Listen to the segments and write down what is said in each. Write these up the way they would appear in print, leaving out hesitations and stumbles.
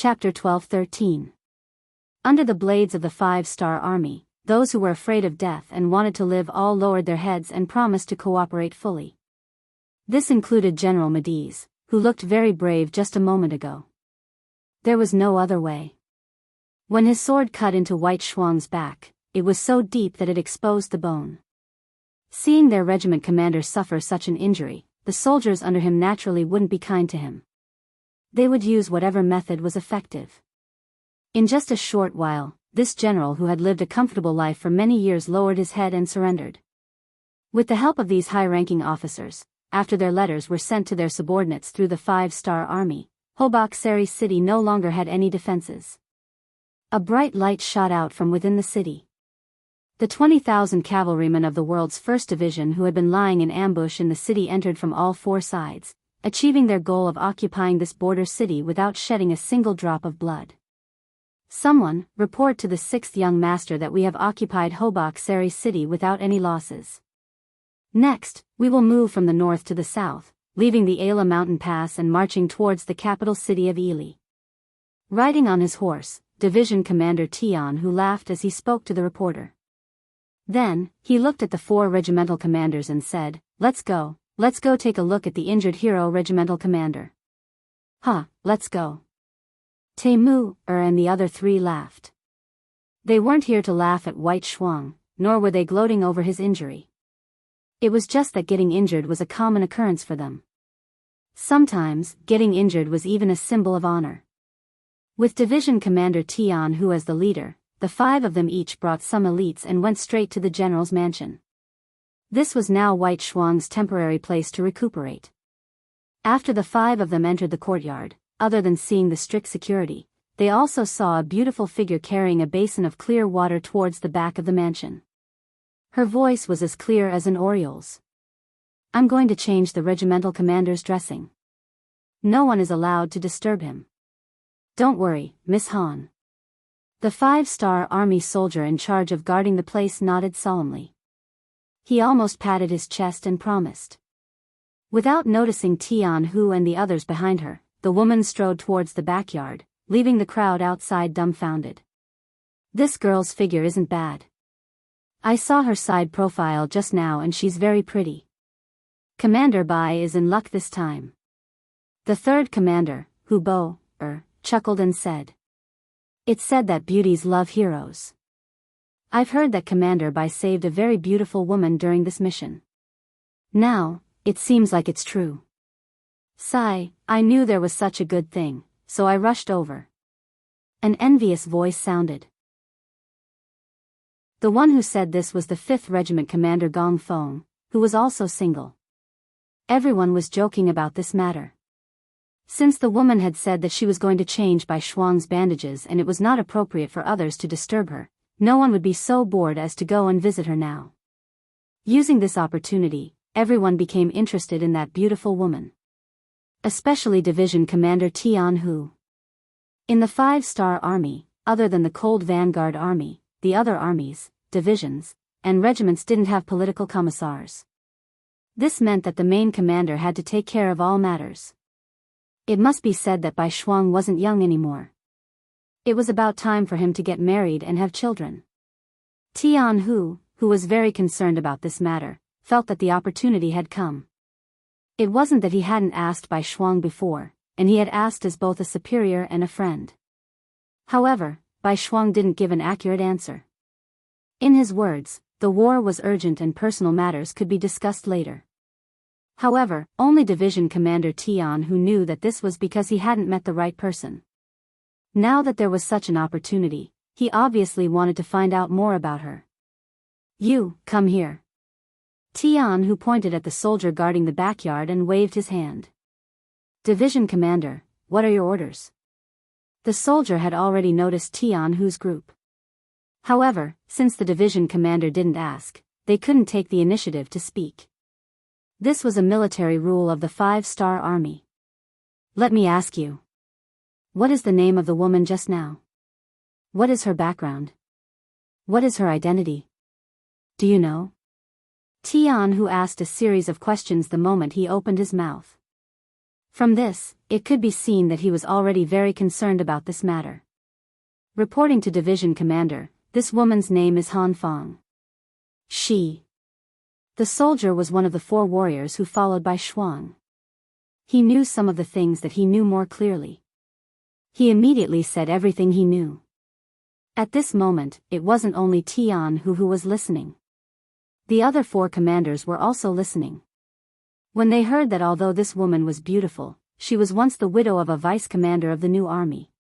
Chapter 12-13. Under the blades of the 5-star army, those who were afraid of death and wanted to live all lowered their heads and promised to cooperate fully. This included General Mediz, who looked very brave just a moment ago. There was no other way. When his sword cut into White Shuang's back, it was so deep that it exposed the bone. Seeing their regiment commander suffer such an injury, the soldiers under him naturally wouldn't be kind to him. They would use whatever method was effective. In just a short while, this general who had lived a comfortable life for many years lowered his head and surrendered. With the help of these high-ranking officers, after their letters were sent to their subordinates through the 5-star army, Wuxia city no longer had any defenses. A bright light shot out from within the city. The 20,000 cavalrymen of the world's 1st Division who had been lying in ambush in the city entered from all 4 sides, achieving their goal of occupying this border city without shedding a single drop of blood. Someone, report to the 6th young master that we have occupied Wuxia city without any losses. Next, we will move from the north to the south, leaving the Ala mountain pass and marching towards the capital city of Ili. Riding on his horse, Division Commander Tian who laughed as he spoke to the reporter. Then, he looked at the 4 regimental commanders and said, let's go take a look at the injured hero regimental commander. Let's go. Temu, and the other 3 laughed. They weren't here to laugh at White Shuang, nor were they gloating over his injury. It was just that getting injured was a common occurrence for them. Sometimes, getting injured was even a symbol of honor. With Division Commander Tian Hu as the leader, the 5 of them each brought some elites and went straight to the general's mansion. This was now White Shuang's temporary place to recuperate. After the 5 of them entered the courtyard, other than seeing the strict security, they also saw a beautiful figure carrying a basin of clear water towards the back of the mansion. Her voice was as clear as an oriole's. I'm going to change the regimental commander's dressing. No one is allowed to disturb him. Don't worry, Miss Han. The 5-star army soldier in charge of guarding the place nodded solemnly. He almost patted his chest and promised. Without noticing Tian Hu and the others behind her, the woman strode towards the backyard, leaving the crowd outside dumbfounded. This girl's figure isn't bad. I saw her side profile just now and she's very pretty. Commander Bai is in luck this time. The 3rd commander, Hu Bo, chuckled and said. It's said that beauties love heroes. I've heard that Commander Bai saved a very beautiful woman during this mission. Now, it seems like it's true. Sigh, I knew there was such a good thing, so I rushed over. An envious voice sounded. The one who said this was the 5th Regiment Commander Gong Feng, who was also single. Everyone was joking about this matter. Since the woman had said that she was going to change Bai Shuang's bandages and it was not appropriate for others to disturb her, no one would be so bored as to go and visit her now. Using this opportunity, everyone became interested in that beautiful woman. Especially Division Commander Tian Hu. In the 5-star army, other than the Cold Vanguard Army, the other armies, divisions, and regiments didn't have political commissars. This meant that the main commander had to take care of all matters. It must be said that Bai Shuang wasn't young anymore. It was about time for him to get married and have children. Tian Hu, who was very concerned about this matter, felt that the opportunity had come. It wasn't that he hadn't asked Bai Shuang before, and he had asked as both a superior and a friend. However, Bai Shuang didn't give an accurate answer. In his words, the war was urgent and personal matters could be discussed later. However, only Division Commander Tian Hu knew that this was because he hadn't met the right person. Now that there was such an opportunity, he obviously wanted to find out more about her. You, come here. Tian Hu pointed at the soldier guarding the backyard and waved his hand. Division Commander, what are your orders? The soldier had already noticed Tian Hu's group. However, since the division commander didn't ask, they couldn't take the initiative to speak. This was a military rule of the 5-star army. Let me ask you. What is the name of the woman just now? What is her background? What is her identity? Do you know? Tian Hu asked a series of questions the moment he opened his mouth. From this, it could be seen that he was already very concerned about this matter. Reporting to division commander, this woman's name is Han Fong. The soldier was one of the 4 warriors who followed by Shuang. He knew some of the things that he knew more clearly. He immediately said everything he knew. At this moment, it wasn't only Tian who was listening. The other 4 commanders were also listening. When they heard that although this woman was beautiful, she was once the widow of a vice commander of the new army,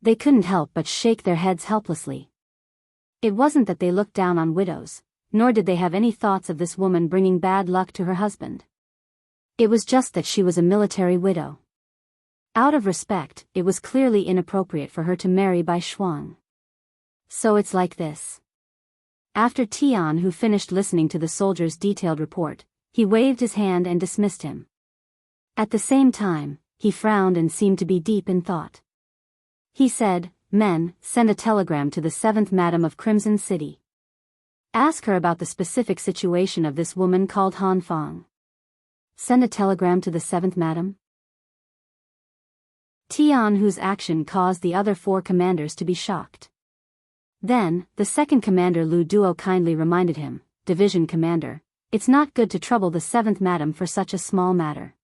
they couldn't help but shake their heads helplessly. It wasn't that they looked down on widows, nor did they have any thoughts of this woman bringing bad luck to her husband. It was just that she was a military widow. Out of respect, it was clearly inappropriate for her to marry Bai Shuang. So it's like this. After Tian who finished listening to the soldier's detailed report, he waved his hand and dismissed him. At the same time, he frowned and seemed to be deep in thought. He said, "Men, send a telegram to the 7th Madam of Crimson City. Ask her about the specific situation of this woman called Han Fong." Send a telegram to the 7th Madam? Tian whose action caused the other 4 commanders to be shocked. Then, the 2nd commander Lu Duo kindly reminded him, "Division commander, it's not good to trouble the 7th Madam for such a small matter.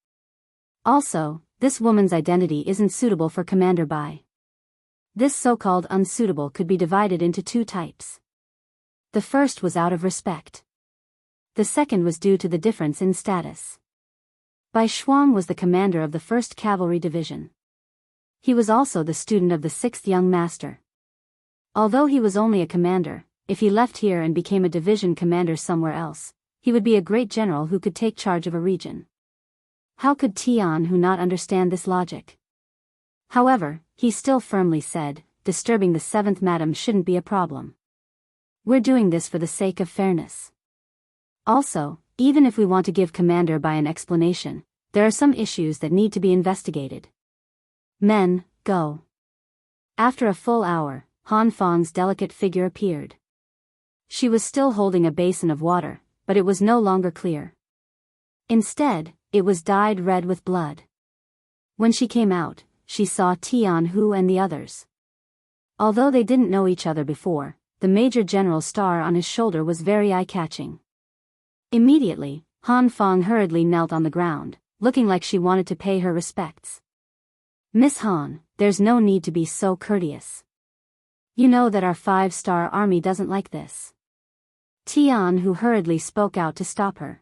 Also, this woman's identity isn't suitable for Commander Bai." This so-called unsuitable could be divided into 2 types. The first was out of respect. The second was due to the difference in status. Bai Shuang was the commander of the 1st Cavalry Division. He was also the student of the 6th Young Master. Although he was only a commander, if he left here and became a division commander somewhere else, he would be a great general who could take charge of a region. How could Tian who not understand this logic? However, he still firmly said, "Disturbing the 7th Madam shouldn't be a problem. We're doing this for the sake of fairness. Also, even if we want to give Commander Bai an explanation, there are some issues that need to be investigated. Men, go." After a full hour, Han Fong's delicate figure appeared. She was still holding a basin of water, but it was no longer clear. Instead, it was dyed red with blood. When she came out, she saw Tian Hu and the others. Although they didn't know each other before, the Major General's star on his shoulder was very eye-catching. Immediately, Han Fong hurriedly knelt on the ground, looking like she wanted to pay her respects. "Miss Han, there's no need to be so courteous. You know that our 5-star army doesn't like this." Tian Hu hurriedly spoke out to stop her.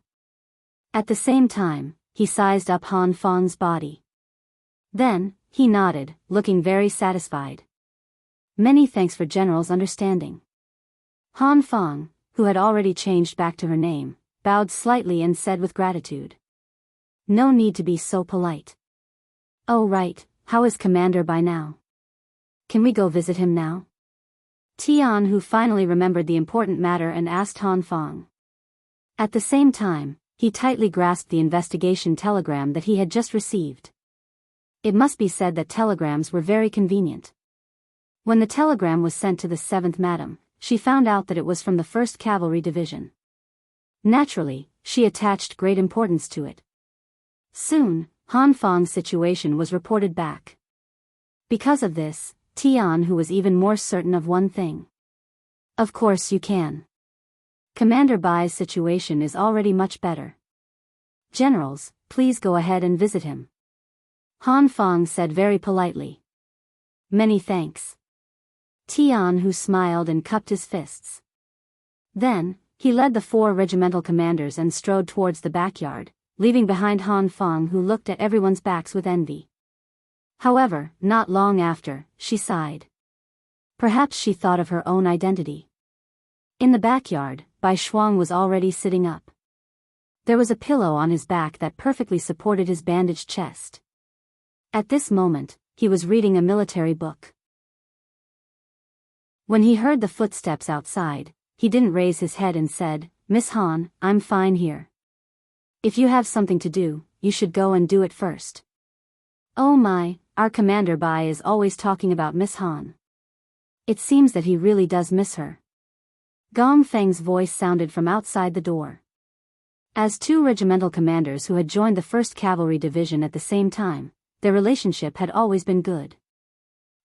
At the same time, he sized up Han Fong's body. Then, he nodded, looking very satisfied. "Many thanks for General's understanding." Han Fong, who had already changed back to her name, bowed slightly and said with gratitude, "No need to be so polite. Oh right, how is Commander Bai now? Can we go visit him now?" Tian Hu finally remembered the important matter and asked Han Fong. At the same time, he tightly grasped the investigation telegram that he had just received. It must be said that telegrams were very convenient. When the telegram was sent to the 7th Madam, she found out that it was from the 1st Cavalry Division. Naturally, she attached great importance to it. Soon, Han Fong's situation was reported back. Because of this, Tian Hu was even more certain of one thing. Of course you can. Commander Bai's situation is already much better. Generals, please go ahead and visit him. Han Fong said very politely. Many thanks. Tian Hu smiled and cupped his fists. Then, he led the 4 regimental commanders and strode towards the backyard, leaving behind Han Fong who looked at everyone's backs with envy. However, not long after, she sighed. Perhaps she thought of her own identity. In the backyard, Bai Shuang was already sitting up. There was a pillow on his back that perfectly supported his bandaged chest. At this moment, he was reading a military book. When he heard the footsteps outside, he didn't raise his head and said, "Miss Han, I'm fine here. If you have something to do, you should go and do it first." "Oh my, our Commander Bai is always talking about Miss Han. It seems that he really does miss her." Gong Feng's voice sounded from outside the door. As 2 regimental commanders who had joined the 1st Cavalry Division at the same time, their relationship had always been good.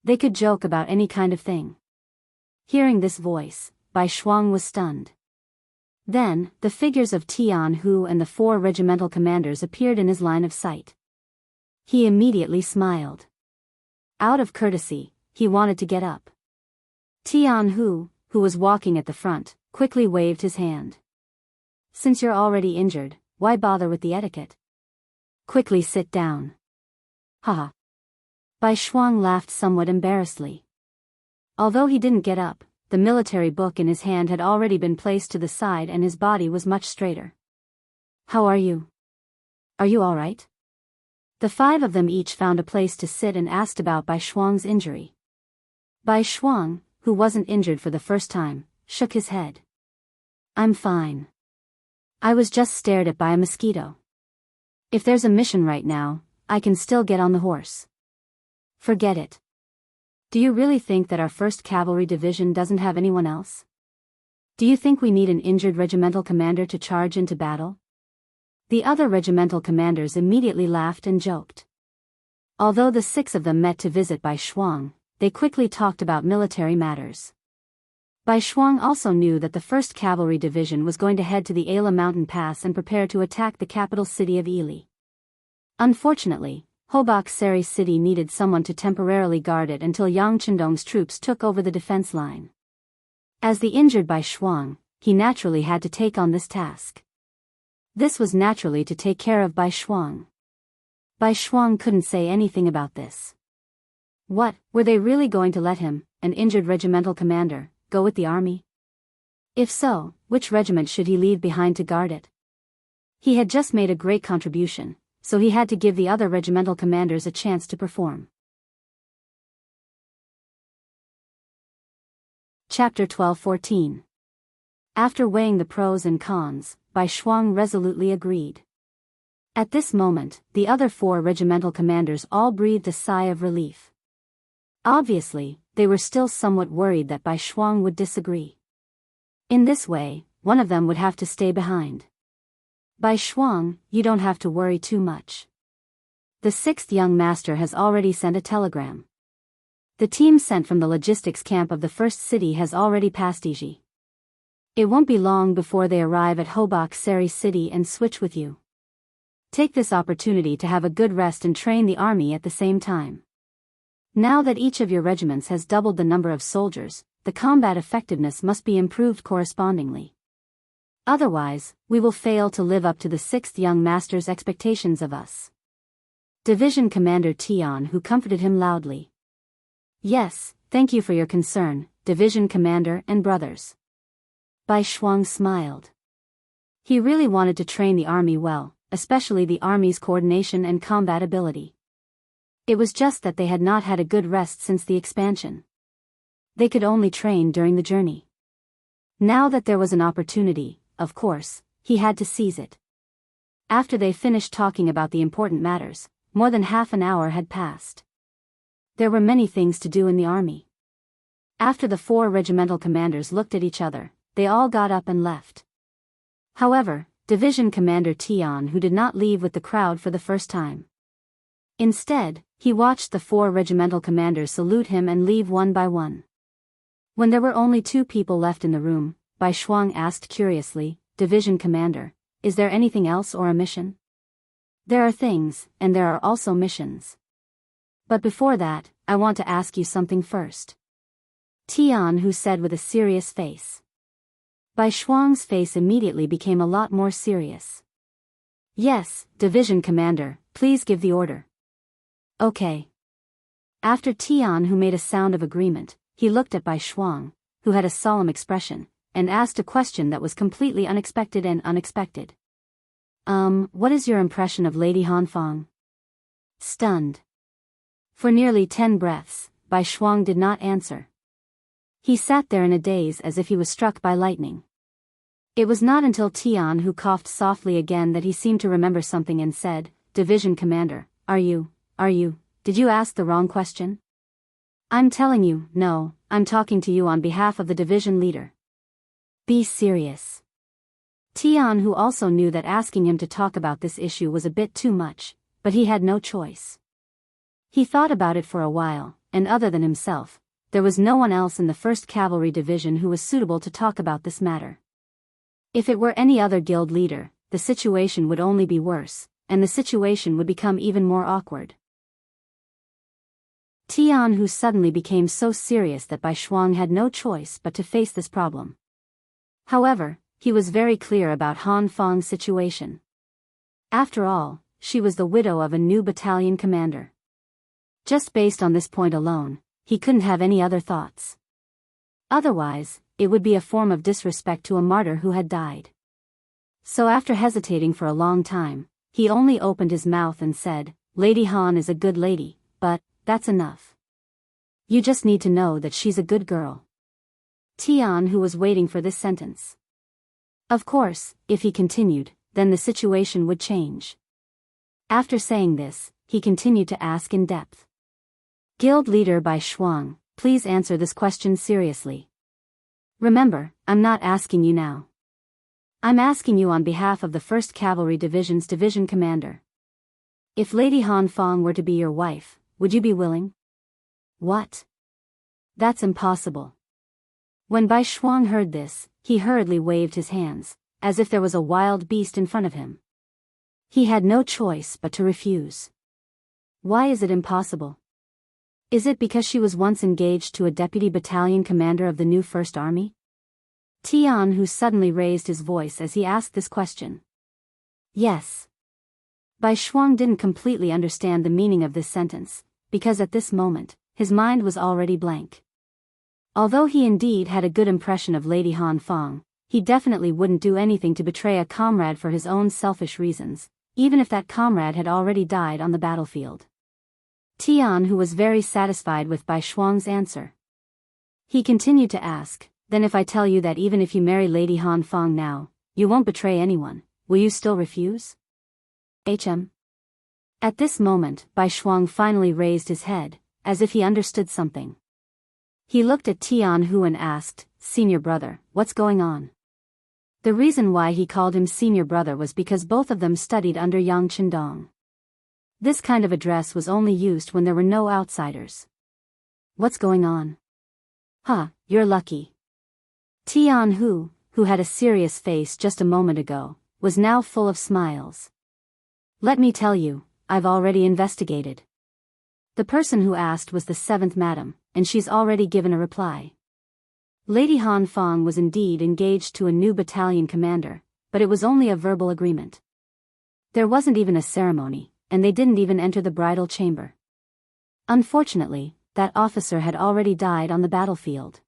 They could joke about any kind of thing. Hearing this voice, Bai Shuang was stunned. Then, the figures of Tianhu and the 4 regimental commanders appeared in his line of sight. He immediately smiled. Out of courtesy, he wanted to get up. Tianhu, who was walking at the front, quickly waved his hand. Since you're already injured, why bother with the etiquette? Quickly sit down. Haha. Bai Shuang laughed somewhat embarrassedly. Although he didn't get up, the military book in his hand had already been placed to the side and his body was much straighter. How are you? Are you all right? The 5 of them each found a place to sit and asked about Bai Shuang's injury. Bai Shuang, who wasn't injured for the first time, shook his head. I'm fine. I was just stared at by a mosquito. If there's a mission right now, I can still get on the horse. Forget it. Do you really think that our 1st Cavalry Division doesn't have anyone else? Do you think we need an injured regimental commander to charge into battle? The other regimental commanders immediately laughed and joked. Although the 6 of them met to visit Bai Shuang, they quickly talked about military matters. Bai Shuang also knew that the 1st Cavalry Division was going to head to the Ala mountain pass and prepare to attack the capital city of Ili. Unfortunately, Hobak Seri city needed someone to temporarily guard it until Yang Chendong's troops took over the defense line. As the injured Bai Shuang, he naturally had to take on this task. This was naturally to take care of Bai Shuang. Bai Shuang couldn't say anything about this. What, were they really going to let him, an injured regimental commander, go with the army? If so, which regiment should he leave behind to guard it? He had just made a great contribution, so he had to give the other regimental commanders a chance to perform. Chapter 12-14. After weighing the pros and cons, Bai Shuang resolutely agreed. At this moment, the other 4 regimental commanders all breathed a sigh of relief. Obviously, they were still somewhat worried that Bai Shuang would disagree. In this way, one of them would have to stay behind. Bai Shuang, you don't have to worry too much. The 6th young master has already sent a telegram. The team sent from the logistics camp of the 1st city has already passed Iji. It won't be long before they arrive at Hobak Seri city and switch with you. Take this opportunity to have a good rest and train the army at the same time. Now that each of your regiments has doubled the number of soldiers, the combat effectiveness must be improved correspondingly. Otherwise, we will fail to live up to the 6th young master's expectations of us. Division Commander Tian, who comforted him loudly. Yes, thank you for your concern, Division Commander and brothers. Bai Shuang smiled. He really wanted to train the army well, especially the army's coordination and combat ability. It was just that they had not had a good rest since the expansion. They could only train during the journey. Now that there was an opportunity, of course, he had to seize it. After they finished talking about the important matters, more than half an hour had passed. There were many things to do in the army. After the 4 regimental commanders looked at each other, they all got up and left. However, Division Commander Tian, who did not leave with the crowd for the first time. Instead, he watched the 4 regimental commanders salute him and leave one by one. When there were only 2 people left in the room, Bai Shuang asked curiously, Division Commander, is there anything else or a mission? There are things, and there are also missions. But before that, I want to ask you something first. Tian said with a serious face. Bai Shuang's face immediately became a lot more serious. Yes, Division Commander, please give the order. Okay. After Tian made a sound of agreement, he looked at Bai Shuang, who had a solemn expression, and asked a question that was completely unexpected and unexpected. What is your impression of Lady Hanfang? Stunned. For nearly 10 breaths, Bai Shuang did not answer. He sat there in a daze as if he was struck by lightning. It was not until Tian coughed softly again that he seemed to remember something and said, Division Commander, did you ask the wrong question? I'm telling you, no, I'm talking to you on behalf of the division leader. Be serious. Tian also knew that asking him to talk about this issue was a bit too much, but he had no choice. He thought about it for a while, and other than himself, there was no one else in the 1st Cavalry Division who was suitable to talk about this matter. If it were any other guild leader, the situation would only be worse, and the situation would become even more awkward. Jianghu suddenly became so serious that Bai Shuang had no choice but to face this problem. However, he was very clear about Han Fang's situation. After all, she was the widow of a new battalion commander. Just based on this point alone, he couldn't have any other thoughts. Otherwise, it would be a form of disrespect to a martyr who had died. So after hesitating for a long time, he only opened his mouth and said, "Lady Han is a good lady, but that's enough. You just need to know that she's a good girl." Jianghu was waiting for this sentence. Of course, if he continued, then the situation would change. After saying this, he continued to ask in depth. "Guild leader Bai Shuang, please answer this question seriously. Remember, I'm not asking you now. I'm asking you on behalf of the 1st Cavalry Division's division commander. If Lady Han Fang were to be your wife, would you be willing?" "What? That's impossible." When Bai Shuang heard this, he hurriedly waved his hands, as if there was a wild beast in front of him. He had no choice but to refuse. Why is it impossible? Is it because she was once engaged to a deputy battalion commander of the new 1st Army? Jianghu suddenly raised his voice as he asked this question. Yes. Bai Shuang didn't completely understand the meaning of this sentence, because at this moment, his mind was already blank. Although he indeed had a good impression of Lady Han Fang, he definitely wouldn't do anything to betray a comrade for his own selfish reasons, even if that comrade had already died on the battlefield. Jianghu was very satisfied with Bai Shuang's answer. He continued to ask, "Then if I tell you that even if you marry Lady Han Fang now, you won't betray anyone, will you still refuse?" At this moment, Bai Shuang finally raised his head, as if he understood something. He looked at Jianghu and asked, "Senior brother, what's going on?" The reason why he called him senior brother was because both of them studied under Yang Qindong. This kind of address was only used when there were no outsiders. "What's going on?" You're lucky." Jianghu, who had a serious face just a moment ago, was now full of smiles. "Let me tell you, I've already investigated." The person who asked was the 7th Madam, and she's already given a reply. Lady Han Fang was indeed engaged to a new battalion commander, but it was only a verbal agreement. There wasn't even a ceremony, and they didn't even enter the bridal chamber. Unfortunately, that officer had already died on the battlefield.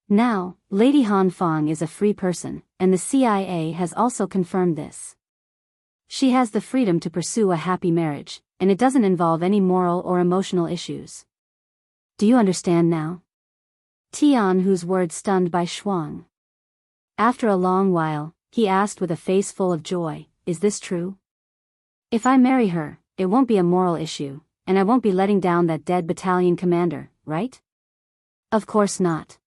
Now, Lady Han Fang is a free person, and the CIA has also confirmed this. She has the freedom to pursue a happy marriage, and it doesn't involve any moral or emotional issues. Do you understand now? Jianghu's words stunned Bai Shuang. After a long while, he asked with a face full of joy, "Is this true? If I marry her, it won't be a moral issue, and I won't be letting down that dead battalion commander, right?" "Of course not.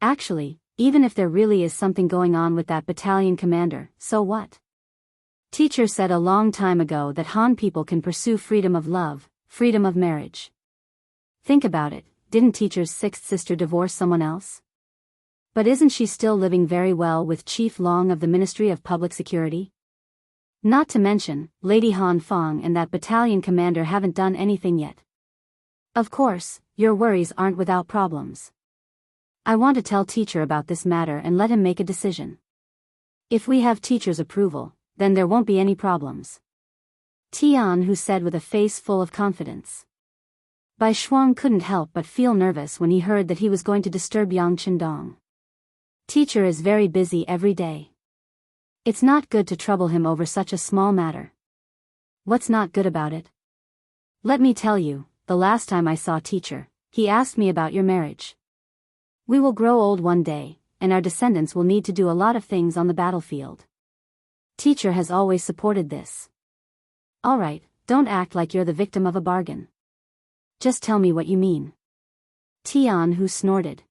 Actually, even if there really is something going on with that battalion commander, so what? Teacher said a long time ago that Han people can pursue freedom of love, freedom of marriage. Think about it, didn't teacher's 6th sister divorce someone else? But isn't she still living very well with Chief Long of the Ministry of Public Security? Not to mention, Lady Han Fang and that battalion commander haven't done anything yet. Of course, your worries aren't without problems. I want to tell teacher about this matter and let him make a decision. If we have teacher's approval, then there won't be any problems." Jianghu said with a face full of confidence. Bai Shuang couldn't help but feel nervous when he heard that he was going to disturb Yang Qindong. Teacher is very busy every day. It's not good to trouble him over such a small matter. What's not good about it? Let me tell you, the last time I saw teacher, he asked me about your marriage. We will grow old one day, and our descendants will need to do a lot of things on the battlefield. Teacher has always supported this. All right, don't act like you're the victim of a bargain. Just tell me what you mean. Jianghu snorted.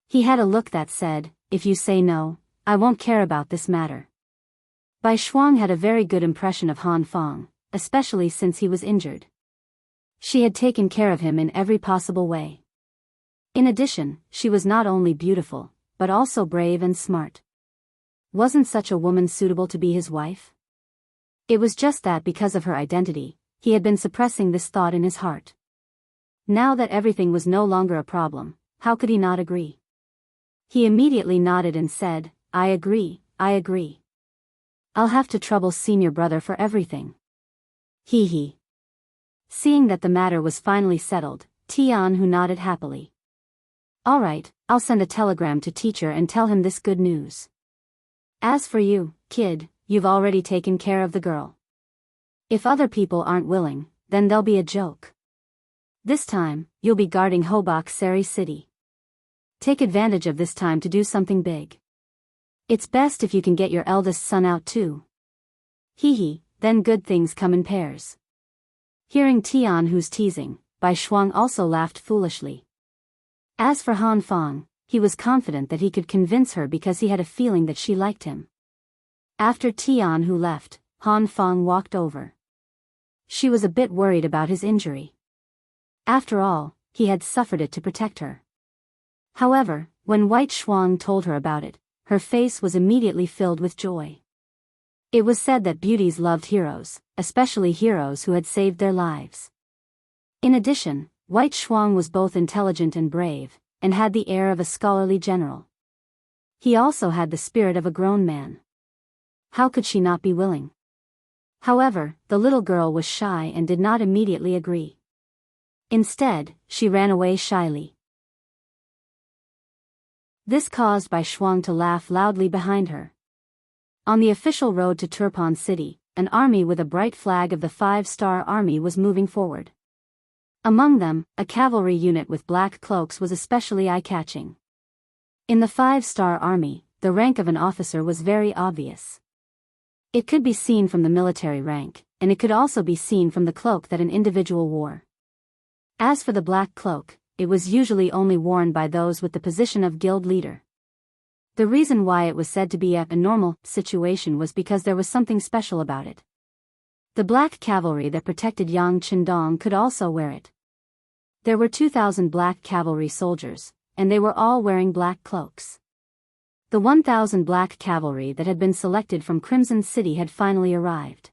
He had a look that said, "If you say no, I won't care about this matter." Bai Shuang had a very good impression of Han Fang, especially since he was injured. She had taken care of him in every possible way. In addition, she was not only beautiful, but also brave and smart. Wasn't such a woman suitable to be his wife? It was just that because of her identity, he had been suppressing this thought in his heart. Now that everything was no longer a problem, how could he not agree? He immediately nodded and said, I agree. I'll have to trouble senior brother for everything. He. Seeing that the matter was finally settled, Tianhu nodded happily. All right, I'll send a telegram to teacher and tell him this good news. As for you, kid, you've already taken care of the girl. If other people aren't willing, then there'll be a joke. This time, you'll be guarding Hobok Seri City. Take advantage of this time to do something big. It's best if you can get your eldest son out too. Then good things come in pairs. Hearing Tianhu's teasing, Bai Shuang also laughed foolishly. As for Han Fang, he was confident that he could convince her because he had a feeling that she liked him. After Tianhu left, Han Fang walked over. She was a bit worried about his injury. After all, he had suffered it to protect her. However, when White Shuang told her about it, her face was immediately filled with joy. It was said that beauties loved heroes, especially heroes who had saved their lives. In addition, White Shuang was both intelligent and brave, and had the air of a scholarly general. He also had the spirit of a grown man. How could she not be willing? However, the little girl was shy and did not immediately agree. Instead, she ran away shyly. This caused Bai Shuang to laugh loudly behind her. On the official road to Turpan City, an army with a bright flag of the 5-star army was moving forward. Among them, a cavalry unit with black cloaks was especially eye-catching. In the 5-star army, the rank of an officer was very obvious. It could be seen from the military rank, and it could also be seen from the cloak that an individual wore. As for the black cloak, it was usually only worn by those with the position of guild leader. The reason why it was said to be a normal situation was because there was something special about it. The black cavalry that protected Yang Qindong could also wear it. There were 2,000 black cavalry soldiers, and they were all wearing black cloaks. The 1,000 black cavalry that had been selected from Crimson City had finally arrived.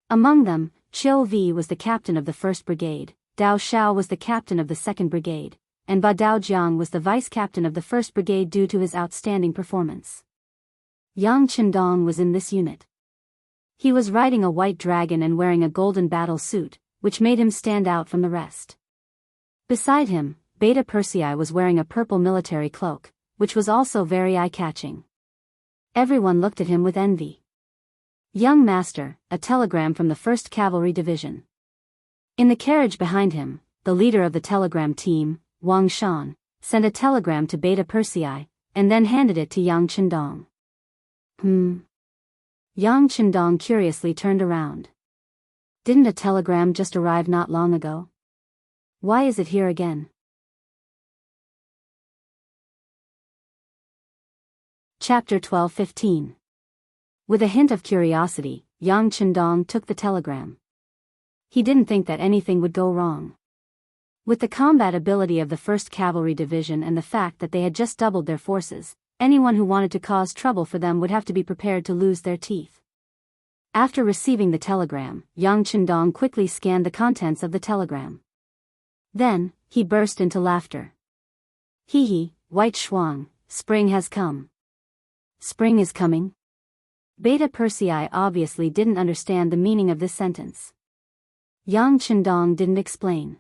Among them, Qiu Vi was the captain of the 1st Brigade, Dao Xiao was the captain of the 2nd Brigade, and Ba Dao Jiang was the vice-captain of the 1st Brigade due to his outstanding performance. Yang Qindong was in this unit. He was riding a white dragon and wearing a golden battle suit, which made him stand out from the rest. Beside him, Beta Persei was wearing a purple military cloak, which was also very eye-catching. Everyone looked at him with envy. Young Master, a telegram from the 1st Cavalry Division. In the carriage behind him, the leader of the telegram team, Wang Shan, sent a telegram to Beta Persei, and then handed it to Yang Qindong. Yang Qindong curiously turned around. Didn't a telegram just arrive not long ago? Why is it here again? Chapter 12-15. With a hint of curiosity, Yang Qindong took the telegram. He didn't think that anything would go wrong. With the combat ability of the 1st Cavalry Division and the fact that they had just doubled their forces, anyone who wanted to cause trouble for them would have to be prepared to lose their teeth. After receiving the telegram, Yang Qindong quickly scanned the contents of the telegram. Then, he burst into laughter. White Shuang, spring has come. Spring is coming? Beta Persei obviously didn't understand the meaning of this sentence. Yang Qindong didn't explain.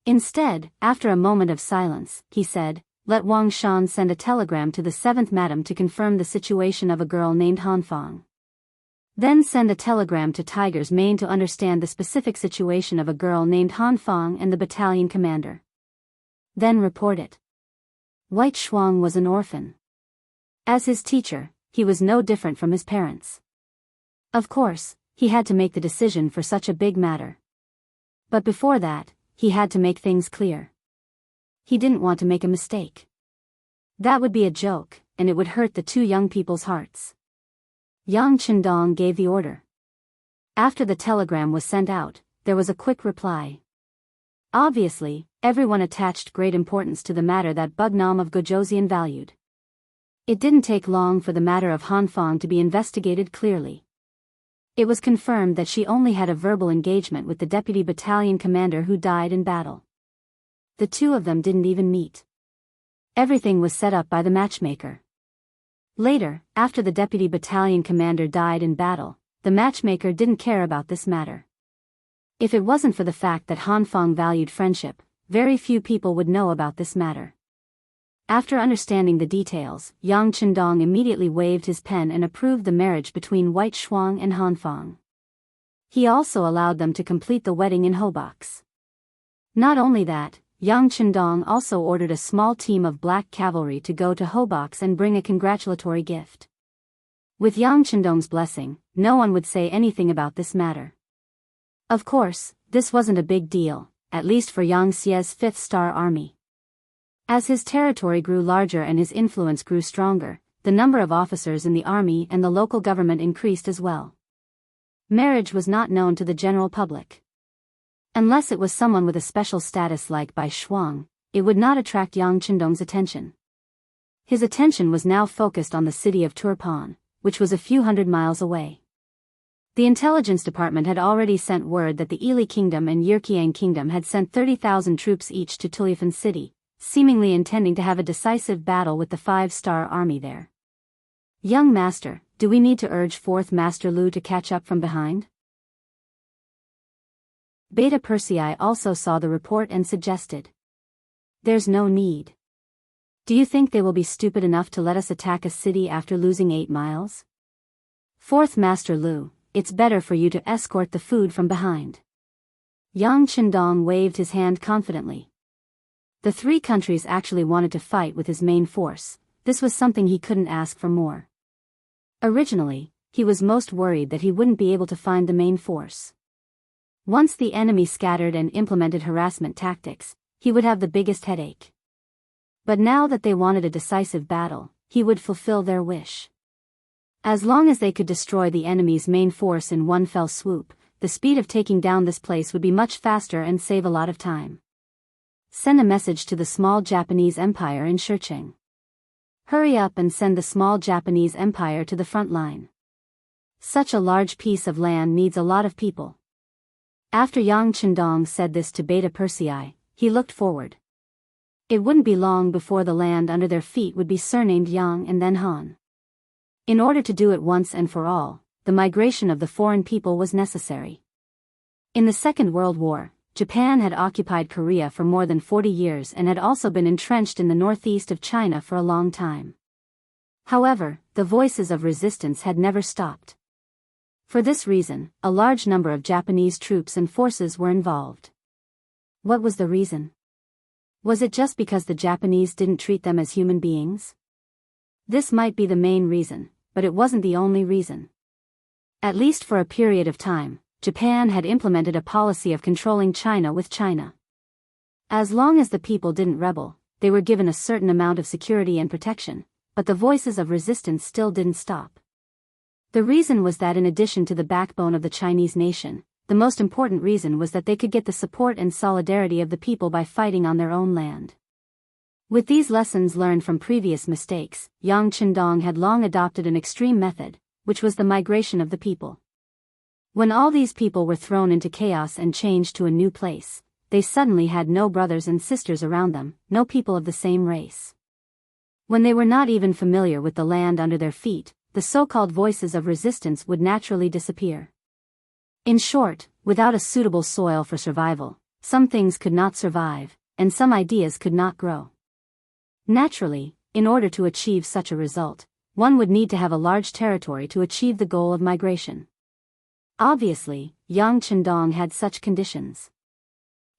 Instead, after a moment of silence, he said, "Let Wang Shan send a telegram to the 7th Madam to confirm the situation of a girl named Han Fang. Then send a telegram to Tiger's Mane to understand the specific situation of a girl named Han Fang and the battalion commander. Then report it." White Shuang was an orphan. As his teacher, he was no different from his parents. Of course, he had to make the decision for such a big matter. But before that, he had to make things clear. He didn't want to make a mistake. That would be a joke, and it would hurt the two young people's hearts. Yang Qindong gave the order. After the telegram was sent out, there was a quick reply. Obviously, everyone attached great importance to the matter that Bugnam of Gojoseon valued. It didn't take long for the matter of Hanfang to be investigated clearly. It was confirmed that she only had a verbal engagement with the deputy battalion commander who died in battle. The two of them didn't even meet. Everything was set up by the matchmaker. Later, after the deputy battalion commander died in battle, the matchmaker didn't care about this matter. If it wasn't for the fact that Hanfang valued friendship, very few people would know about this matter. After understanding the details, Yang Chendong immediately waved his pen and approved the marriage between White Shuang and Hanfang. He also allowed them to complete the wedding in Hobox. Not only that, Yang Chendong also ordered a small team of black cavalry to go to Hobox and bring a congratulatory gift. With Yang Chendong's blessing, no one would say anything about this matter. Of course, this wasn't a big deal, at least for Yang Xie's 5th Star Army. As his territory grew larger and his influence grew stronger, the number of officers in the army and the local government increased as well. Marriage was not known to the general public. Unless it was someone with a special status like Bai Shuang, it would not attract Yang Chendong's attention. His attention was now focused on the city of Turpan, which was a few hundred miles away. The intelligence department had already sent word that the Ili Kingdom and Yirkiang Kingdom had sent 30,000 troops each to Tulipan City, seemingly intending to have a decisive battle with the 5-star army there. Young Master, do we need to urge 4th Master Lu to catch up from behind? Beta Persei also saw the report and suggested. There's no need. Do you think they will be stupid enough to let us attack a city after losing 8 miles? 4th Master Lu, it's better for you to escort the food from behind. Yang Chendong waved his hand confidently. The 3 countries actually wanted to fight with his main force. This was something he couldn't ask for more. Originally, he was most worried that he wouldn't be able to find the main force. Once the enemy scattered and implemented harassment tactics, he would have the biggest headache. But now that they wanted a decisive battle, he would fulfill their wish. As long as they could destroy the enemy's main force in one fell swoop, the speed of taking down this place would be much faster and save a lot of time. Send a message to the small Japanese Empire in Shicheng. Hurry up and send the small Japanese Empire to the front line. Such a large piece of land needs a lot of people. After Yang Chendong said this to Beta Persei, he looked forward. It wouldn't be long before the land under their feet would be surnamed Yang and then Han. In order to do it once and for all, the migration of the foreign people was necessary. In the Second World War, Japan had occupied Korea for more than 40 years and had also been entrenched in the northeast of China for a long time. However, the voices of resistance had never stopped. For this reason, a large number of Japanese troops and forces were involved. What was the reason? Was it just because the Japanese didn't treat them as human beings? This might be the main reason, but it wasn't the only reason. At least for a period of time, Japan had implemented a policy of controlling China with China. As long as the people didn't rebel, they were given a certain amount of security and protection, but the voices of resistance still didn't stop. The reason was that in addition to the backbone of the Chinese nation, the most important reason was that they could get the support and solidarity of the people by fighting on their own land. With these lessons learned from previous mistakes, Yang Chendong had long adopted an extreme method, which was the migration of the people. When all these people were thrown into chaos and changed to a new place, they suddenly had no brothers and sisters around them, no people of the same race. When they were not even familiar with the land under their feet, the so-called voices of resistance would naturally disappear. In short, without a suitable soil for survival, some things could not survive, and some ideas could not grow. Naturally, in order to achieve such a result, one would need to have a large territory to achieve the goal of migration. Obviously, Yang Chendong had such conditions.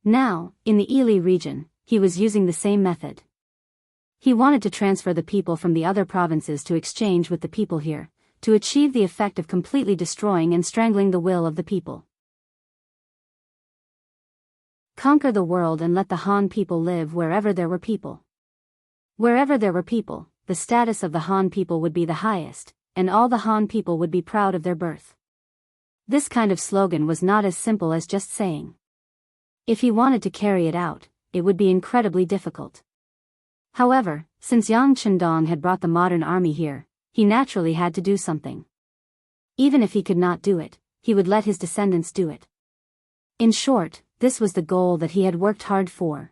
Now, in the Ili region, he was using the same method. He wanted to transfer the people from the other provinces to exchange with the people here, to achieve the effect of completely destroying and strangling the will of the people. Conquer the world and let the Han people live wherever there were people. Wherever there were people, the status of the Han people would be the highest, and all the Han people would be proud of their birth. This kind of slogan was not as simple as just saying. If he wanted to carry it out, it would be incredibly difficult. However, since Yang Chendong had brought the modern army here, he naturally had to do something. Even if he could not do it, he would let his descendants do it. In short, this was the goal that he had worked hard for.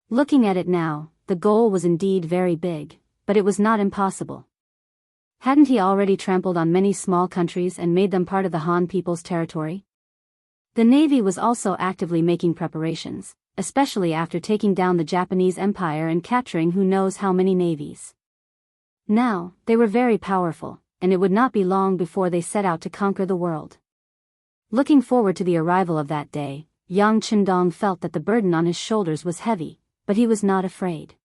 Looking at it now, the goal was indeed very big, but it was not impossible. Hadn't he already trampled on many small countries and made them part of the Han people's territory? The navy was also actively making preparations, especially after taking down the Japanese Empire and capturing who knows how many navies. Now, they were very powerful, and it would not be long before they set out to conquer the world. Looking forward to the arrival of that day, Yang Chendong felt that the burden on his shoulders was heavy, but he was not afraid.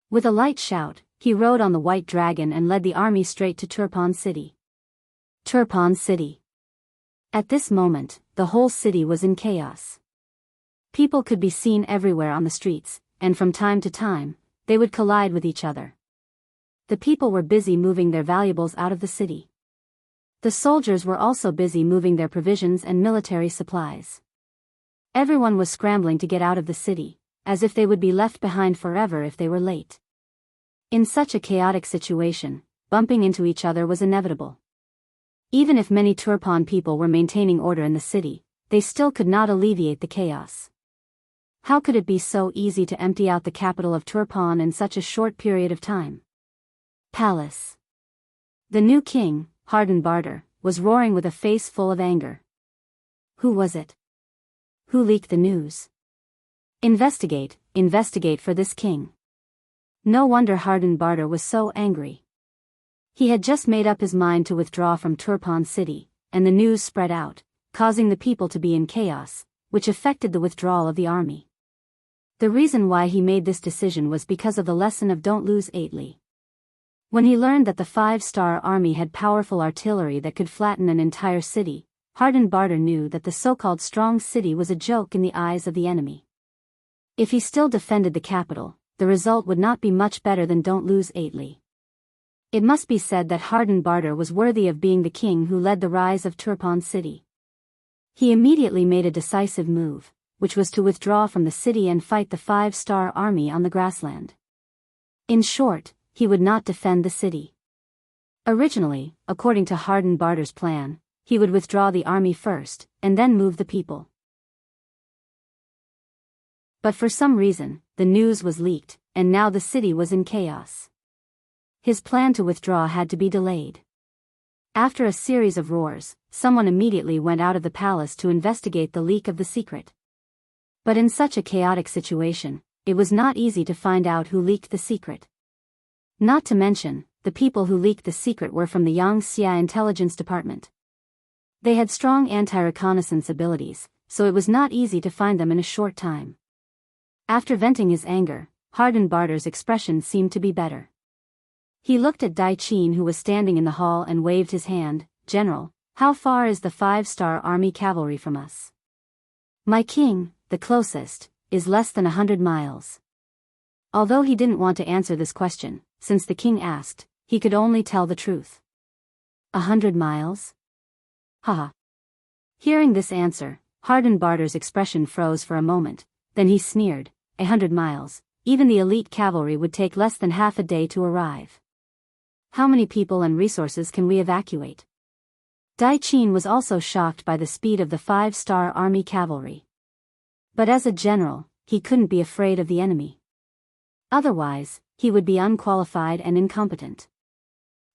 With a light shout, he rode on the white dragon and led the army straight to Turpan City. Turpan City. At this moment, the whole city was in chaos. People could be seen everywhere on the streets, and from time to time, they would collide with each other. The people were busy moving their valuables out of the city. The soldiers were also busy moving their provisions and military supplies. Everyone was scrambling to get out of the city, as if they would be left behind forever if they were late. In such a chaotic situation, bumping into each other was inevitable. Even if many Turpan people were maintaining order in the city, they still could not alleviate the chaos. How could it be so easy to empty out the capital of Turpan in such a short period of time? Palace. The new king, Harden Barter, was roaring with a face full of anger. Who was it? Who leaked the news? Investigate for this king. No wonder Harden Barter was so angry. He had just made up his mind to withdraw from Turpan City, and the news spread out, causing the people to be in chaos, which affected the withdrawal of the army. The reason why he made this decision was because of the lesson of don't lose Ately. When he learned that the 5-star army had powerful artillery that could flatten an entire city, Harden Barter knew that the so-called strong city was a joke in the eyes of the enemy. If he still defended the capital, the result would not be much better than don't lose Ately. It must be said that Harden Barter was worthy of being the king who led the rise of Turpan City. He immediately made a decisive move, which was to withdraw from the city and fight the 5-star army on the grassland. In short, he would not defend the city. Originally, according to Harden Barter's plan, he would withdraw the army first, and then move the people. But for some reason, the news was leaked, and now the city was in chaos. His plan to withdraw had to be delayed. After a series of roars, someone immediately went out of the palace to investigate the leak of the secret. But in such a chaotic situation, it was not easy to find out who leaked the secret. Not to mention, the people who leaked the secret were from the Yangxia intelligence department. They had strong anti-reconnaissance abilities, so it was not easy to find them in a short time. After venting his anger, Harden Barter's expression seemed to be better. He looked at Dai Qin, who was standing in the hall, and waved his hand. General, how far is the 5-star army cavalry from us? My king, the closest, is less than 100 miles. Although he didn't want to answer this question, since the king asked, he could only tell the truth. 100 miles? Haha. Hearing this answer, Harden Barter's expression froze for a moment, then he sneered, 100 miles, even the elite cavalry would take less than half a day to arrive. How many people and resources can we evacuate? Dai Qin was also shocked by the speed of the 5-star army cavalry. But as a general, he couldn't be afraid of the enemy. Otherwise, he would be unqualified and incompetent.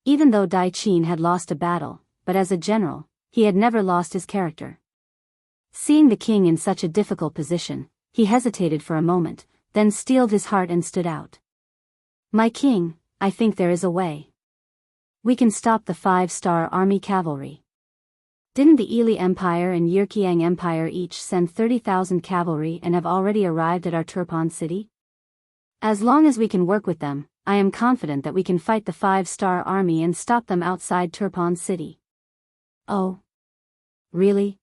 Even though Dai Qin had lost a battle, but as a general, he had never lost his character. Seeing the king in such a difficult position, he hesitated for a moment, then steeled his heart and stood out. My king, I think there is a way. We can stop the 5-star army cavalry. Didn't the Ili Empire and Yirkiang Empire each send 30,000 cavalry and have already arrived at our Turpan city? As long as we can work with them, I am confident that we can fight the 5-star army and stop them outside Turpan city. Oh. Really?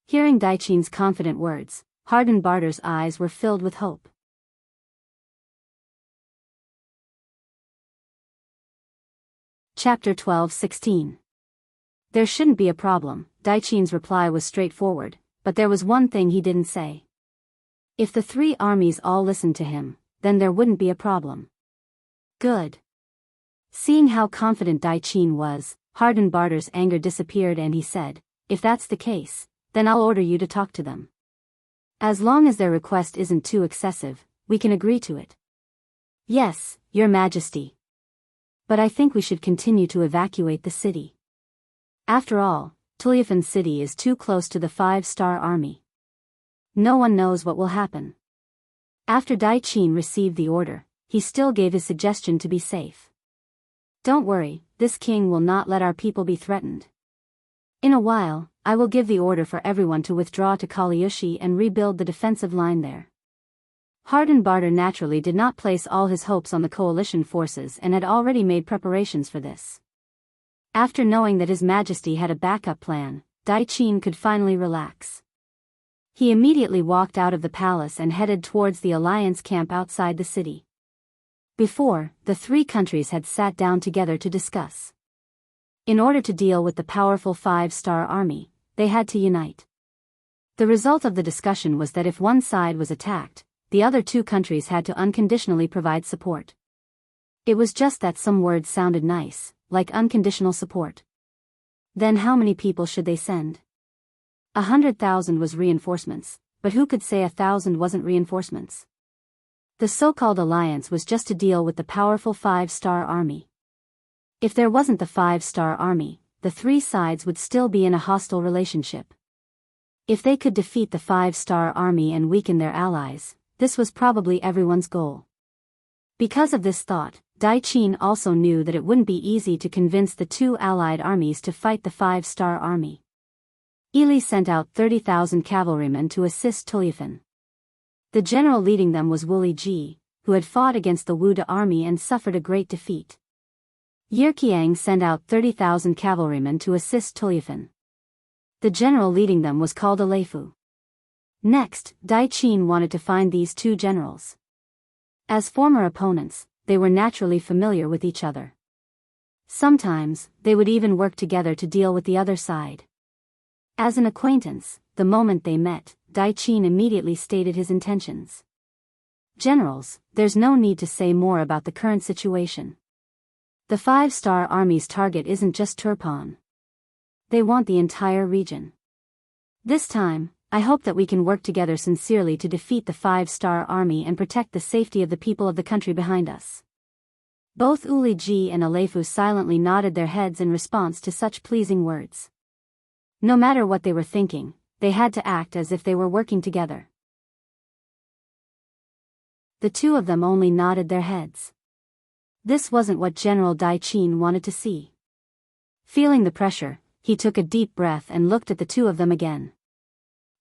Hearing Dai Qin's confident words, Harden Barter's eyes were filled with hope. Chapter 12-16. There shouldn't be a problem. Daiqin's reply was straightforward, but there was one thing he didn't say. If the three armies all listened to him, then there wouldn't be a problem. Good. Seeing how confident Daiqin was, Hardenbarter's anger disappeared and he said, if that's the case, then I'll order you to talk to them. As long as their request isn't too excessive, we can agree to it. Yes, Your Majesty. But I think we should continue to evacuate the city. After all, Tuliefan City is too close to the 5-star army. No one knows what will happen. After Daiqin received the order, he still gave his suggestion to be safe. Don't worry, this king will not let our people be threatened. In a while, I will give the order for everyone to withdraw to Kaliushi and rebuild the defensive line there. Hardenbarter naturally did not place all his hopes on the coalition forces and had already made preparations for this. After knowing that His Majesty had a backup plan, Daiqin could finally relax. He immediately walked out of the palace and headed towards the alliance camp outside the city. Before, the three countries had sat down together to discuss. In order to deal with the powerful 5-star army, they had to unite. The result of the discussion was that if one side was attacked, the other two countries had to unconditionally provide support. It was just that some words sounded nice, like unconditional support. Then how many people should they send? 100,000 was reinforcements, but who could say 1,000 wasn't reinforcements? The so-called alliance was just to deal with the powerful 5-star army. If there wasn't the 5-star army, the three sides would still be in a hostile relationship. If they could defeat the 5-star army and weaken their allies, this was probably everyone's goal. Because of this thought, Daiqin also knew that it wouldn't be easy to convince the two allied armies to fight the 5-star army. Ili sent out 30,000 cavalrymen to assist Tuliefan. The general leading them was Wuxia Xianxia, who had fought against the Wuda army and suffered a great defeat. Yerqiang sent out 30,000 cavalrymen to assist Tuliefan. The general leading them was called Aleifu. Next, Daiqin wanted to find these two generals. As former opponents, they were naturally familiar with each other. Sometimes, they would even work together to deal with the other side. As an acquaintance, the moment they met, Daiqin immediately stated his intentions. Generals, there's no need to say more about the current situation. The 5-star army's target isn't just Turpan. They want the entire region. This time, I hope that we can work together sincerely to defeat the 5-star army and protect the safety of the people of the country behind us. Both Wuxia Xianxia and Aleifu silently nodded their heads in response to such pleasing words. No matter what they were thinking, they had to act as if they were working together. The two of them only nodded their heads. This wasn't what General Daiqin wanted to see. Feeling the pressure, he took a deep breath and looked at the two of them again.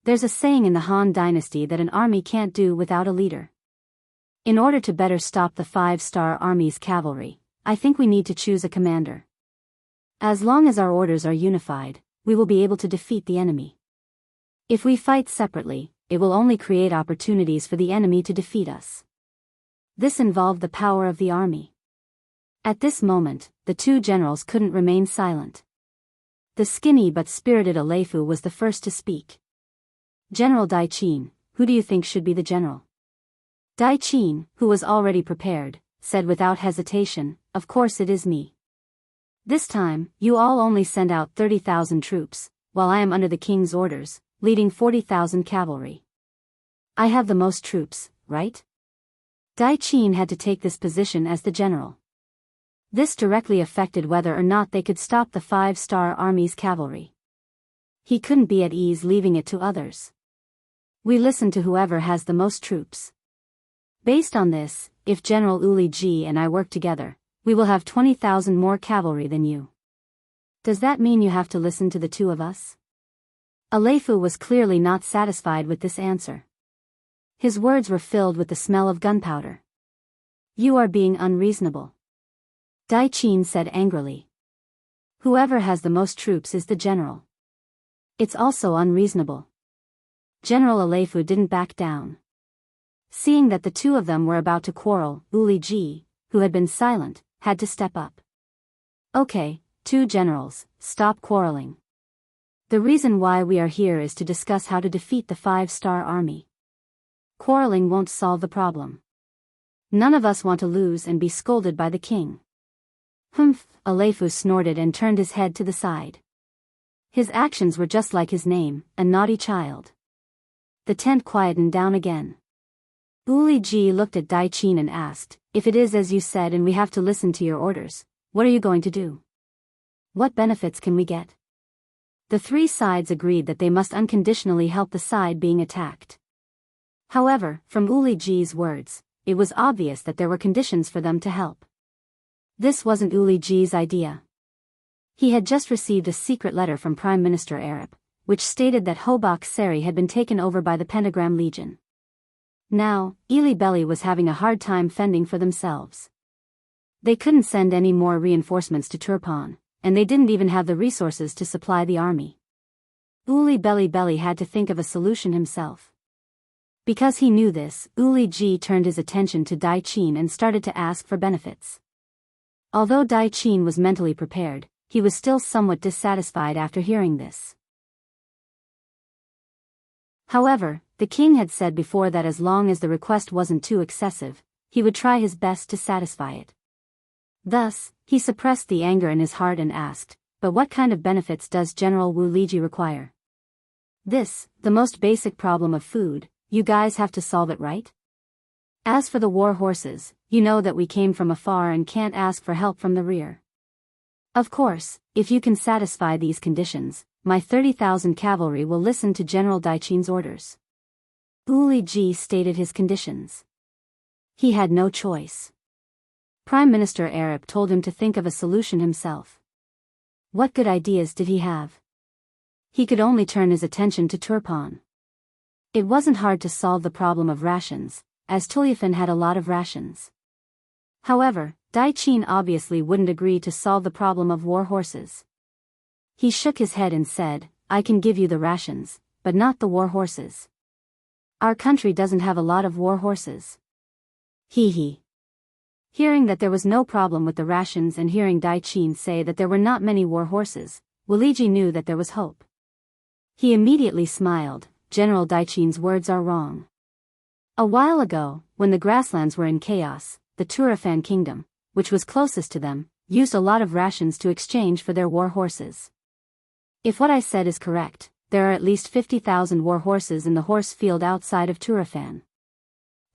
There's a saying in the Han Dynasty that an army can't do without a leader. In order to better stop the 5-star army's cavalry, I think we need to choose a commander. As long as our orders are unified, we will be able to defeat the enemy. If we fight separately, it will only create opportunities for the enemy to defeat us. This involved the power of the army. At this moment, the two generals couldn't remain silent. The skinny but spirited Aleifu was the first to speak. General Daiqin, who do you think should be the general? Daiqin, who was already prepared, said without hesitation, of course it is me. This time, you all only send out 30,000 troops, while I am under the king's orders, leading 40,000 cavalry. I have the most troops, right? Daiqin had to take this position as the general. This directly affected whether or not they could stop the 5-star army's cavalry. He couldn't be at ease leaving it to others. We listen to whoever has the most troops. Based on this, if General Wuxia Xianxia and I work together, we will have 20,000 more cavalry than you. Does that mean you have to listen to the two of us? Aleifu was clearly not satisfied with this answer. His words were filled with the smell of gunpowder. You are being unreasonable. Daiqin said angrily. Whoever has the most troops is the general. It's also unreasonable. General Aleifu didn't back down. Seeing that the two of them were about to quarrel, Wuxia Xianxia, who had been silent, had to step up. Okay, Two generals, stop quarreling. The reason why we are here is to discuss how to defeat the 5-star army. Quarreling won't solve the problem. None of us want to lose and be scolded by the king. Humph, Alefu snorted and turned his head to the side. His actions were just like his name, a naughty child. The tent quietened down again. Uli Ji looked at Dai Qin and asked, if it is as you said and we have to listen to your orders, what are you going to do? What benefits can we get? The three sides agreed that they must unconditionally help the side being attacked. However, from Uli Ji's words, it was obvious that there were conditions for them to help. This wasn't Uli Ji's idea. He had just received a secret letter from Prime Minister Arab, which stated that Hobak Seri had been taken over by the Pentagram Legion. Now, Ili Belly was having a hard time fending for themselves. They couldn't send any more reinforcements to Turpan, and they didn't even have the resources to supply the army. Uli Belly had to think of a solution himself. Because he knew this, Uli Ji turned his attention to Dai Qin and started to ask for benefits. Although Dai Qin was mentally prepared, he was still somewhat dissatisfied after hearing this. However, the king had said before that as long as the request wasn't too excessive, he would try his best to satisfy it. Thus, he suppressed the anger in his heart and asked, but what kind of benefits does General Wu Liji require? This, the most basic problem of food, you guys have to solve it, right? As for the war horses, you know that we came from afar and can't ask for help from the rear. Of course, if you can satisfy these conditions, my 30,000 cavalry will listen to General Daiqin's orders. Uli Ji stated his conditions. He had no choice. Prime Minister Arab told him to think of a solution himself. What good ideas did he have? He could only turn his attention to Turpan. It wasn't hard to solve the problem of rations, as Tuliafan had a lot of rations. However, Dai Qin obviously wouldn't agree to solve the problem of war horses. He shook his head and said, I can give you the rations, but not the war horses. Our country doesn't have a lot of war horses. Hee. Hearing that there was no problem with the rations and hearing Dai Qin say that there were not many war horses, Waliji knew that there was hope. He immediately smiled. General Dai Qin's words are wrong. A while ago, when the grasslands were in chaos, the Turafan kingdom, which was closest to them, used a lot of rations to exchange for their war horses. If what I said is correct, there are at least 50,000 war horses in the horse field outside of Turafan.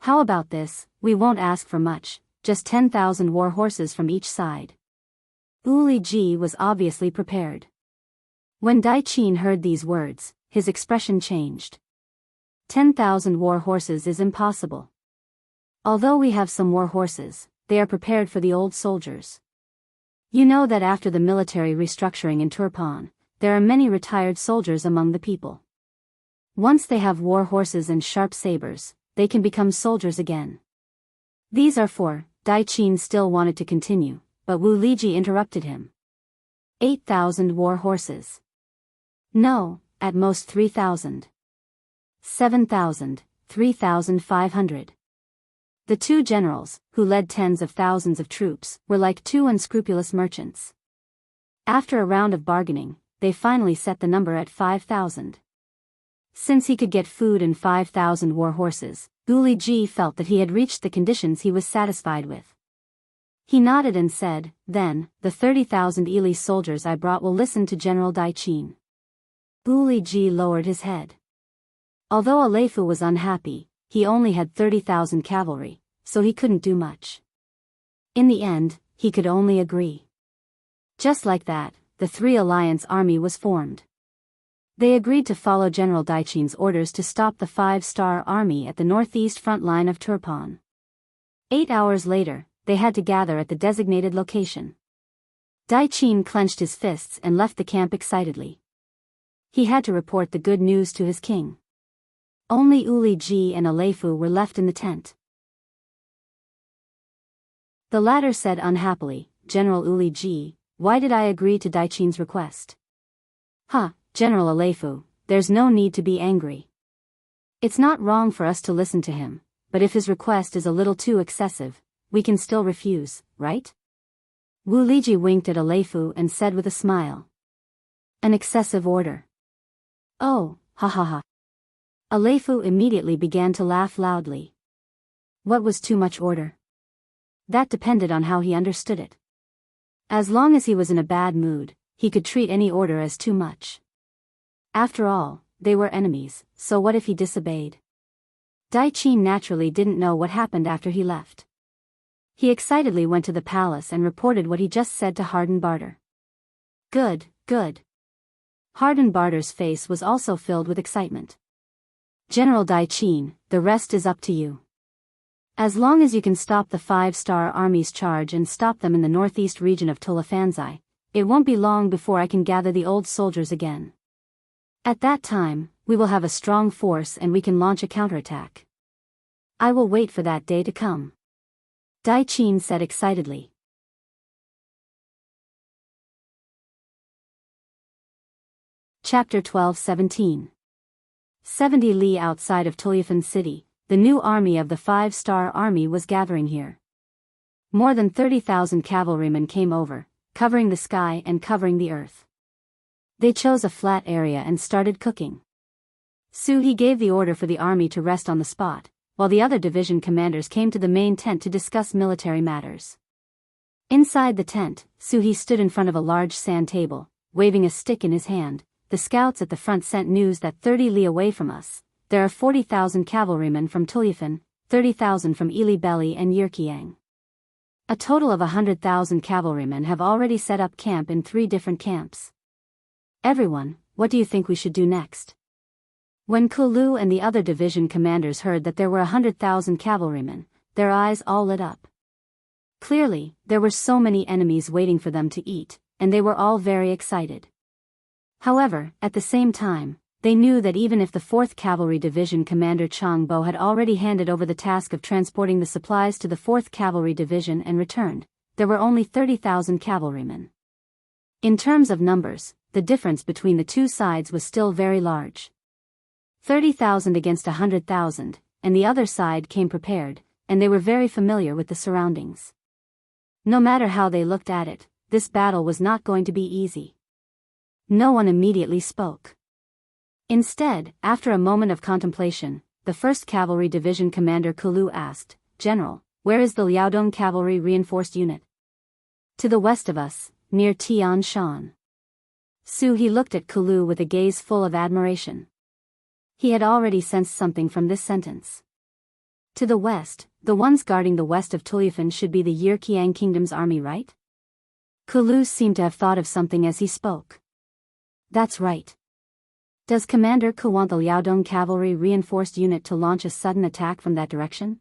How about this? We won't ask for much, just 10,000 war horses from each side. Uli Ji was obviously prepared. When Dai Qin heard these words, his expression changed. 10,000 war horses is impossible. Although we have some war horses, they are prepared for the old soldiers. You know that after the military restructuring in Turpan, there are many retired soldiers among the people. Once they have war horses and sharp sabers, they can become soldiers again. These are for, Dai Qin still wanted to continue, but Wu Liji interrupted him. 8,000 war horses. No, at most 3,000. 7,000, 3,500. The two generals, who led tens of thousands of troops, were like two unscrupulous merchants. After a round of bargaining, they finally set the number at 5,000. Since he could get food and 5,000 war horses, Uli Ji felt that he had reached the conditions he was satisfied with. He nodded and said, then, the 30,000 Ili soldiers I brought will listen to General Dai Qin. Uli Ji lowered his head. Although Alefu was unhappy, he only had 30,000 cavalry, so he couldn't do much. In the end, he could only agree. Just like that, the Three Alliance army was formed. They agreed to follow General Dai Qin's orders to stop the 5-star army at the northeast front line of Turpan. 8 hours later, they had to gather at the designated location. Dai Qin clenched his fists and left the camp excitedly. He had to report the good news to his king. Only Uli Ji and Alefu were left in the tent. The latter said unhappily, General Uli Ji, why did I agree to Dai Qin's request? General Alefu, there's no need to be angry. It's not wrong for us to listen to him, but if his request is a little too excessive, we can still refuse, right? Wu Liji winked at Aleifu and said with a smile. An excessive order. Oh, ha ha ha. Aleifu immediately began to laugh loudly. What was too much order? That depended on how he understood it. As long as he was in a bad mood, he could treat any order as too much. After all, they were enemies, so what if he disobeyed? Dai Qin naturally didn't know what happened after he left. He excitedly went to the palace and reported what he just said to Harden Barter. Good, good. Harden Barter's face was also filled with excitement. General Dai Qin, the rest is up to you. As long as you can stop the 5-star army's charge and stop them in the northeast region of Tulafanzai, it won't be long before I can gather the old soldiers again. At that time, we will have a strong force and we can launch a counterattack. I will wait for that day to come. Dai Qin said excitedly. Chapter 12-17. 70 li outside of Tuliafan City, the new army of the 5-star army was gathering here. More than 30,000 cavalrymen came over, covering the sky and covering the earth. They chose a flat area and started cooking. Su He gave the order for the army to rest on the spot, while the other division commanders came to the main tent to discuss military matters. Inside the tent, Su He stood in front of a large sand table, waving a stick in his hand. The scouts at the front sent news that 30 li away from us, there are 40,000 cavalrymen from Tuliafan, 30,000 from Ili Belly and Yirkiang. A total of 100,000 cavalrymen have already set up camp in 3 different camps. Everyone, what do you think we should do next? When Kulu and the other division commanders heard that there were 100,000 cavalrymen, their eyes all lit up. Clearly, there were so many enemies waiting for them to eat, and they were all very excited. However, at the same time, they knew that even if the 4th Cavalry Division Commander Chang Bo had already handed over the task of transporting the supplies to the 4th Cavalry Division and returned, there were only 30,000 cavalrymen. In terms of numbers, the difference between the two sides was still very large. 30,000 against 100,000, and the other side came prepared, and they were very familiar with the surroundings. No matter how they looked at it, this battle was not going to be easy. No one immediately spoke. Instead, after a moment of contemplation, the 1st Cavalry Division Commander Kulu asked, General, where is the Liaodong Cavalry Reinforced Unit? To the west of us, near Tian Shan. Su He looked at Kulu with a gaze full of admiration. He had already sensed something from this sentence. To the west, the ones guarding the west of Tuliafan should be the Yirkiang Kingdom's army, right? Kulu seemed to have thought of something as he spoke. That's right. Does Commander Ku want the Liaodong Cavalry Reinforced Unit to launch a sudden attack from that direction?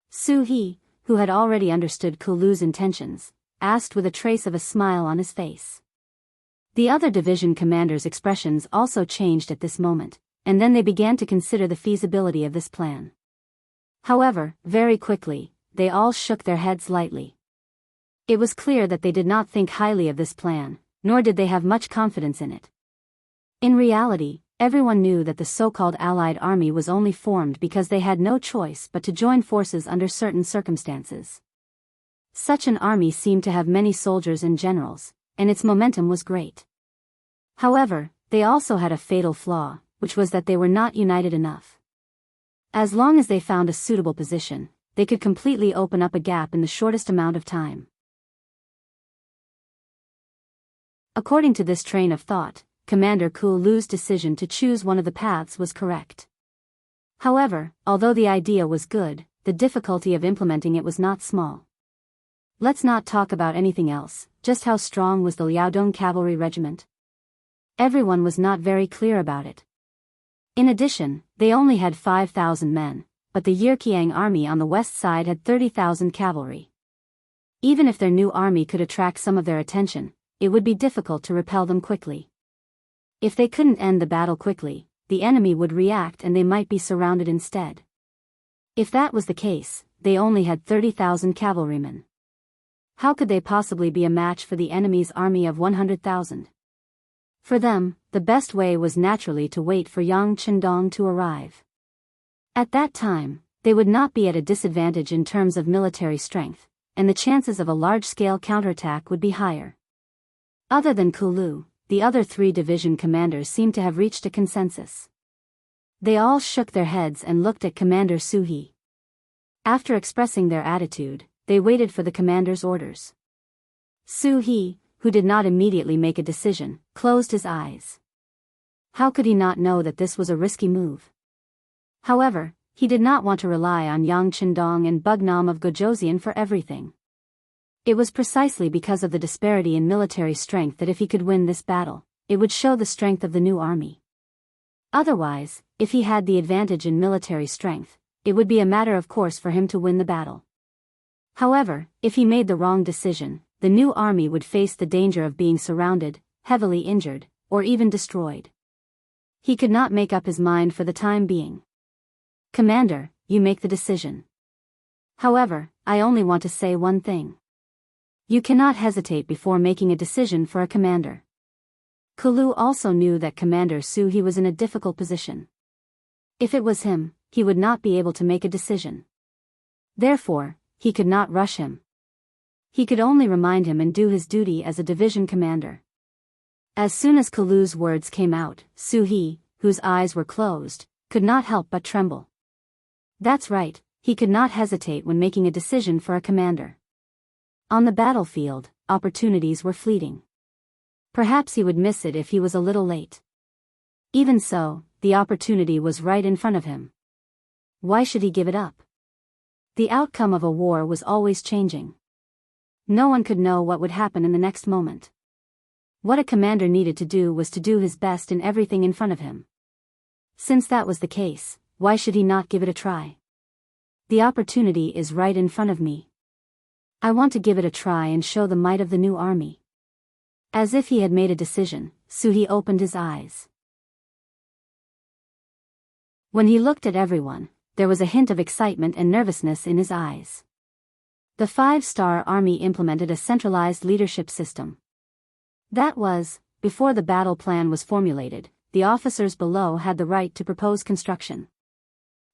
Su He, who had already understood Kulu's intentions, asked with a trace of a smile on his face. The other division commanders' expressions also changed at this moment, and then they began to consider the feasibility of this plan. However, very quickly, they all shook their heads lightly. It was clear that they did not think highly of this plan, nor did they have much confidence in it. In reality, everyone knew that the so-called Allied army was only formed because they had no choice but to join forces under certain circumstances. Such an army seemed to have many soldiers and generals, and its momentum was great. However, they also had a fatal flaw, which was that they were not united enough. As long as they found a suitable position, they could completely open up a gap in the shortest amount of time. According to this train of thought, Commander Kulu's decision to choose one of the paths was correct. However, although the idea was good, the difficulty of implementing it was not small. Let's not talk about anything else, just how strong was the Liaodong Cavalry Regiment? Everyone was not very clear about it. In addition, they only had 5,000 men, but the Yirkiang army on the west side had 30,000 cavalry. Even if their new army could attract some of their attention, it would be difficult to repel them quickly. If they couldn't end the battle quickly, the enemy would react and they might be surrounded instead. If that was the case, they only had 30,000 cavalrymen. How could they possibly be a match for the enemy's army of 100,000? For them, the best way was naturally to wait for Yang Chendong to arrive. At that time, they would not be at a disadvantage in terms of military strength, and the chances of a large-scale counterattack would be higher. Other than Kulu, the other 3 division commanders seemed to have reached a consensus. They all shook their heads and looked at Commander Suhi. After expressing their attitude, they waited for the commander's orders. Suhi, who did not immediately make a decision, closed his eyes. How could he not know that this was a risky move? However, he did not want to rely on Yang Qindong and Bugnam of Gojoseon for everything. It was precisely because of the disparity in military strength that if he could win this battle, it would show the strength of the new army. Otherwise, if he had the advantage in military strength, it would be a matter of course for him to win the battle. However, if he made the wrong decision, the new army would face the danger of being surrounded, heavily injured, or even destroyed. He could not make up his mind for the time being. Commander, you make the decision. However, I only want to say one thing. You cannot hesitate before making a decision for a commander. Kulu also knew that Commander Suhi was in a difficult position. If it was him, he would not be able to make a decision. Therefore, he could not rush him. He could only remind him and do his duty as a division commander. As soon as Kulu's words came out, Suhi, whose eyes were closed, could not help but tremble. That's right, he could not hesitate when making a decision for a commander. On the battlefield, opportunities were fleeting. Perhaps he would miss it if he was a little late. Even so, the opportunity was right in front of him. Why should he give it up? The outcome of a war was always changing. No one could know what would happen in the next moment. What a commander needed to do was to do his best in everything in front of him. Since that was the case, why should he not give it a try? The opportunity is right in front of me. I want to give it a try and show the might of the new army. As if he had made a decision, Suhi opened his eyes. When he looked at everyone, there was a hint of excitement and nervousness in his eyes. The 5-star army implemented a centralized leadership system. That was, before the battle plan was formulated, the officers below had the right to propose construction.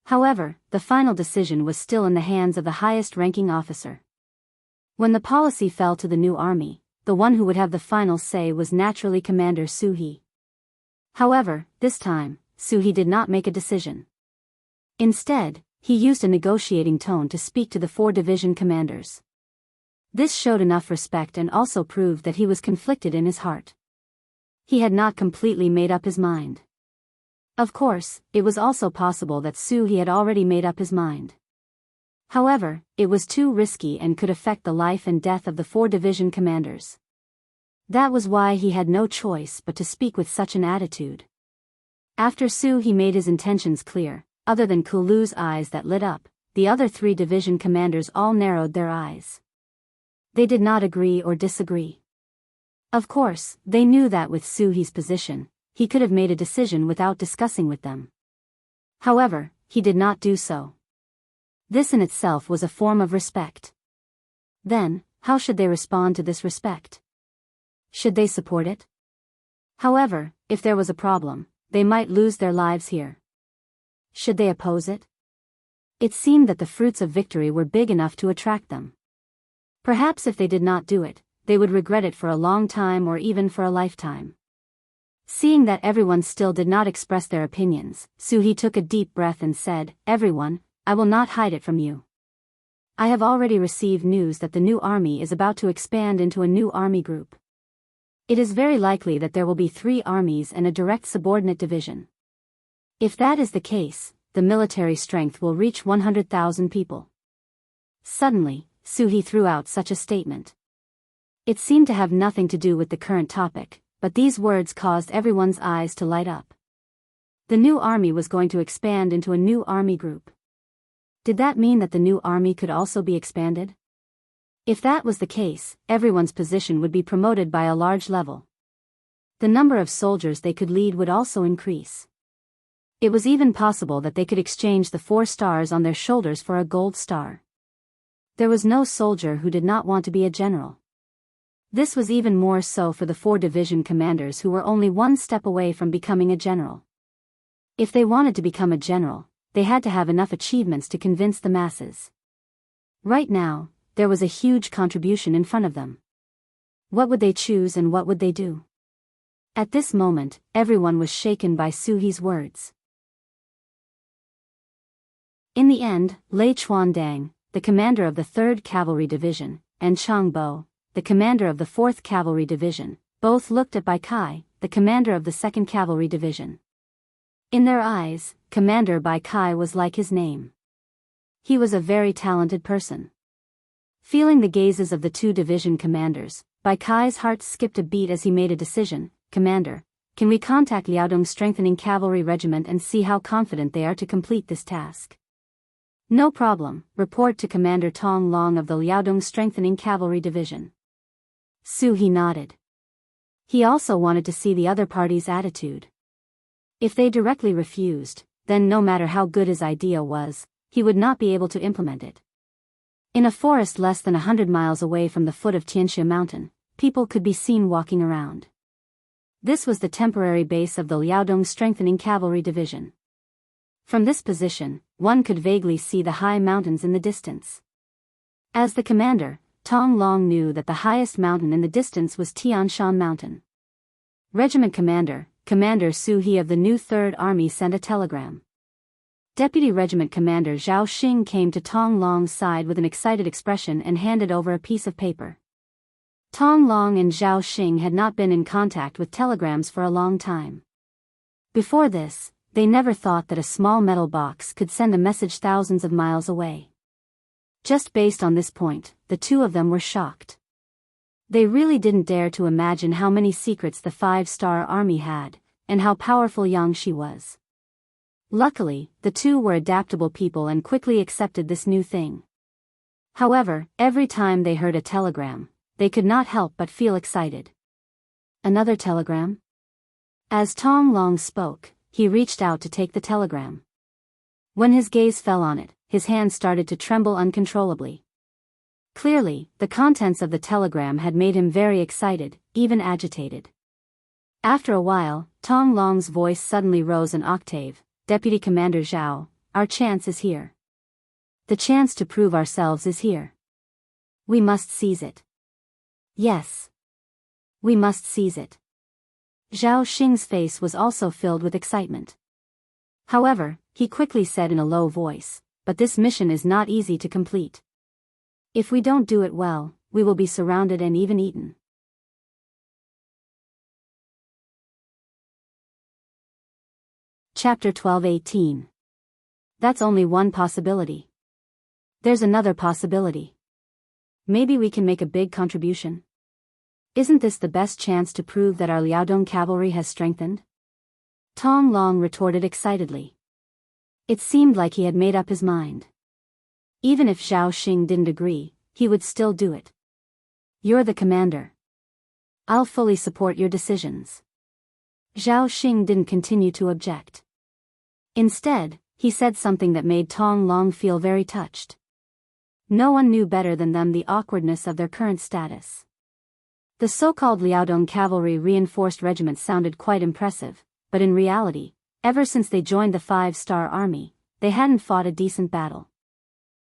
However, the final decision was still in the hands of the highest-ranking officer. When the policy fell to the new army, the one who would have the final say was naturally Commander Suhi. However, this time, Suhi did not make a decision. Instead, he used a negotiating tone to speak to the 4 division commanders. This showed enough respect and also proved that he was conflicted in his heart. He had not completely made up his mind. Of course, it was also possible that Suhi had already made up his mind. However, it was too risky and could affect the life and death of the 4 division commanders. That was why he had no choice but to speak with such an attitude. After Suhi made his intentions clear, other than Kulu's eyes that lit up, the other 3 division commanders all narrowed their eyes. They did not agree or disagree. Of course, they knew that with Suhi's position, he could have made a decision without discussing with them. However, he did not do so. This in itself was a form of respect. Then, how should they respond to this respect? Should they support it? However, if there was a problem, they might lose their lives here. Should they oppose it? It seemed that the fruits of victory were big enough to attract them. Perhaps if they did not do it, they would regret it for a long time or even for a lifetime. Seeing that everyone still did not express their opinions, Suhi took a deep breath and said, "Everyone, I will not hide it from you. I have already received news that the new army is about to expand into a new army group. It is very likely that there will be 3 armies and a direct subordinate division. If that is the case, the military strength will reach 100,000 people." Suddenly, Suhi threw out such a statement. It seemed to have nothing to do with the current topic, but these words caused everyone's eyes to light up. The new army was going to expand into a new army group. Did that mean that the new army could also be expanded? If that was the case, everyone's position would be promoted by a large level. The number of soldiers they could lead would also increase. It was even possible that they could exchange the 4 stars on their shoulders for a gold star. There was no soldier who did not want to be a general. This was even more so for the 4 division commanders who were only one step away from becoming a general. If they wanted to become a general, they had to have enough achievements to convince the masses. Right now, there was a huge contribution in front of them. What would they choose and what would they do? At this moment, everyone was shaken by Suhi's words. In the end, Lei Chuandang, the commander of the 3rd Cavalry Division, and Chang Bo, the commander of the 4th Cavalry Division, both looked at Bai Kai, the commander of the 2nd Cavalry Division. In their eyes, Commander Bai Kai was like his name. He was a very talented person. Feeling the gazes of the 2 division commanders, Bai Kai's heart skipped a beat as he made a decision. Commander, can we contact Liaodong's strengthening cavalry regiment and see how confident they are to complete this task? No problem, report to Commander Tong Long of the Liaodong strengthening cavalry division. Suhi nodded. He also wanted to see the other party's attitude. If they directly refused, then no matter how good his idea was, he would not be able to implement it. In a forest less than 100 miles away from the foot of Xianxia Mountain, people could be seen walking around. This was the temporary base of the Liaodong strengthening cavalry division. From this position, one could vaguely see the high mountains in the distance. As the commander, Tong Long knew that the highest mountain in the distance was Tianshan Mountain. Regiment Commander, Commander Suhi of the new 3rd Army sent a telegram. Deputy Regiment Commander Zhao Xing came to Tong Long's side with an excited expression and handed over a piece of paper. Tong Long and Zhao Xing had not been in contact with telegrams for a long time. Before this, they never thought that a small metal box could send a message thousands of miles away. Just based on this point, the 2 of them were shocked. They really didn't dare to imagine how many secrets the 5-star army had, and how powerful Xianxia was. Luckily, the 2 were adaptable people and quickly accepted this new thing. However, every time they heard a telegram, they could not help but feel excited. Another telegram? As Tong Long spoke, he reached out to take the telegram. When his gaze fell on it, his hand started to tremble uncontrollably. Clearly, the contents of the telegram had made him very excited, even agitated. After a while, Tong Long's voice suddenly rose an octave. Deputy Commander Zhao, our chance is here. The chance to prove ourselves is here. We must seize it. Yes. We must seize it. Zhao Xing's face was also filled with excitement. However, he quickly said in a low voice, but this mission is not easy to complete. If we don't do it well, we will be surrounded and even eaten. Chapter 12:18. That's only one possibility. There's another possibility. Maybe we can make a big contribution. Isn't this the best chance to prove that our Liaodong cavalry has strengthened? Tong Long retorted excitedly. It seemed like he had made up his mind. Even if Zhao Xing didn't agree, he would still do it. You're the commander. I'll fully support your decisions. Zhao Xing didn't continue to object. Instead, he said something that made Tong Long feel very touched. No one knew better than them the awkwardness of their current status. The so-called Liaodong Cavalry Reinforced Regiment sounded quite impressive, but in reality, ever since they joined the 5-star army, they hadn't fought a decent battle.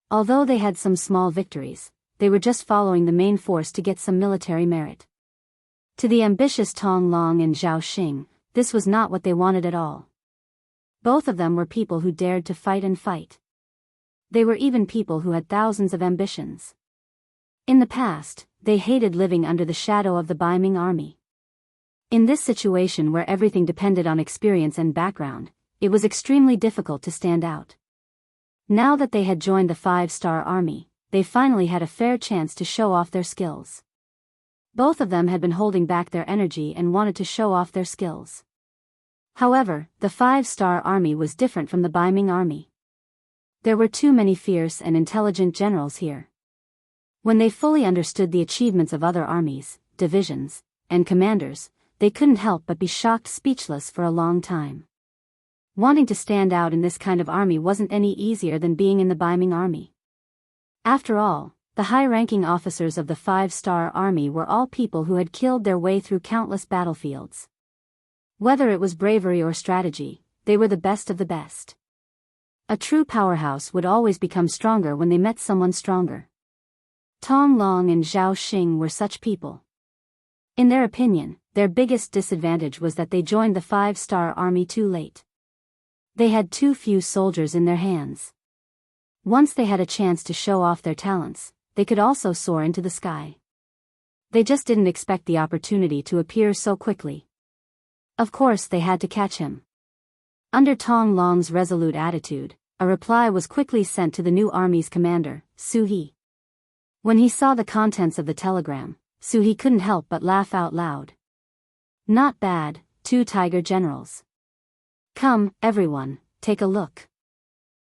Although they had some small victories, they were just following the main force to get some military merit. To the ambitious Tong Long and Zhao Xing, this was not what they wanted at all. Both of them were people who dared to fight and fight. They were even people who had thousands of ambitions. In the past, they hated living under the shadow of the Baiming army. In this situation where everything depended on experience and background, it was extremely difficult to stand out. Now that they had joined the 5-star army, they finally had a fair chance to show off their skills. Both of them had been holding back their energy and wanted to show off their skills. However, the 5-star army was different from the Baiming army. There were too many fierce and intelligent generals here. When they fully understood the achievements of other armies, divisions, and commanders, they couldn't help but be shocked speechless for a long time. Wanting to stand out in this kind of army wasn't any easier than being in the Baiming army. After all, the high-ranking officers of the 5-star army were all people who had killed their way through countless battlefields. Whether it was bravery or strategy, they were the best of the best. A true powerhouse would always become stronger when they met someone stronger. Tong Long and Zhao Xing were such people. In their opinion, their biggest disadvantage was that they joined the 5-star army too late. They had too few soldiers in their hands. Once they had a chance to show off their talents, they could also soar into the sky. They just didn't expect the opportunity to appear so quickly. Of course they had to catch him. Under Tong Long's resolute attitude, a reply was quickly sent to the new army's commander, Su He. When he saw the contents of the telegram, Su He couldn't help but laugh out loud. Not bad, 2 tiger generals. Come, everyone, take a look.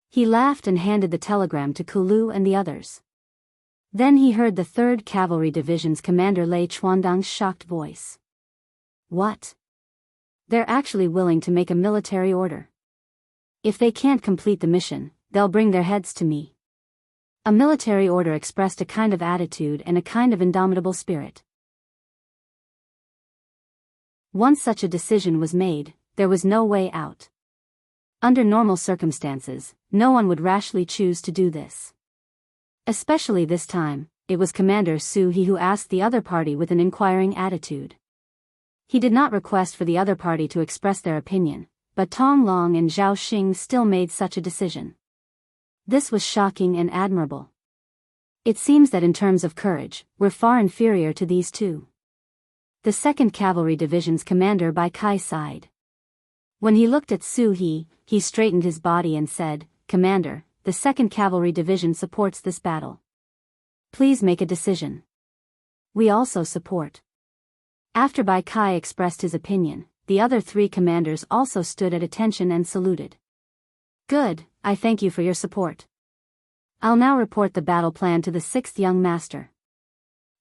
He laughed and handed the telegram to Kulu and the others. Then he heard the 3rd Cavalry Division's commander Lei Chuandang's shocked voice. What? They're actually willing to make a military order. If they can't complete the mission, they'll bring their heads to me. A military order expressed a kind of attitude and a kind of indomitable spirit. Once such a decision was made, there was no way out. Under normal circumstances, no one would rashly choose to do this. Especially this time, it was Commander Su He who asked the other party with an inquiring attitude. He did not request for the other party to express their opinion, but Tong Long and Zhao Xing still made such a decision. This was shocking and admirable. It seems that in terms of courage, we're far inferior to these two. The 2nd Cavalry Division's commander Bai Kai sighed. When he looked at Su He, he straightened his body and said, Commander, the 2nd Cavalry Division supports this battle. Please make a decision. We also support. After Bai Kai expressed his opinion, the other 3 commanders also stood at attention and saluted. Good, I thank you for your support. I'll now report the battle plan to the 6th young master.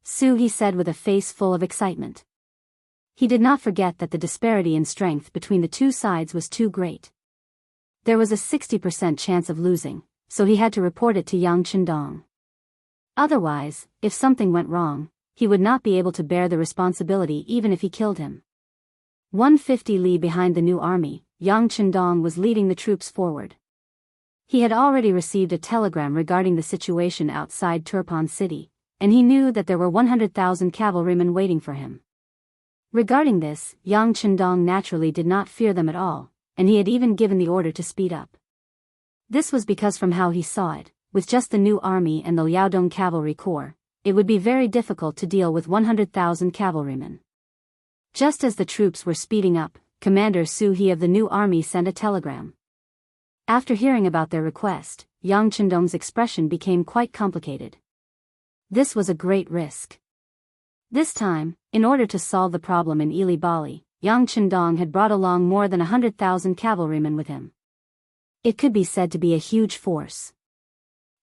Su He said with a face full of excitement. He did not forget that the disparity in strength between the two sides was too great. There was a 60% chance of losing, so he had to report it to Yang Chendong. Otherwise, if something went wrong, he would not be able to bear the responsibility even if he killed him. 150 li behind the new army, Yang Chendong was leading the troops forward. He had already received a telegram regarding the situation outside Turpan City, and he knew that there were 100,000 cavalrymen waiting for him. Regarding this, Yang Chendong naturally did not fear them at all, and he had even given the order to speed up. This was because from how he saw it, with just the new army and the Liaodong Cavalry Corps, it would be very difficult to deal with 100,000 cavalrymen. Just as the troops were speeding up, Commander Su He of the new army sent a telegram. After hearing about their request, Yang Chendong's expression became quite complicated. This was a great risk. This time, in order to solve the problem in Ili Bali, Yang Chendong had brought along more than 100,000 cavalrymen with him. It could be said to be a huge force.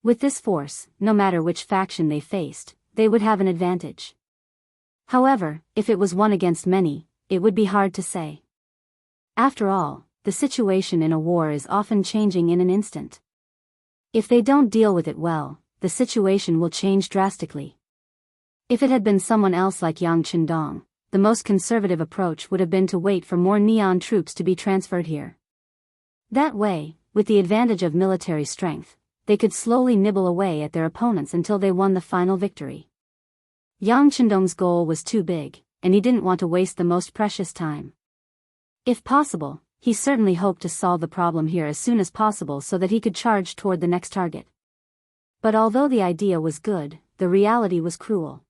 With this force, no matter which faction they faced, they would have an advantage. However, if it was one against many, it would be hard to say. After all, the situation in a war is often changing in an instant. If they don't deal with it well, the situation will change drastically. If it had been someone else like Yang Chendong, the most conservative approach would have been to wait for more Neon troops to be transferred here. That way, with the advantage of military strength, they could slowly nibble away at their opponents until they won the final victory. Yang Chendong's goal was too big, and he didn't want to waste the most precious time. If possible, he certainly hoped to solve the problem here as soon as possible so that he could charge toward the next target. But although the idea was good, the reality was cruel.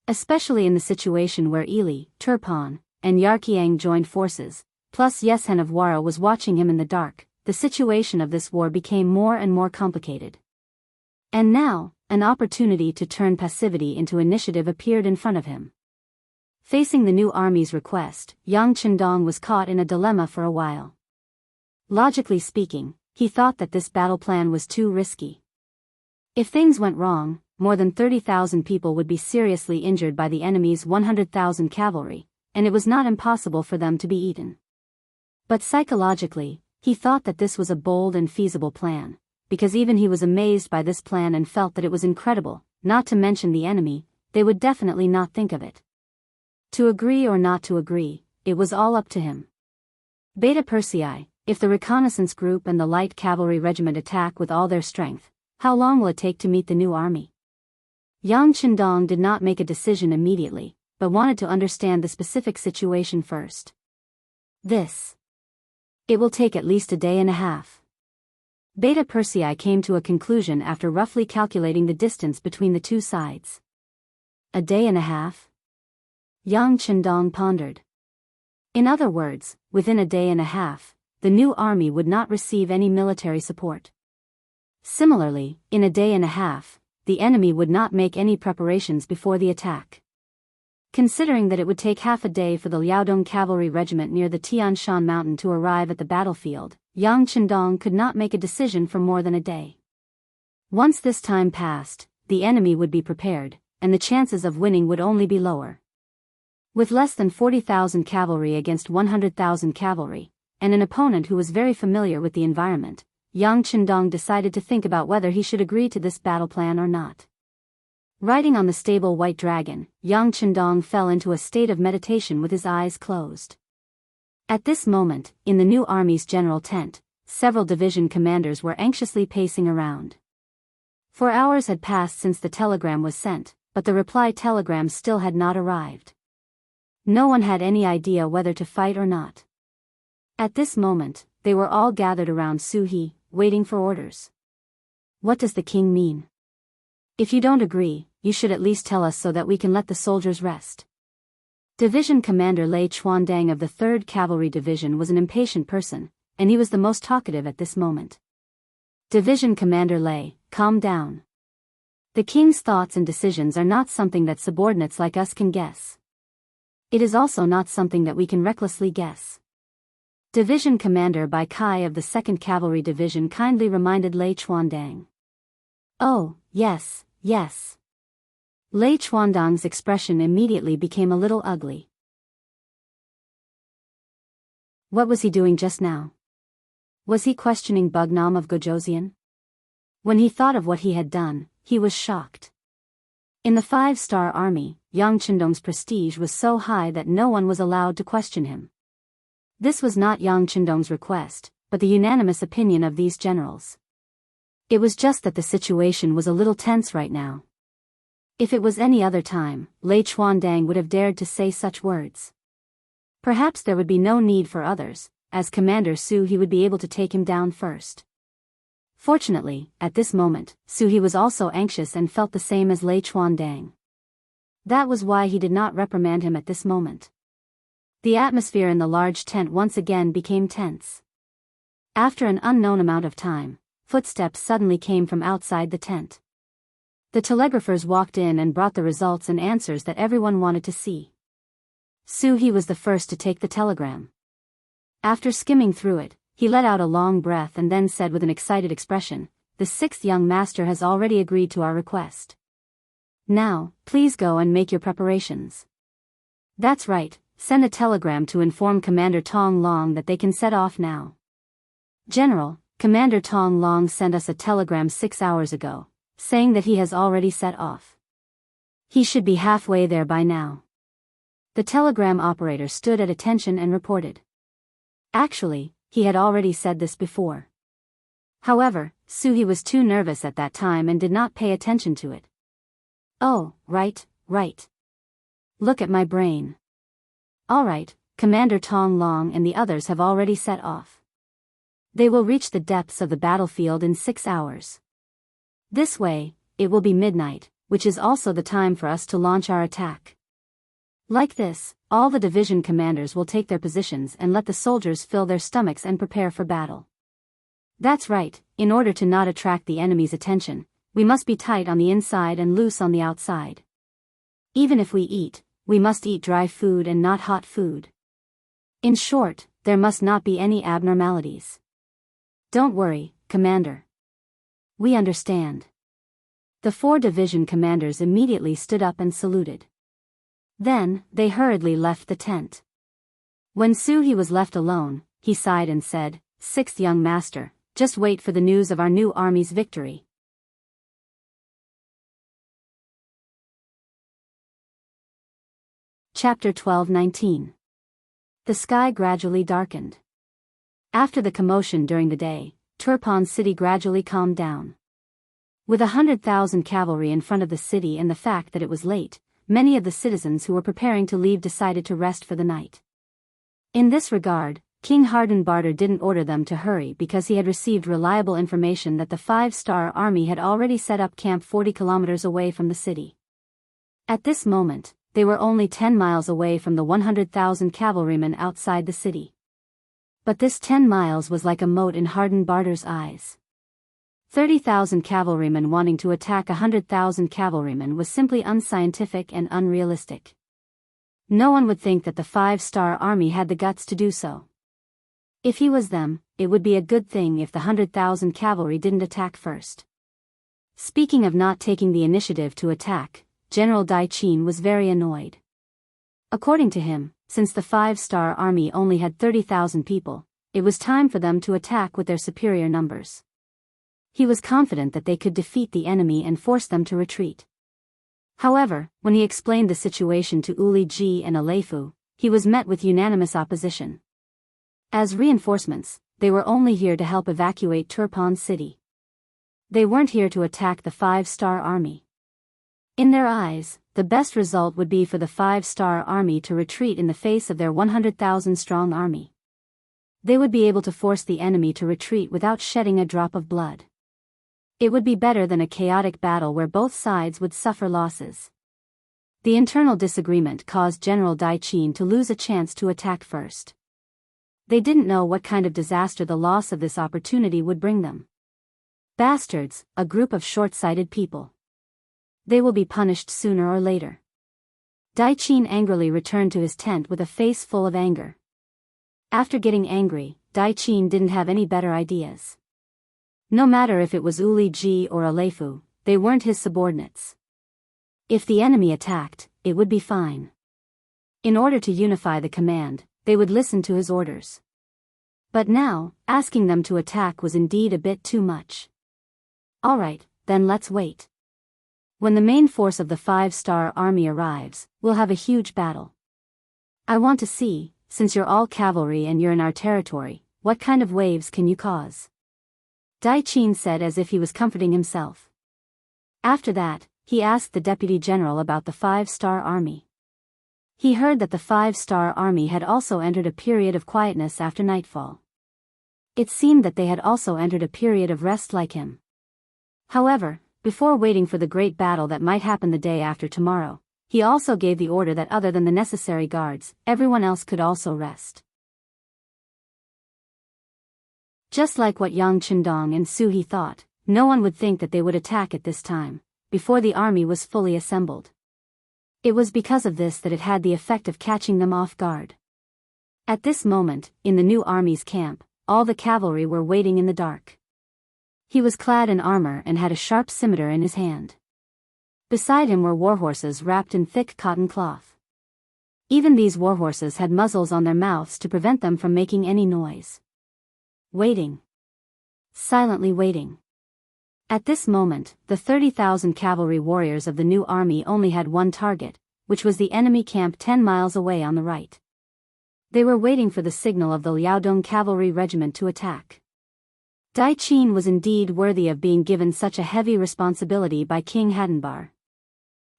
Especially in the situation where Ili, Turpan, and Yarkiang joined forces, plus Yeshen of Wara was watching him in the dark, the situation of this war became more and more complicated. And now, an opportunity to turn passivity into initiative appeared in front of him. Facing the new army's request, Yang Chendong was caught in a dilemma for a while. Logically speaking, he thought that this battle plan was too risky. If things went wrong, more than 30,000 people would be seriously injured by the enemy's 100,000 cavalry, and it was not impossible for them to be eaten. But psychologically, he thought that this was a bold and feasible plan, because even he was amazed by this plan and felt that it was incredible, not to mention the enemy, they would definitely not think of it. To agree or not to agree, it was all up to him. Beta Persei, if the reconnaissance group and the light cavalry regiment attack with all their strength, How long will it take to meet the new army? Yang Qindong did not make a decision immediately, but wanted to understand the specific situation first. It will take at least a day and a half. Beta Persei came to a conclusion after roughly calculating the distance between the two sides. A day and a half? Yang Qindong pondered. In other words, within a day and a half, the new army would not receive any military support. Similarly, in a day and a half, the enemy would not make any preparations before the attack. Considering that it would take half a day for the Liaodong cavalry regiment near the Tian Shan mountain to arrive at the battlefield, Yang Qindong could not make a decision for more than a day. Once this time passed, the enemy would be prepared, and the chances of winning would only be lower. With less than 40,000 cavalry against 100,000 cavalry, and an opponent who was very familiar with the environment, Yang Qindong decided to think about whether he should agree to this battle plan or not. Riding on the stable white dragon, Yang Qindong fell into a state of meditation with his eyes closed. At this moment, in the new army's general tent, several division commanders were anxiously pacing around. 4 hours had passed since the telegram was sent, but the reply telegram still had not arrived. No one had any idea whether to fight or not. At this moment, they were all gathered around Su He, waiting for orders. What does the king mean? If you don't agree, you should at least tell us so that we can let the soldiers rest. Division Commander Lei Chuandang of the 3rd Cavalry Division was an impatient person, and he was the most talkative at this moment. Division Commander Lei, calm down. The king's thoughts and decisions are not something that subordinates like us can guess. It is also not something that we can recklessly guess. Division Commander Bai Kai of the 2nd Cavalry Division kindly reminded Lei Chuandang. Oh, yes, yes. Lei Chuandang's expression immediately became a little ugly. What was he doing just now? Was he questioning Bugnam of Gojoseon? When he thought of what he had done, he was shocked. In the 5-star army, Yang Qindong's prestige was so high that no one was allowed to question him. This was not Yang Qindong's request, but the unanimous opinion of these generals. It was just that the situation was a little tense right now. If it was any other time, Lei Chuandang would have dared to say such words. Perhaps there would be no need for others, as Commander Su He would be able to take him down first. Fortunately, at this moment, Su He was also anxious and felt the same as Lei Chuandang. That was why he did not reprimand him at this moment. The atmosphere in the large tent once again became tense. After an unknown amount of time, footsteps suddenly came from outside the tent. The telegraphers walked in and brought the results and answers that everyone wanted to see. Su He was the first to take the telegram. After skimming through it, he let out a long breath and then said with an excited expression, "The 6th young master has already agreed to our request. Now, please go and make your preparations." "That's right, send a telegram to inform Commander Tong Long that they can set off now." "General, Commander Tong Long sent us a telegram 6 hours ago, saying that he has already set off. He should be halfway there by now." The telegram operator stood at attention and reported. Actually, he had already said this before. However, Su He was too nervous at that time and did not pay attention to it. "Oh, right. Look at my brain. All right, Commander Tong Long and the others have already set off. They will reach the depths of the battlefield in 6 hours. This way, it will be midnight, which is also the time for us to launch our attack. Like this, all the division commanders will take their positions and let the soldiers fill their stomachs and prepare for battle. That's right, in order to not attract the enemy's attention, we must be tight on the inside and loose on the outside. Even if we eat, we must eat dry food and not hot food. In short, there must not be any abnormalities." "Don't worry, Commander. We understand." The 4 division commanders immediately stood up and saluted. Then, they hurriedly left the tent. When Su He was left alone, he sighed and said, "6th young master, just wait for the news of our new army's victory." Chapter 12-19. The sky gradually darkened. After the commotion during the day, Turpan City gradually calmed down. With 100,000 cavalry in front of the city and the fact that it was late, many of the citizens who were preparing to leave decided to rest for the night. In this regard, King Hardenbarter didn't order them to hurry because he had received reliable information that the 5-star army had already set up camp 40 kilometers away from the city. At this moment, they were only 10 miles away from the 100,000 cavalrymen outside the city. But this 10 miles was like a mote in Hardenbarter's eyes. 30,000 cavalrymen wanting to attack 100,000 cavalrymen was simply unscientific and unrealistic. No one would think that the 5-star army had the guts to do so. If he was them, it would be a good thing if the 100,000 cavalry didn't attack first. Speaking of not taking the initiative to attack, General Dai Qin was very annoyed. According to him, since the 5-star army only had 30,000 people, it was time for them to attack with their superior numbers. He was confident that they could defeat the enemy and force them to retreat. However, when he explained the situation to Uli Ji and Alefu, he was met with unanimous opposition. As reinforcements, they were only here to help evacuate Turpan city. They weren't here to attack the 5-star army. In their eyes, the best result would be for the 5-star army to retreat in the face of their 100,000-strong army. They would be able to force the enemy to retreat without shedding a drop of blood. It would be better than a chaotic battle where both sides would suffer losses. The internal disagreement caused General Dai Qin to lose a chance to attack first. They didn't know what kind of disaster the loss of this opportunity would bring them. Bastards, a group of short-sighted people. They will be punished sooner or later. Dai Qin angrily returned to his tent with a face full of anger. After getting angry, Dai Qin didn't have any better ideas. No matter if it was Uli Ji or Alefu, they weren't his subordinates. If the enemy attacked, it would be fine. In order to unify the command, they would listen to his orders. But now, asking them to attack was indeed a bit too much. Alright, then let's wait. When the main force of the 5-star army arrives, we'll have a huge battle. I want to see, since you're all cavalry and you're in our territory, what kind of waves can you cause? Dai Qin said as if he was comforting himself. After that, he asked the deputy general about the 5-star army. He heard that the 5-star army had also entered a period of quietness after nightfall. It seemed that they had also entered a period of rest like him. However, before waiting for the great battle that might happen the day after tomorrow, he also gave the order that other than the necessary guards, everyone else could also rest. Just like what Yang Chendong and Su He thought, no one would think that they would attack at this time, before the army was fully assembled. It was because of this that it had the effect of catching them off guard. At this moment, in the new army's camp, all the cavalry were waiting in the dark. He was clad in armor and had a sharp scimitar in his hand. Beside him were warhorses wrapped in thick cotton cloth. Even these warhorses had muzzles on their mouths to prevent them from making any noise. Waiting. Silently waiting. At this moment, the 30,000 cavalry warriors of the new army only had one target, which was the enemy camp 10 miles away on the right. They were waiting for the signal of the Liaodong cavalry regiment to attack. Dai Qin was indeed worthy of being given such a heavy responsibility by King Hadenbar.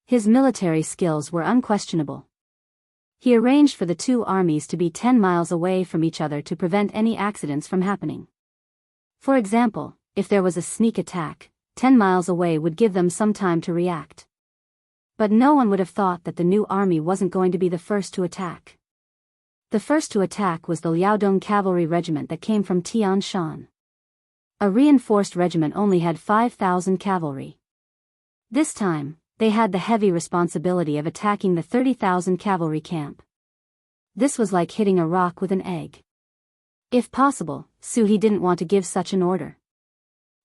His military skills were unquestionable. He arranged for the two armies to be 10 miles away from each other to prevent any accidents from happening. For example, if there was a sneak attack, 10 miles away would give them some time to react. But no one would have thought that the new army wasn't going to be the first to attack. The first to attack was the Liaodong cavalry regiment that came from Tian Shan. A reinforced regiment only had 5,000 cavalry. This time, they had the heavy responsibility of attacking the 30,000 cavalry camp. This was like hitting a rock with an egg. If possible, Su He didn't want to give such an order.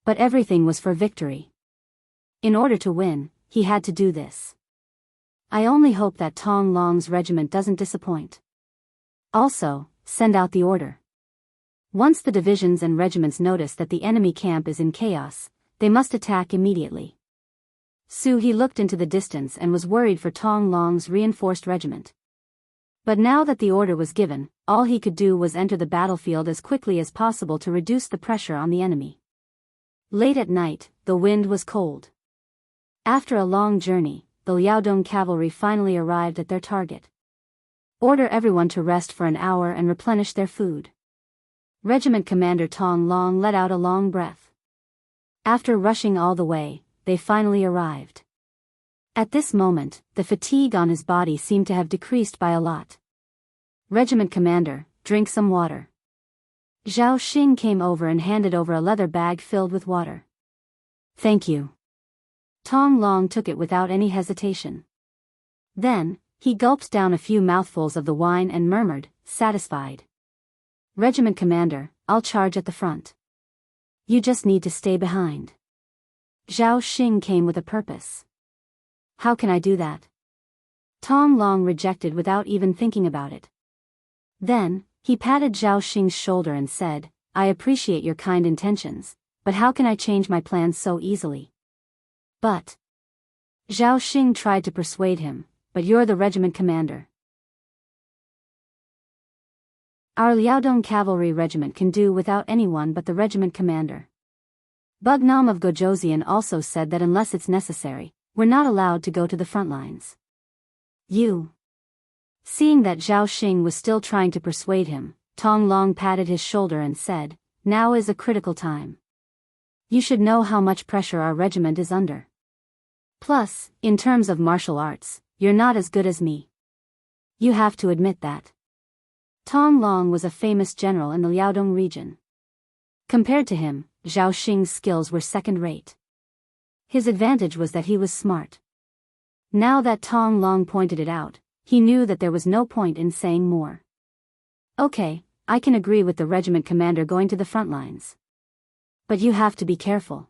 But everything was for victory. In order to win, he had to do this. I only hope that Tong Long's regiment doesn't disappoint. Also, send out the order. Once the divisions and regiments notice that the enemy camp is in chaos, they must attack immediately. Su He looked into the distance and was worried for Tong Long's reinforced regiment. But now that the order was given, all he could do was enter the battlefield as quickly as possible to reduce the pressure on the enemy. Late at night, the wind was cold. After a long journey, the Liaodong cavalry finally arrived at their target. Order everyone to rest for an hour and replenish their food. Regiment Commander Tong Long let out a long breath. After rushing all the way, they finally arrived. At this moment, the fatigue on his body seemed to have decreased by a lot. Regiment Commander, drink some water. Zhao Xing came over and handed over a leather bag filled with water. Thank you. Tong Long took it without any hesitation. Then, he gulped down a few mouthfuls of the wine and murmured, satisfied. Regiment Commander, I'll charge at the front. You just need to stay behind. Zhao Xing came with a purpose. How can I do that? Tong Long rejected without even thinking about it. Then, he patted Zhao Xing's shoulder and said, I appreciate your kind intentions, but how can I change my plans so easily? But Zhao Xing tried to persuade him, but you're the regiment commander. Our Liaodong cavalry regiment can do without anyone but the regiment commander. Bugnam of Gojoseon also said that unless it's necessary, we're not allowed to go to the front lines. You. Seeing that Zhao Xing was still trying to persuade him, Tong Long patted his shoulder and said, now is a critical time. You should know how much pressure our regiment is under. Plus, in terms of martial arts, you're not as good as me. You have to admit that. Tong Long was a famous general in the Liaodong region. Compared to him, Zhao Xing's skills were second-rate. His advantage was that he was smart. Now that Tong Long pointed it out, he knew that there was no point in saying more. Okay, I can agree with the regiment commander going to the front lines. But you have to be careful.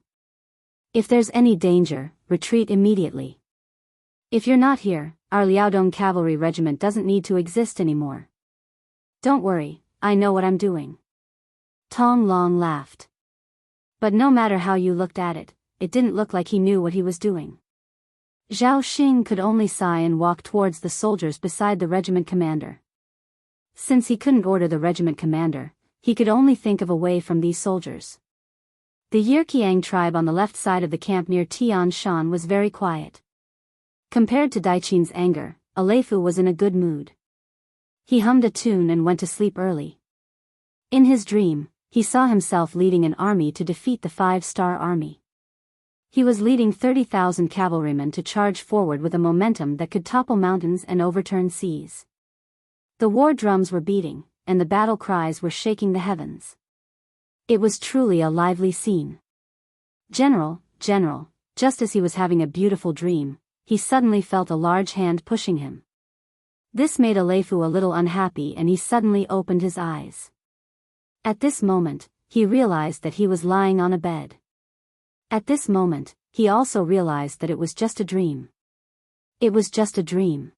If there's any danger, retreat immediately. If you're not here, our Liaodong cavalry regiment doesn't need to exist anymore. Don't worry, I know what I'm doing. Tong Long laughed. But no matter how you looked at it, it didn't look like he knew what he was doing. Zhao Xing could only sigh and walk towards the soldiers beside the regiment commander. Since he couldn't order the regiment commander, he could only think of a way from these soldiers. The Yirkiang tribe on the left side of the camp near Tian Shan was very quiet. Compared to Daiqin's anger, Aleifu was in a good mood. He hummed a tune and went to sleep early. In his dream, he saw himself leading an army to defeat the 5-star army. He was leading 30,000 cavalrymen to charge forward with a momentum that could topple mountains and overturn seas. The war drums were beating, and the battle cries were shaking the heavens. It was truly a lively scene. General, just as he was having a beautiful dream, he suddenly felt a large hand pushing him. This made Aleifu a little unhappy and he suddenly opened his eyes. At this moment, he realized that he was lying on a bed. At this moment, he also realized that it was just a dream. It was just a dream.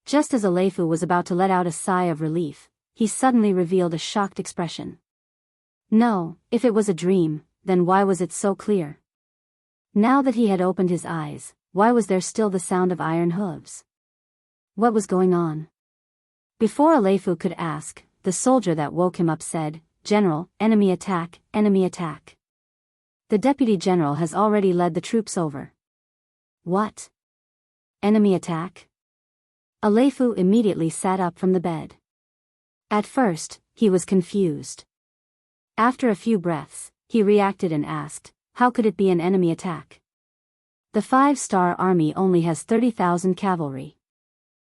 Just as Aleifu was about to let out a sigh of relief, he suddenly revealed a shocked expression. No, if it was a dream, then why was it so clear? Now that he had opened his eyes, why was there still the sound of iron hooves? What was going on? Before Aleifu could ask, the soldier that woke him up said, General, enemy attack, enemy attack. The deputy general has already led the troops over. What? Enemy attack? Aleifu immediately sat up from the bed. At first, he was confused. After a few breaths, he reacted and asked, how could it be an enemy attack? The 5-star army only has 30,000 cavalry.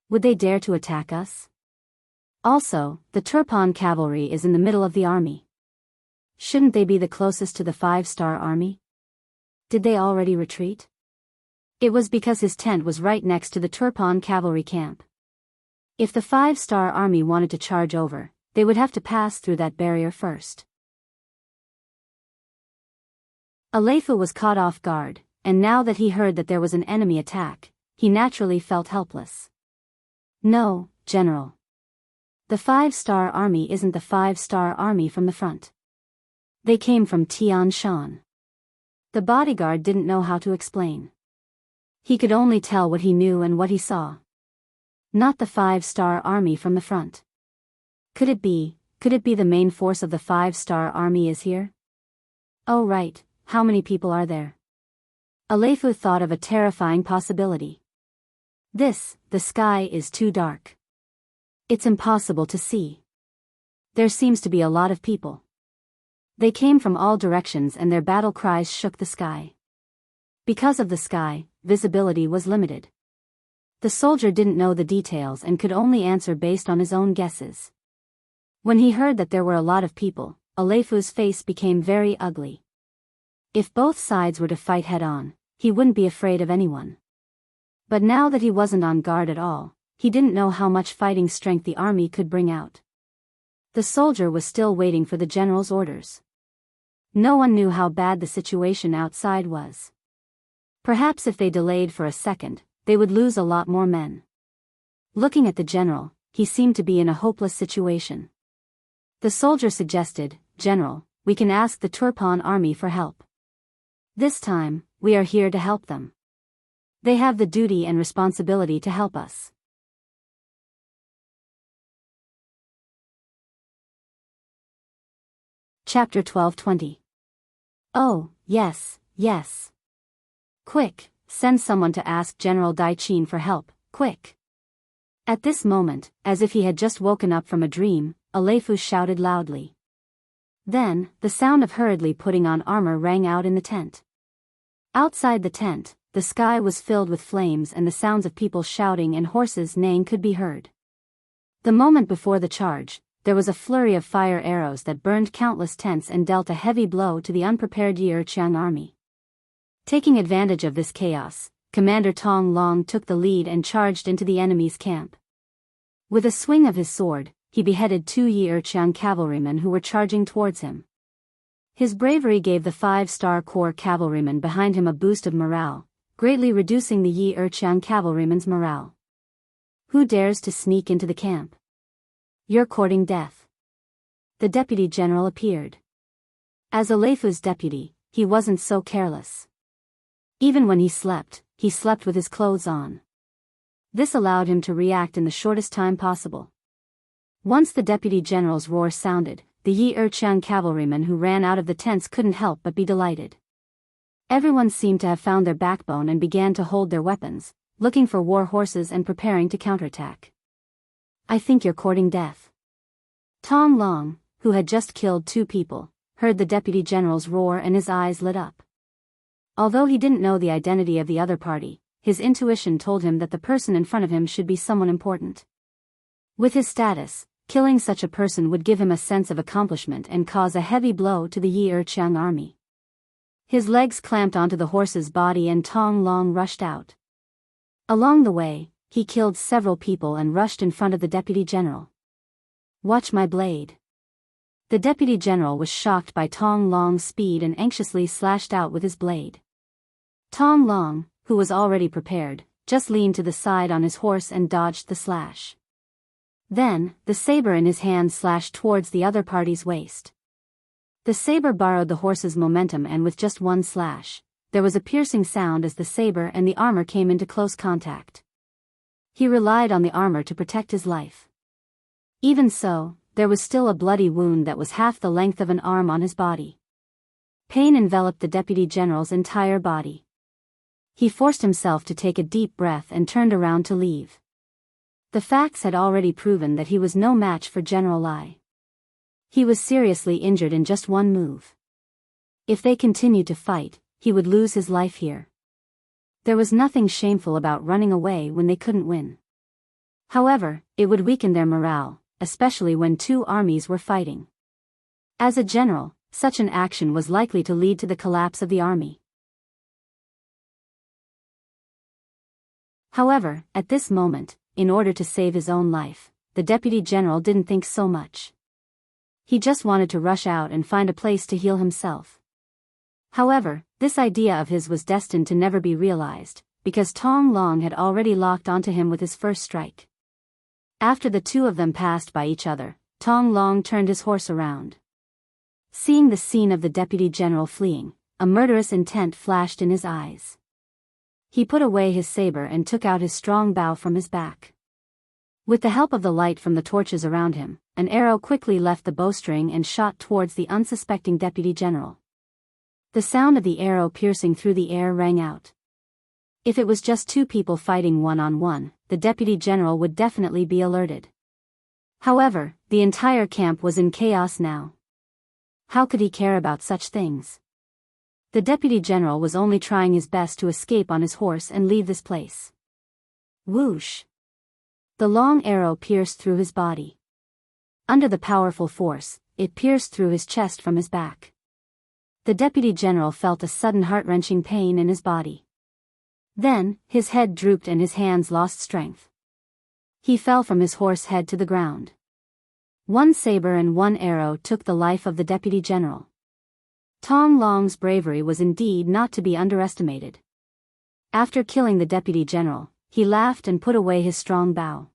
Would they dare to attack us? Also, the Turpan cavalry is in the middle of the army. Shouldn't they be the closest to the 5-star army? Did they already retreat? It was because his tent was right next to the Turpan cavalry camp. If the 5-star army wanted to charge over, they would have to pass through that barrier first. Aleifu was caught off guard, and now that he heard that there was an enemy attack, he naturally felt helpless. No, General. The 5-star army isn't the 5-star army from the front. They came from Tian Shan. The bodyguard didn't know how to explain. He could only tell what he knew and what he saw. Not the 5-star army from the front. Could it be the main force of the 5-star army is here? Oh right, how many people are there? Aleifu thought of a terrifying possibility. The sky is too dark. It's impossible to see. There seems to be a lot of people. They came from all directions and their battle cries shook the sky. Because of the sky, visibility was limited. The soldier didn't know the details and could only answer based on his own guesses. When he heard that there were a lot of people, Aleifu's face became very ugly. If both sides were to fight head-on, he wouldn't be afraid of anyone. But now that he wasn't on guard at all, he didn't know how much fighting strength the army could bring out. The soldier was still waiting for the general's orders. No one knew how bad the situation outside was. Perhaps if they delayed for a second, they would lose a lot more men. Looking at the general, he seemed to be in a hopeless situation. The soldier suggested, "General, we can ask the Turpan army for help. This time, we are here to help them. They have the duty and responsibility to help us." Chapter 12:20. Oh, yes. Quick, send someone to ask General Daiqin for help, quick. At this moment, as if he had just woken up from a dream, Aleifu shouted loudly. Then, the sound of hurriedly putting on armor rang out in the tent. Outside the tent, the sky was filled with flames and the sounds of people shouting and horses neighing could be heard. The moment before the charge, there was a flurry of fire arrows that burned countless tents and dealt a heavy blow to the unprepared Yi'erqiang army. Taking advantage of this chaos, Commander Tong Long took the lead and charged into the enemy's camp. With a swing of his sword, he beheaded 2 Yi'erqiang cavalrymen who were charging towards him. His bravery gave the 5-star Corps cavalrymen behind him a boost of morale, greatly reducing the Yi'erqiang cavalrymen's morale. Who dares to sneak into the camp? You're courting death. The deputy general appeared. As Aleifu's deputy, he wasn't so careless. Even when he slept with his clothes on. This allowed him to react in the shortest time possible. Once the deputy general's roar sounded, the Yi'erqiang cavalrymen who ran out of the tents couldn't help but be delighted. Everyone seemed to have found their backbone and began to hold their weapons, looking for war horses and preparing to counterattack. I think you're courting death. Tong Long, who had just killed 2 people, heard the deputy general's roar and his eyes lit up. Although he didn't know the identity of the other party, his intuition told him that the person in front of him should be someone important. With his status, killing such a person would give him a sense of accomplishment and cause a heavy blow to the Yi'erqiang army. His legs clamped onto the horse's body and Tong Long rushed out. Along the way, he killed several people and rushed in front of the deputy general. Watch my blade. The deputy general was shocked by Tong Long's speed and anxiously slashed out with his blade. Tong Long, who was already prepared, just leaned to the side on his horse and dodged the slash. Then, the saber in his hand slashed towards the other party's waist. The saber borrowed the horse's momentum and with just one slash, there was a piercing sound as the saber and the armor came into close contact. He relied on the armor to protect his life. Even so, there was still a bloody wound that was half the length of an arm on his body. Pain enveloped the deputy general's entire body. He forced himself to take a deep breath and turned around to leave. The facts had already proven that he was no match for General Lai. He was seriously injured in just one move. If they continued to fight, he would lose his life here. There was nothing shameful about running away when they couldn't win. However, it would weaken their morale, especially when 2 armies were fighting. As a general, such an action was likely to lead to the collapse of the army. However, at this moment, in order to save his own life, the deputy general didn't think so much. He just wanted to rush out and find a place to heal himself. However, this idea of his was destined to never be realized, because Tong Long had already locked onto him with his first strike. After the 2 of them passed by each other, Tong Long turned his horse around. Seeing the scene of the deputy general fleeing, a murderous intent flashed in his eyes. He put away his saber and took out his strong bow from his back. With the help of the light from the torches around him, an arrow quickly left the bowstring and shot towards the unsuspecting deputy general. The sound of the arrow piercing through the air rang out. If it was just two people fighting one-on-one, the deputy general would definitely be alerted. However, the entire camp was in chaos now. How could he care about such things? The deputy general was only trying his best to escape on his horse and leave this place. Whoosh! The long arrow pierced through his body. Under the powerful force, it pierced through his chest from his back. The deputy general felt a sudden heart-wrenching pain in his body. Then, his head drooped and his hands lost strength. He fell from his horse head to the ground. One saber and one arrow took the life of the deputy general. Tong Long's bravery was indeed not to be underestimated. After killing the deputy general, he laughed and put away his strong bow.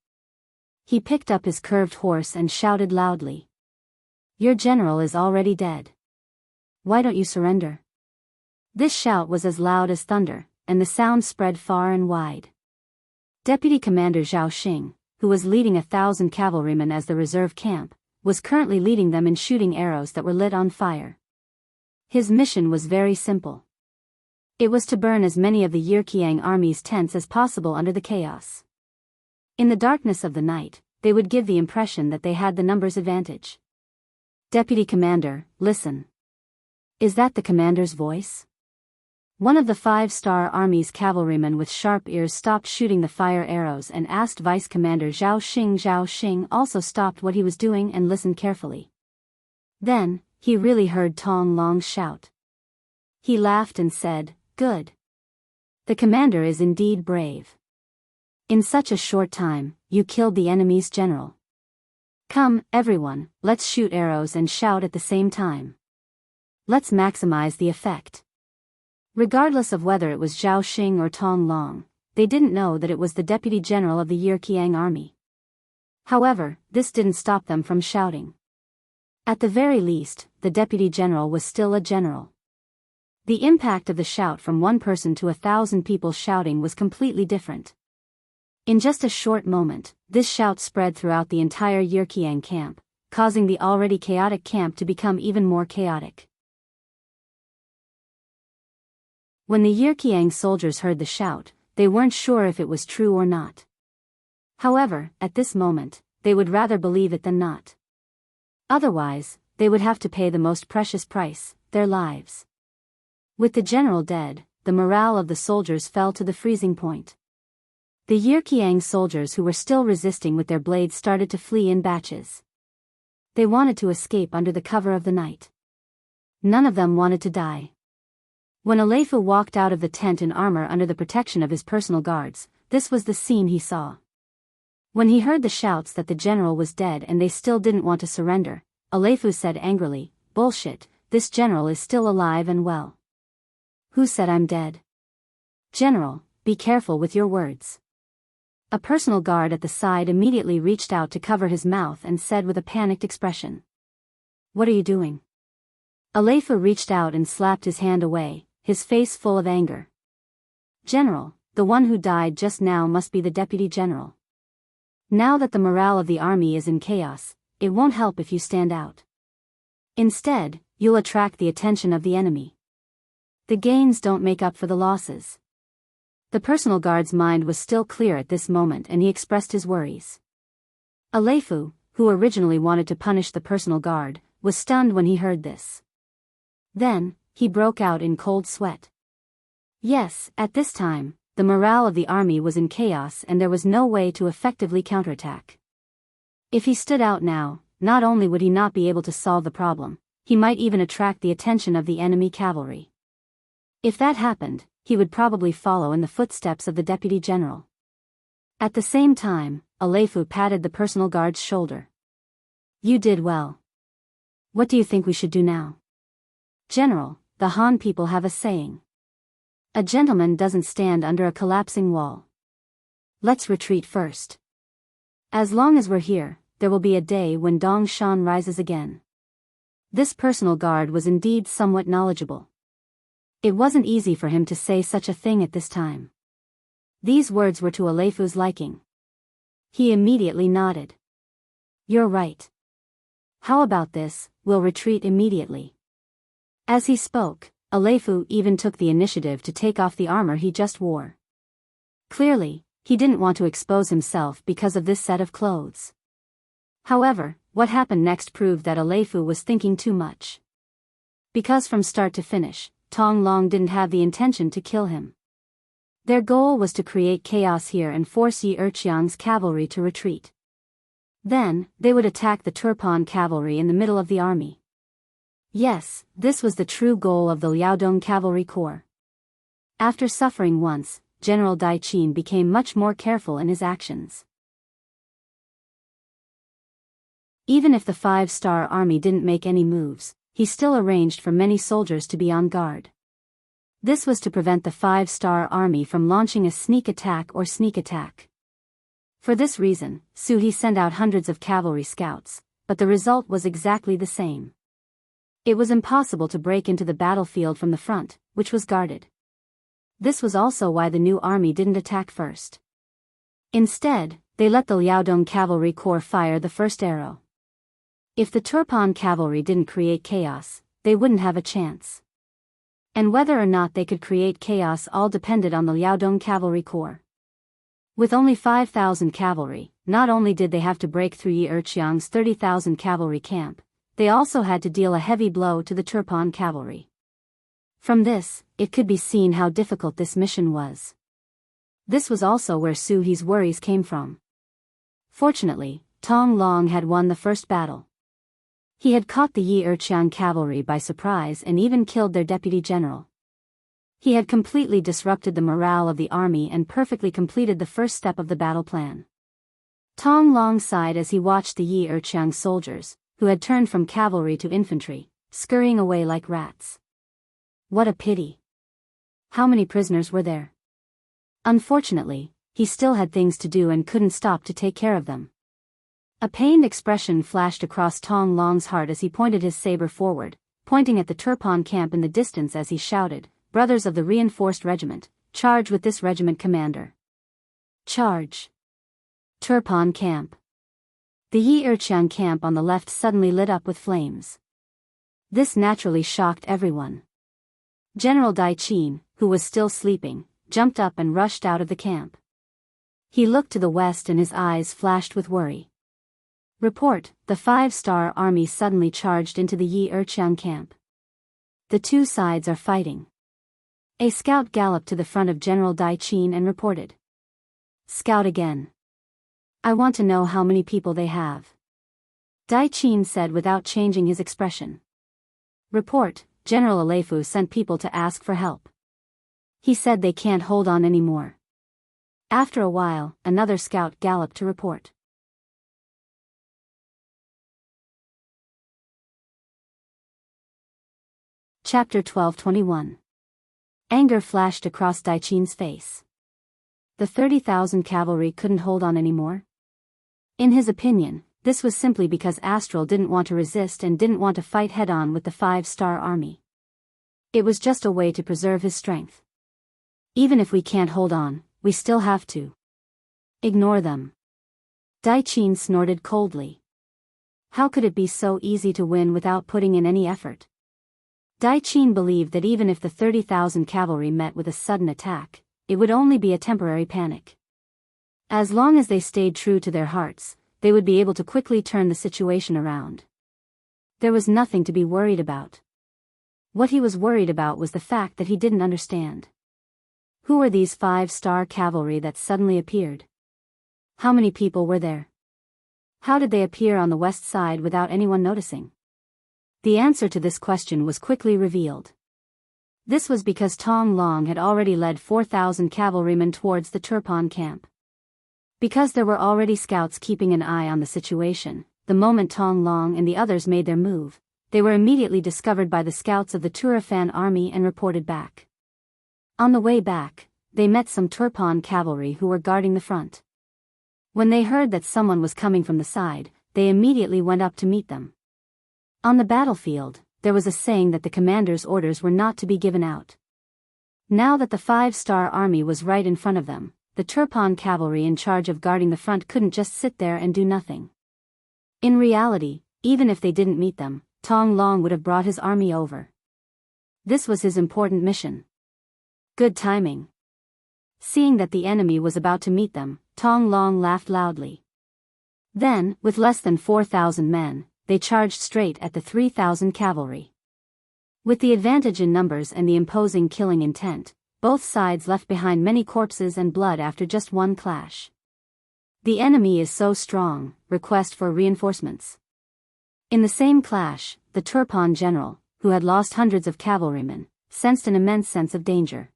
He picked up his curved horse and shouted loudly. "Your general is already dead. Why don't you surrender?" This shout was as loud as thunder, and the sound spread far and wide. Deputy Commander Zhao Xing, who was leading 1,000 cavalrymen as the reserve camp, was currently leading them in shooting arrows that were lit on fire. His mission was very simple. It was to burn as many of the Yirqiang army's tents as possible under the chaos. In the darkness of the night, they would give the impression that they had the numbers advantage. "Deputy Commander, listen." Is that the commander's voice? One of the 5-star Army's cavalrymen with sharp ears stopped shooting the fire arrows and asked Vice Commander Zhao Xing. Zhao Xing also stopped what he was doing and listened carefully. Then, he really heard Tong Long's shout. He laughed and said, "Good. The commander is indeed brave. In such a short time, you killed the enemy's general. Come, everyone, let's shoot arrows and shout at the same time. Let's maximize the effect." Regardless of whether it was Zhao Xing or Tong Long, they didn't know that it was the deputy general of the Yirqiang army. However, this didn't stop them from shouting. At the very least, the deputy general was still a general. The impact of the shout from one person to 1,000 people shouting was completely different. In just a short moment, this shout spread throughout the entire Yirqiang camp, causing the already chaotic camp to become even more chaotic. When the Yirqiang soldiers heard the shout, they weren't sure if it was true or not. However, at this moment, they would rather believe it than not. Otherwise, they would have to pay the most precious price, their lives. With the general dead, the morale of the soldiers fell to the freezing point. The Yirqiang soldiers who were still resisting with their blades started to flee in batches. They wanted to escape under the cover of the night. None of them wanted to die. When Aleifu walked out of the tent in armor under the protection of his personal guards, this was the scene he saw. When he heard the shouts that the general was dead and they still didn't want to surrender, Aleifu said angrily, "Bullshit, this general is still alive and well." "Who said I'm dead?" "General, be careful with your words." A personal guard at the side immediately reached out to cover his mouth and said with a panicked expression, "What are you doing?" Aleifu reached out and slapped his hand away, his face full of anger. "General, the one who died just now must be the deputy general. Now that the morale of the army is in chaos, it won't help if you stand out. Instead, you'll attract the attention of the enemy. The gains don't make up for the losses." The personal guard's mind was still clear at this moment and he expressed his worries. Aleifu, who originally wanted to punish the personal guard, was stunned when he heard this. Then, he broke out in cold sweat. Yes, at this time, the morale of the army was in chaos and there was no way to effectively counterattack. If he stood out now, not only would he not be able to solve the problem, he might even attract the attention of the enemy cavalry. If that happened, he would probably follow in the footsteps of the deputy general. At the same time, Aleifu patted the personal guard's shoulder. "You did well. What do you think we should do now?" "General, the Han people have a saying. A gentleman doesn't stand under a collapsing wall. Let's retreat first. As long as we're here, there will be a day when Dongshan rises again." This personal guard was indeed somewhat knowledgeable. It wasn't easy for him to say such a thing at this time. These words were to Aleifu's liking. He immediately nodded. "You're right. How about this, we'll retreat immediately." As he spoke, Aleifu even took the initiative to take off the armor he just wore. Clearly, he didn't want to expose himself because of this set of clothes. However, what happened next proved that Aleifu was thinking too much. Because from start to finish, Tong Long didn't have the intention to kill him. Their goal was to create chaos here and force Yi Erqiang's cavalry to retreat. Then, they would attack the Turpan cavalry in the middle of the army. Yes, this was the true goal of the Liaodong Cavalry Corps. After suffering once, General Dai Qin became much more careful in his actions. Even if the 5-star army didn't make any moves, he still arranged for many soldiers to be on guard. This was to prevent the 5-star army from launching a sneak attack. For this reason, Su He sent out hundreds of cavalry scouts, but the result was exactly the same. It was impossible to break into the battlefield from the front, which was guarded. This was also why the new army didn't attack first. Instead, they let the Liaodong Cavalry Corps fire the first arrow. If the Turpan cavalry didn't create chaos, they wouldn't have a chance. And whether or not they could create chaos all depended on the Liaodong Cavalry Corps. With only 5,000 cavalry, not only did they have to break through Yi Erqiang's 30,000 cavalry camp, they also had to deal a heavy blow to the Turpan cavalry. From this, it could be seen how difficult this mission was. This was also where Su He's worries came from. Fortunately, Tong Long had won the first battle. He had caught the Yi Erqiang cavalry by surprise and even killed their deputy general. He had completely disrupted the morale of the army and perfectly completed the first step of the battle plan. Tong Long sighed as he watched the Yi Erqiang soldiers, who had turned from cavalry to infantry, scurrying away like rats. What a pity. How many prisoners were there? Unfortunately, he still had things to do and couldn't stop to take care of them. A pained expression flashed across Tong Long's heart as he pointed his saber forward, pointing at the Turpan camp in the distance as he shouted, "Brothers of the reinforced regiment, charge with this regiment commander. Charge!" Turpan camp. The Yi Erqiang camp on the left suddenly lit up with flames. This naturally shocked everyone. General Dai Qin, who was still sleeping, jumped up and rushed out of the camp. He looked to the west and his eyes flashed with worry. Report, the 5-star army suddenly charged into the Yi Erqiang camp. The two sides are fighting. A scout galloped to the front of General Dai Qin and reported. Scout again. I want to know how many people they have. Dai Qin said without changing his expression. Report, General Aleifu sent people to ask for help. He said they can't hold on anymore. After a while, another scout galloped to report. Chapter 12:21. Anger flashed across Dai Qin's face. The 30,000 cavalry couldn't hold on anymore? In his opinion, this was simply because Astral didn't want to resist and didn't want to fight head-on with the 5-star army. It was just a way to preserve his strength. Even if we can't hold on, we still have to ignore them. Dai Qin snorted coldly. How could it be so easy to win without putting in any effort? Dai Qin believed that even if the 30,000 cavalry met with a sudden attack, it would only be a temporary panic. As long as they stayed true to their hearts, they would be able to quickly turn the situation around. There was nothing to be worried about. What he was worried about was the fact that he didn't understand. Who were these 5-star cavalry that suddenly appeared? How many people were there? How did they appear on the west side without anyone noticing? The answer to this question was quickly revealed. This was because Tong Long had already led 4,000 cavalrymen towards the Turpan camp. Because there were already scouts keeping an eye on the situation, the moment Tong Long and the others made their move, they were immediately discovered by the scouts of the Turfan army and reported back. On the way back, they met some Turpan cavalry who were guarding the front. When they heard that someone was coming from the side, they immediately went up to meet them. On the battlefield, there was a saying that the commander's orders were not to be given out. Now that the 5-star army was right in front of them, the Turpan cavalry in charge of guarding the front couldn't just sit there and do nothing. In reality, even if they didn't meet them, Tong Long would have brought his army over. This was his important mission. Good timing. Seeing that the enemy was about to meet them, Tong Long laughed loudly. Then, with less than 4,000 men, they charged straight at the 3,000 cavalry. With the advantage in numbers and the imposing killing intent, both sides left behind many corpses and blood after just one clash. The enemy is so strong, request for reinforcements. In the same clash, the Turpan general, who had lost hundreds of cavalrymen, sensed an immense sense of danger.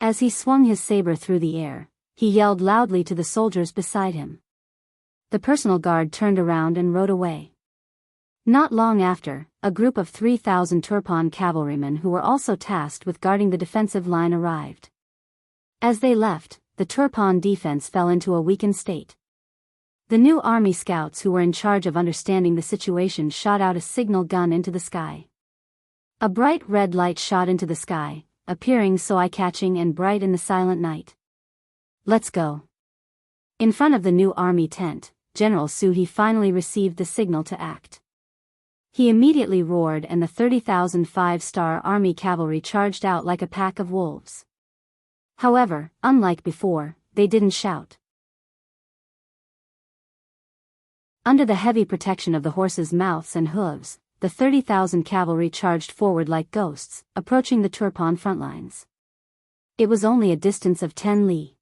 As he swung his saber through the air, he yelled loudly to the soldiers beside him. The personal guard turned around and rode away. Not long after, a group of 3,000 Turpan cavalrymen who were also tasked with guarding the defensive line arrived. As they left, the Turpan defense fell into a weakened state. The new army scouts who were in charge of understanding the situation shot out a signal gun into the sky. A bright red light shot into the sky, appearing so eye-catching and bright in the silent night. Let's go. In front of the new army tent, General Su He finally received the signal to act. He immediately roared and the 30,000 five-star army cavalry charged out like a pack of wolves. However, unlike before, they didn't shout. Under the heavy protection of the horses' mouths and hooves, the 30,000 cavalry charged forward like ghosts, approaching the Turpan front lines. It was only a distance of 10 li.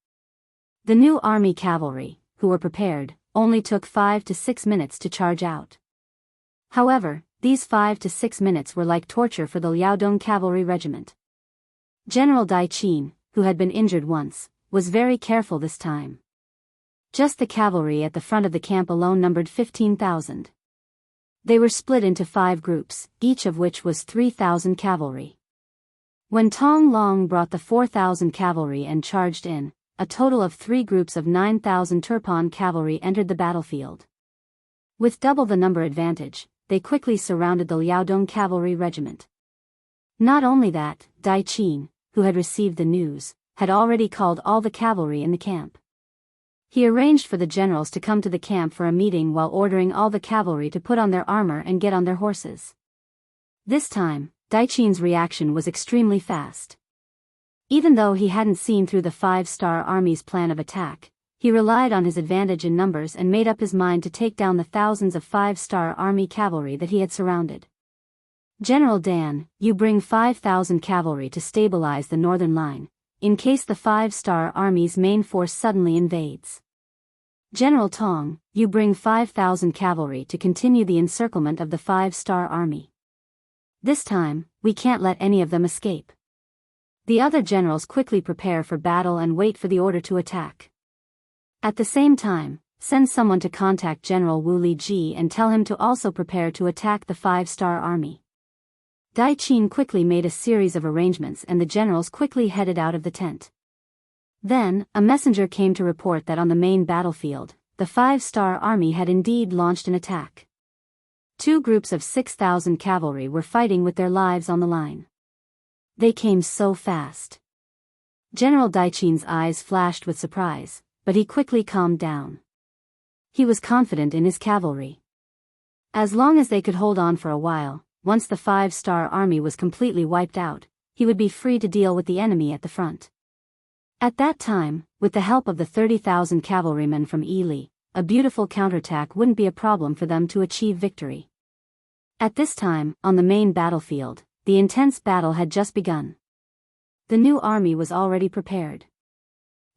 The new army cavalry, who were prepared, only took 5 to 6 minutes to charge out. However, these 5 to 6 minutes were like torture for the Liaodong cavalry regiment. General Dai Qin, who had been injured once, was very careful this time. Just the cavalry at the front of the camp alone numbered 15,000. They were split into 5 groups, each of which was 3,000 cavalry. When Tong Long brought the 4,000 cavalry and charged in, a total of 3 groups of 9,000 Turpan cavalry entered the battlefield. With double the number advantage, they quickly surrounded the Liaodong cavalry regiment. Not only that, Dai Qin, who had received the news, had already called all the cavalry in the camp. He arranged for the generals to come to the camp for a meeting while ordering all the cavalry to put on their armor and get on their horses. This time, Dai Qin's reaction was extremely fast. Even though he hadn't seen through the five-star army's plan of attack, he relied on his advantage in numbers and made up his mind to take down the thousands of five-star army cavalry that he had surrounded. General Dan, you bring 5,000 cavalry to stabilize the northern line, in case the five-star army's main force suddenly invades. General Tong, you bring 5,000 cavalry to continue the encirclement of the five-star army. This time, we can't let any of them escape. The other generals quickly prepare for battle and wait for the order to attack. At the same time, send someone to contact General Wu Liji and tell him to also prepare to attack the five-star army. Dai Qin quickly made a series of arrangements and the generals quickly headed out of the tent. Then, a messenger came to report that on the main battlefield, the five-star army had indeed launched an attack. 2 groups of 6,000 cavalry were fighting with their lives on the line. They came so fast. General Dai Qin's eyes flashed with surprise, but he quickly calmed down. He was confident in his cavalry. As long as they could hold on for a while, once the five-star army was completely wiped out, he would be free to deal with the enemy at the front. At that time, with the help of the 30,000 cavalrymen from Yili, a beautiful counterattack wouldn't be a problem for them to achieve victory. At this time, on the main battlefield, the intense battle had just begun. The new army was already prepared.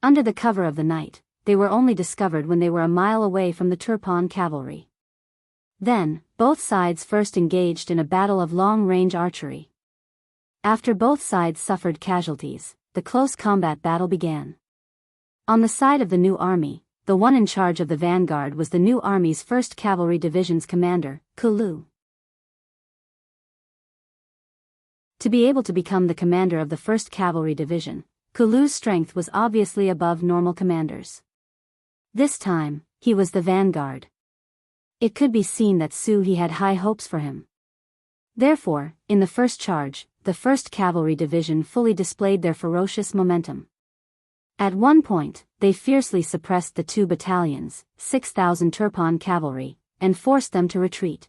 Under the cover of the night, they were only discovered when they were a mile away from the Turpan cavalry. Then, both sides first engaged in a battle of long-range archery. After both sides suffered casualties, the close combat battle began. On the side of the new army, the one in charge of the vanguard was the new army's 1st Cavalry Division's commander, Kulu. To be able to become the commander of the 1st Cavalry Division, Kulu's strength was obviously above normal commanders. This time, he was the vanguard. It could be seen that Su He had high hopes for him. Therefore, in the first charge, the 1st Cavalry Division fully displayed their ferocious momentum. At one point, they fiercely suppressed the 2 battalions, 6,000 Turpan cavalry, and forced them to retreat.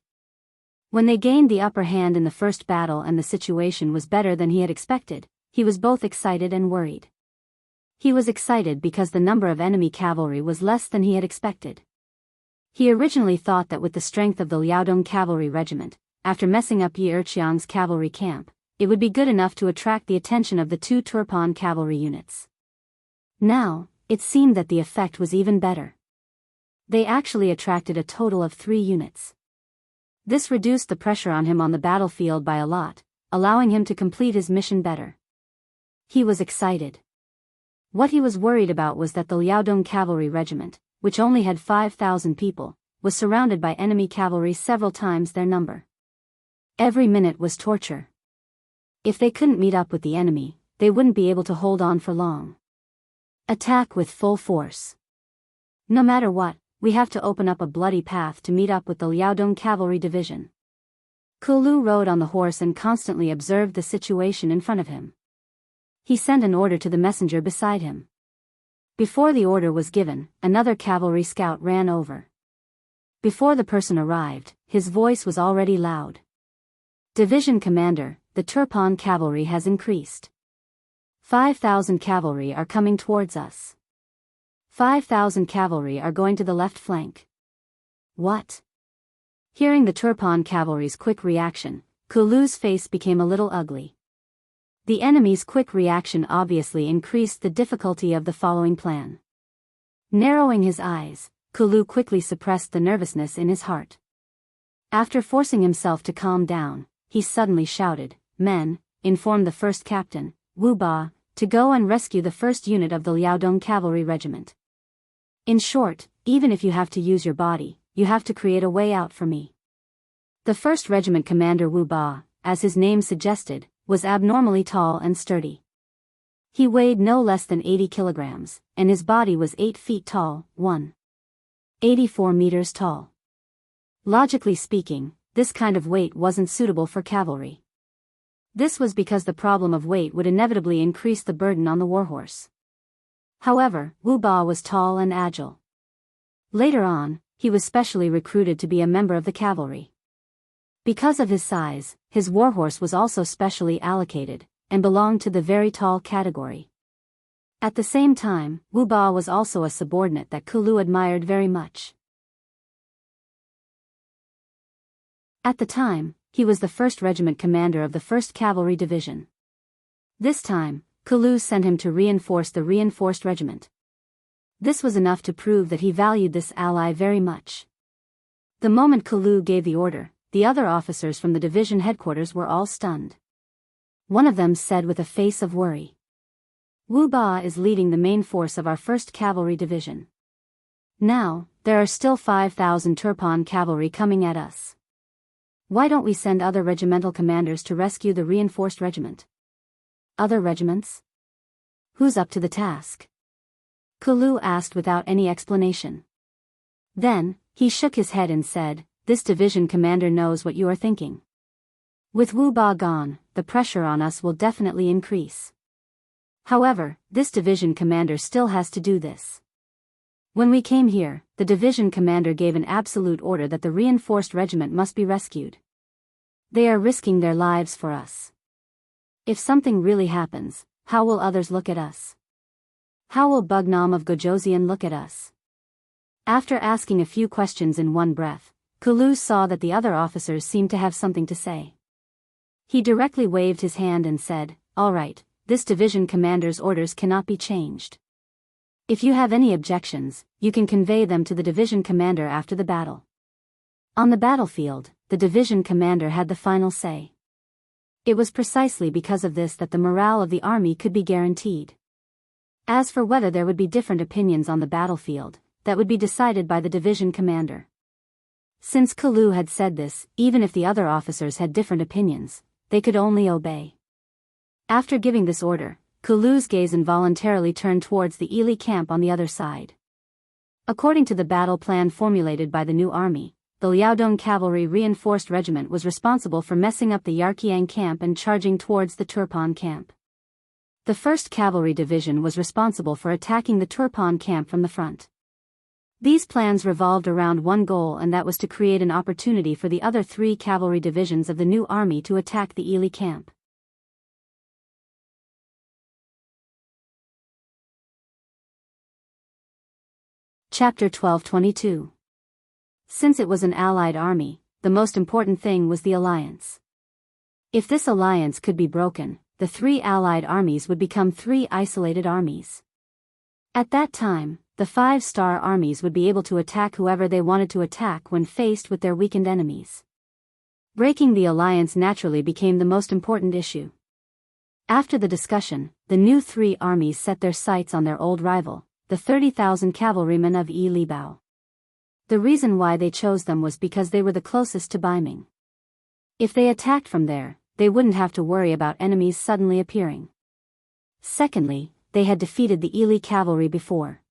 When they gained the upper hand in the first battle and the situation was better than he had expected, he was both excited and worried. He was excited because the number of enemy cavalry was less than he had expected. He originally thought that with the strength of the Liaodong cavalry regiment, after messing up Yi Erqiang's cavalry camp, it would be good enough to attract the attention of the two Turpan cavalry units. Now, it seemed that the effect was even better. They actually attracted a total of 3 units. This reduced the pressure on him on the battlefield by a lot, allowing him to complete his mission better. He was excited. What he was worried about was that the Liaodong cavalry regiment, which only had 5,000 people, was surrounded by enemy cavalry several times their number. Every minute was torture. If they couldn't meet up with the enemy, they wouldn't be able to hold on for long. Attack with full force. No matter what, we have to open up a bloody path to meet up with the Liaodong cavalry division. Kulu rode on the horse and constantly observed the situation in front of him. He sent an order to the messenger beside him. Before the order was given, another cavalry scout ran over. Before the person arrived, his voice was already loud. Division commander, the Turpan cavalry has increased. 5,000 cavalry are coming towards us. 5,000 cavalry are going to the left flank. What? Hearing the Turpan cavalry's quick reaction, Kulu's face became a little ugly. The enemy's quick reaction obviously increased the difficulty of the following plan. Narrowing his eyes, Kulu quickly suppressed the nervousness in his heart. After forcing himself to calm down, he suddenly shouted, "Men, inform the first captain, Wu Ba, to go and rescue the first unit of the Liaodong cavalry regiment. In short, even if you have to use your body, you have to create a way out for me." The first regiment commander Wu Ba, as his name suggested, was abnormally tall and sturdy. He weighed no less than 80 kilograms, and his body was 8 feet tall, 184 meters tall. Logically speaking, this kind of weight wasn't suitable for cavalry. This was because the problem of weight would inevitably increase the burden on the warhorse. However, Wu Ba was tall and agile. Later on, he was specially recruited to be a member of the cavalry. Because of his size, his warhorse was also specially allocated, and belonged to the very tall category. At the same time, Wu Ba was also a subordinate that Kulu admired very much. At the time, he was the 1st Regiment commander of the 1st Cavalry Division. This time, Kulu sent him to reinforce the reinforced regiment. This was enough to prove that he valued this ally very much. The moment Kulu gave the order, the other officers from the division headquarters were all stunned. One of them said with a face of worry, "Wu Ba is leading the main force of our 1st Cavalry Division. Now, there are still 5,000 Turpan cavalry coming at us. Why don't we send other regimental commanders to rescue the reinforced regiment?" "Other regiments? Who's up to the task?" Kulu asked without any explanation. Then, he shook his head and said, "This division commander knows what you are thinking. With Wu Ba gone, the pressure on us will definitely increase. However, this division commander still has to do this. When we came here, the division commander gave an absolute order that the reinforced regiment must be rescued. They are risking their lives for us. If something really happens, how will others look at us? How will Bugnam of Gojoseon look at us?" After asking a few questions in one breath, Kulu saw that the other officers seemed to have something to say. He directly waved his hand and said, "All right, this division commander's orders cannot be changed. If you have any objections, you can convey them to the division commander after the battle." On the battlefield, the division commander had the final say. It was precisely because of this that the morale of the army could be guaranteed. As for whether there would be different opinions on the battlefield, that would be decided by the division commander. Since Kulu had said this, even if the other officers had different opinions, they could only obey. After giving this order, Kulu's gaze involuntarily turned towards the Ili camp on the other side. According to the battle plan formulated by the new army, the Liaodong Cavalry Reinforced Regiment was responsible for messing up the Yarqiang camp and charging towards the Turpan camp. The 1st Cavalry Division was responsible for attacking the Turpan camp from the front. These plans revolved around one goal, and that was to create an opportunity for the other 3 cavalry divisions of the new army to attack the Ili camp. Chapter 12:22. Since it was an allied army, the most important thing was the alliance. If this alliance could be broken, the 3 allied armies would become 3 isolated armies. At that time, the 5-star armies would be able to attack whoever they wanted to attack when faced with their weakened enemies. Breaking the alliance naturally became the most important issue. After the discussion, the new 3 armies set their sights on their old rival, the 30,000 cavalrymen of Yi Libao. The reason why they chose them was because they were the closest to Baiming. If they attacked from there, they wouldn't have to worry about enemies suddenly appearing. Secondly, they had defeated the Ili cavalry before.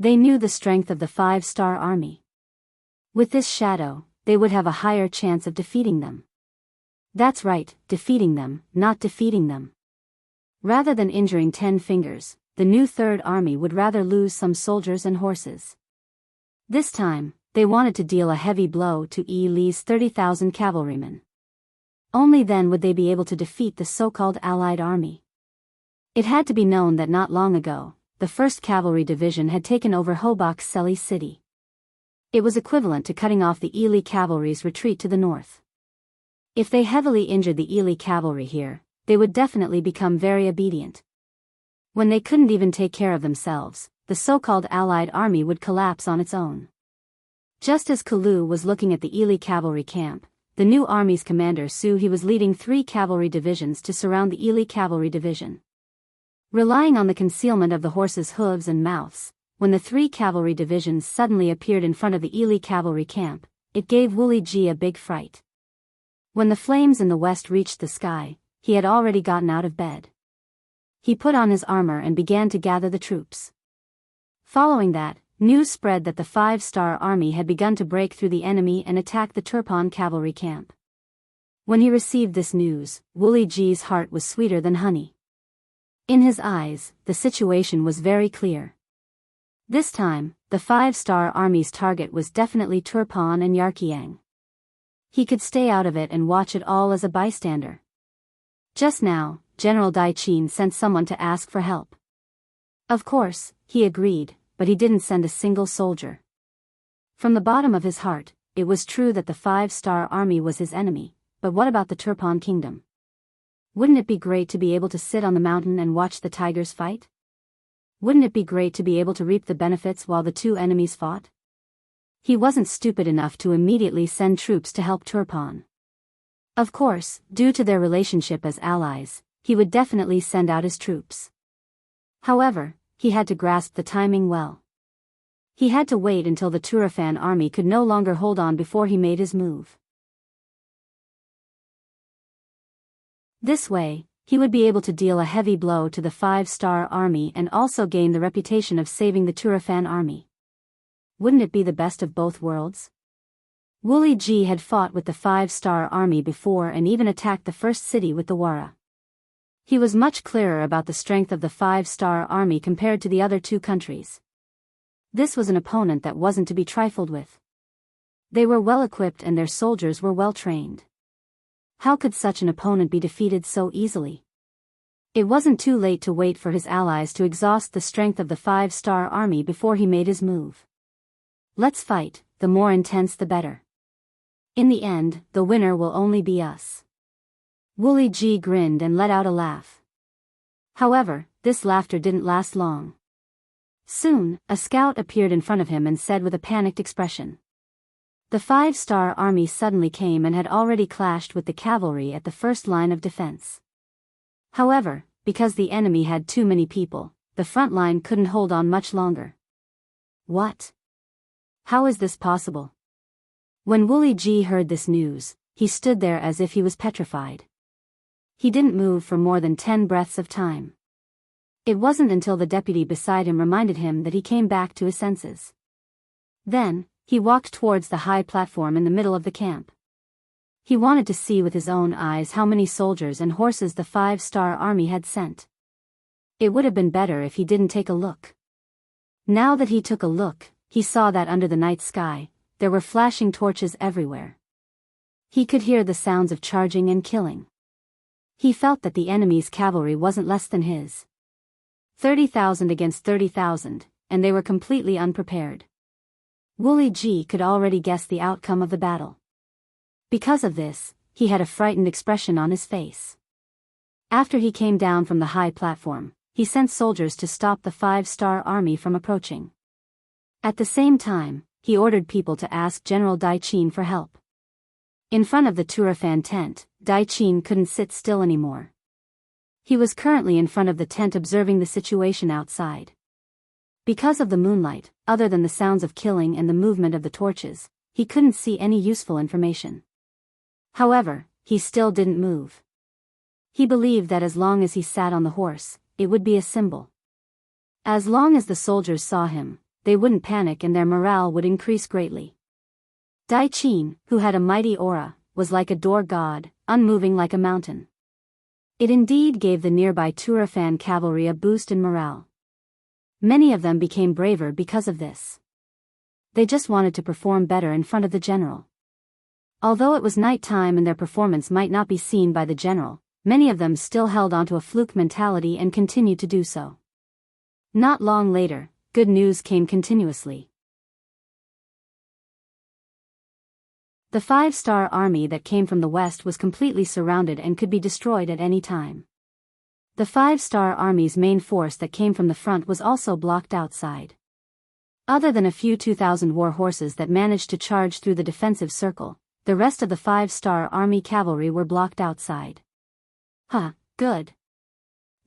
They knew the strength of the 5-star army. With this shadow, they would have a higher chance of defeating them. That's right, defeating them, not defeating them. Rather than injuring 10 fingers, the new 3rd army would rather lose some soldiers and horses. This time, they wanted to deal a heavy blow to Yi Li's 30,000 cavalrymen. Only then would they be able to defeat the so-called allied army. It had to be known that not long ago, the 1st Cavalry Division had taken over Hobak Seli city. It was equivalent to cutting off the Ili cavalry's retreat to the north. If they heavily injured the Ili cavalry here, they would definitely become very obedient. When they couldn't even take care of themselves, the so-called allied army would collapse on its own. Just as Kalu was looking at the Ili cavalry camp, the new army's commander He was leading 3 cavalry divisions to surround the Ili cavalry division. Relying on the concealment of the horses' hooves and mouths, when the 3 cavalry divisions suddenly appeared in front of the Ili cavalry camp, it gave Wuli Ji a big fright. When the flames in the west reached the sky, he had already gotten out of bed. He put on his armor and began to gather the troops. Following that, news spread that the 5-star army had begun to break through the enemy and attack the Turpan cavalry camp. When he received this news, Wuli Ji's heart was sweeter than honey. In his eyes, the situation was very clear. This time, the 5-star army's target was definitely Turpan and Yarqiang. He could stay out of it and watch it all as a bystander. Just now, General Dai Qin sent someone to ask for help. Of course, he agreed, but he didn't send a single soldier. From the bottom of his heart, it was true that the 5-star army was his enemy, but what about the Turpan kingdom? Wouldn't it be great to be able to sit on the mountain and watch the tigers fight? Wouldn't it be great to be able to reap the benefits while the 2 enemies fought? He wasn't stupid enough to immediately send troops to help Turpan. Of course, due to their relationship as allies, he would definitely send out his troops. However, he had to grasp the timing well. He had to wait until the Turfan army could no longer hold on before he made his move. This way, he would be able to deal a heavy blow to the 5-star army and also gain the reputation of saving the Turfan army. Wouldn't it be the best of both worlds? Wuli Ji had fought with the 5-star army before and even attacked the first city with the Wara. He was much clearer about the strength of the 5-star army compared to the other 2 countries. This was an opponent that wasn't to be trifled with. They were well equipped and their soldiers were well trained. How could such an opponent be defeated so easily? It wasn't too late to wait for his allies to exhaust the strength of the 5-star army before he made his move. Let's fight, the more intense the better. In the end, the winner will only be us. Wuli Ji grinned and let out a laugh. However, this laughter didn't last long. Soon, a scout appeared in front of him and said with a panicked expression. The 5-star army suddenly came and had already clashed with the cavalry at the first line of defense. However, because the enemy had too many people, the front line couldn't hold on much longer. What? How is this possible? When Wuli Ji heard this news, he stood there as if he was petrified. He didn't move for more than 10 breaths of time. It wasn't until the deputy beside him reminded him that he came back to his senses. Then, he walked towards the high platform in the middle of the camp. He wanted to see with his own eyes how many soldiers and horses the 5-star army had sent. It would have been better if he didn't take a look. Now that he took a look, he saw that under the night sky, there were flashing torches everywhere. He could hear the sounds of charging and killing. He felt that the enemy's cavalry wasn't less than his. 30,000 against 30,000, and they were completely unprepared. Wu Ji could already guess the outcome of the battle. Because of this, he had a frightened expression on his face. After he came down from the high platform, he sent soldiers to stop the 5-star army from approaching. At the same time, he ordered people to ask General Dai Qin for help. In front of the Turfan tent, Dai Qin couldn't sit still anymore. He was currently in front of the tent observing the situation outside. Because of the moonlight, other than the sounds of killing and the movement of the torches, he couldn't see any useful information. However, he still didn't move. He believed that as long as he sat on the horse, it would be a symbol. As long as the soldiers saw him, they wouldn't panic and their morale would increase greatly. Dai Qin, who had a mighty aura, was like a door god, unmoving like a mountain. It indeed gave the nearby Turfan cavalry a boost in morale. Many of them became braver because of this. They just wanted to perform better in front of the general. Although it was night time and their performance might not be seen by the general, many of them still held onto a fluke mentality and continued to do so. Not long later, good news came continuously. The 5-star army that came from the west was completely surrounded and could be destroyed at any time. The 5-star army's main force that came from the front was also blocked outside. Other than a few 2,000 war horses that managed to charge through the defensive circle, the rest of the 5-star army cavalry were blocked outside. Good.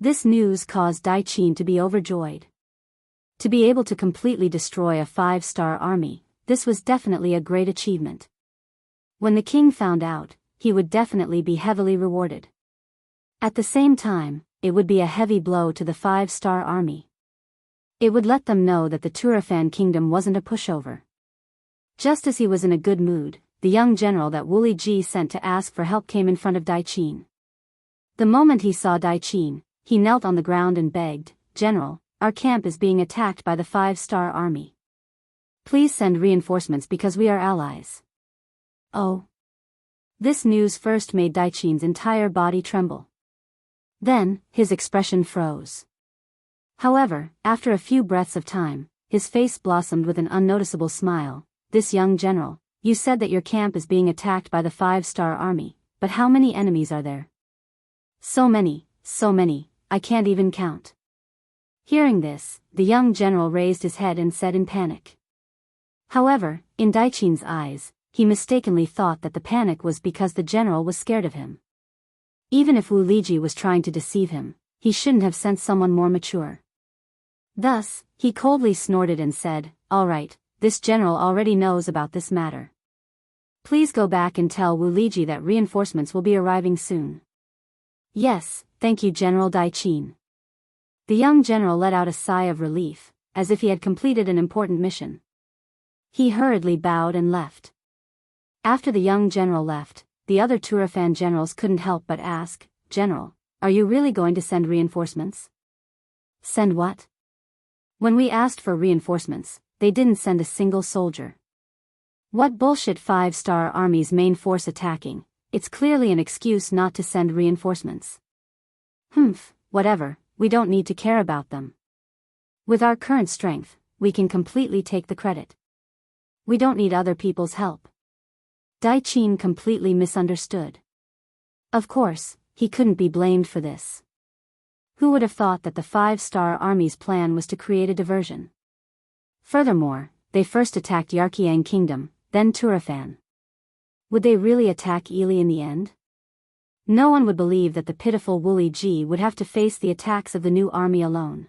This news caused Dai Qin to be overjoyed. To be able to completely destroy a 5-star army, this was definitely a great achievement. When the king found out, he would definitely be heavily rewarded. At the same time, it would be a heavy blow to the 5-star army. It would let them know that the Turfan kingdom wasn't a pushover. Just as he was in a good mood, the young general that Wu Ji sent to ask for help came in front of Dai Qin. The moment he saw Dai Qin, he knelt on the ground and begged, "General, our camp is being attacked by the 5-star army. Please send reinforcements because we are allies." Oh. This news first made Dai Qin's entire body tremble. Then, his expression froze. However, after a few breaths of time, his face blossomed with an unnoticeable smile. "This young general, you said that your camp is being attacked by the 5-star army, but how many enemies are there?" So many, I can't even count." Hearing this, the young general raised his head and said in panic. However, in Dai Qin's eyes, he mistakenly thought that the panic was because the general was scared of him. Even if Wu Liji was trying to deceive him, he shouldn't have sent someone more mature. Thus, he coldly snorted and said, "All right, this general already knows about this matter. Please go back and tell Wu Liji that reinforcements will be arriving soon." "Yes, thank you, General Dai Qin." The young general let out a sigh of relief, as if he had completed an important mission. He hurriedly bowed and left. After the young general left, the other Turfan generals couldn't help but ask, "General, are you really going to send reinforcements?" "Send what?" "When we asked for reinforcements, they didn't send a single soldier." "What bullshit 5-star army's main force attacking? It's clearly an excuse not to send reinforcements." Whatever, we don't need to care about them. With our current strength, we can completely take the credit. We don't need other people's help." Dai Qin completely misunderstood. Of course, he couldn't be blamed for this. Who would have thought that the 5-star army's plan was to create a diversion? Furthermore, they first attacked Yarqiang Kingdom, then Turfan. Would they really attack Ili in the end? No one would believe that the pitiful Wu Ji would have to face the attacks of the new army alone.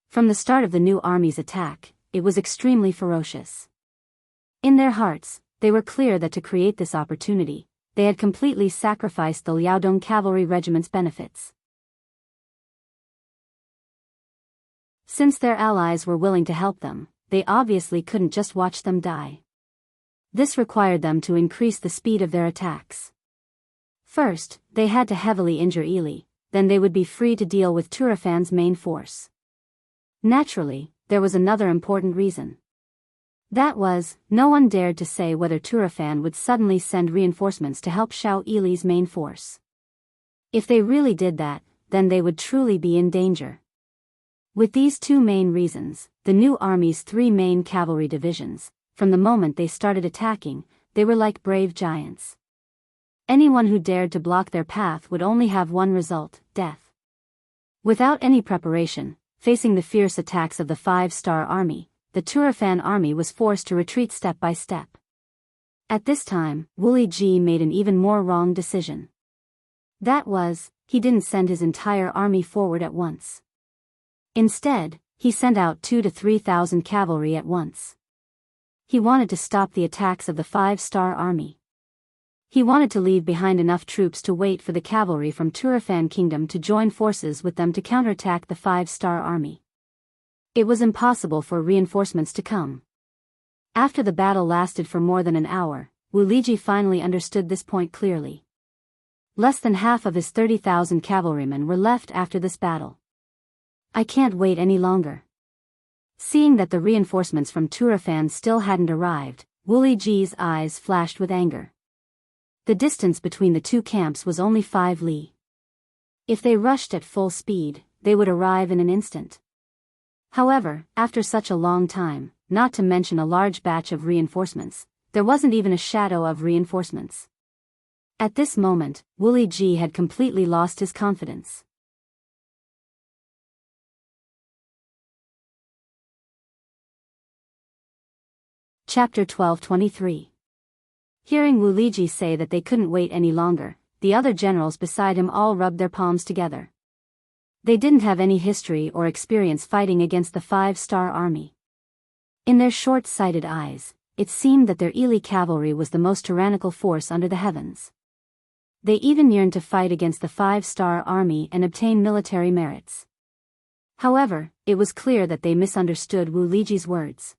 From the start of the new army's attack, it was extremely ferocious. In their hearts, they were clear that to create this opportunity, they had completely sacrificed the Liaodong cavalry regiment's benefits. Since their allies were willing to help them, they obviously couldn't just watch them die. This required them to increase the speed of their attacks. First, they had to heavily injure Ili, then they would be free to deal with Turufan's main force. Naturally, there was another important reason. That was, no one dared to say whether Turfan would suddenly send reinforcements to help Xiao Yili's main force. If they really did that, then they would truly be in danger. With these two main reasons, the new army's three main cavalry divisions, from the moment they started attacking, they were like brave giants. Anyone who dared to block their path would only have one result, death. Without any preparation, facing the fierce attacks of the five-star army, the Turfan army was forced to retreat step by step. At this time, Wu Ji made an even more wrong decision. That was, he didn't send his entire army forward at once. Instead, he sent out 2,000 to 3,000 cavalry at once. He wanted to stop the attacks of the five-star army. He wanted to leave behind enough troops to wait for the cavalry from Turfan Kingdom to join forces with them to counterattack the five-star army. It was impossible for reinforcements to come. After the battle lasted for more than an hour, Wu Liji finally understood this point clearly. Less than half of his 30,000 cavalrymen were left after this battle. I can't wait any longer. Seeing that the reinforcements from Turfan still hadn't arrived, Wu Liji's eyes flashed with anger. The distance between the two camps was only 5 li. If they rushed at full speed, they would arrive in an instant. However, after such a long time, not to mention a large batch of reinforcements, there wasn't even a shadow of reinforcements. At this moment, Wu Ji had completely lost his confidence. Chapter 12:23. Hearing Wu Liji say that they couldn't wait any longer, the other generals beside him all rubbed their palms together. They didn't have any history or experience fighting against the five-star army. In their short-sighted eyes, it seemed that their Ili cavalry was the most tyrannical force under the heavens. They even yearned to fight against the five-star army and obtain military merits. However, it was clear that they misunderstood Wu Liji's words.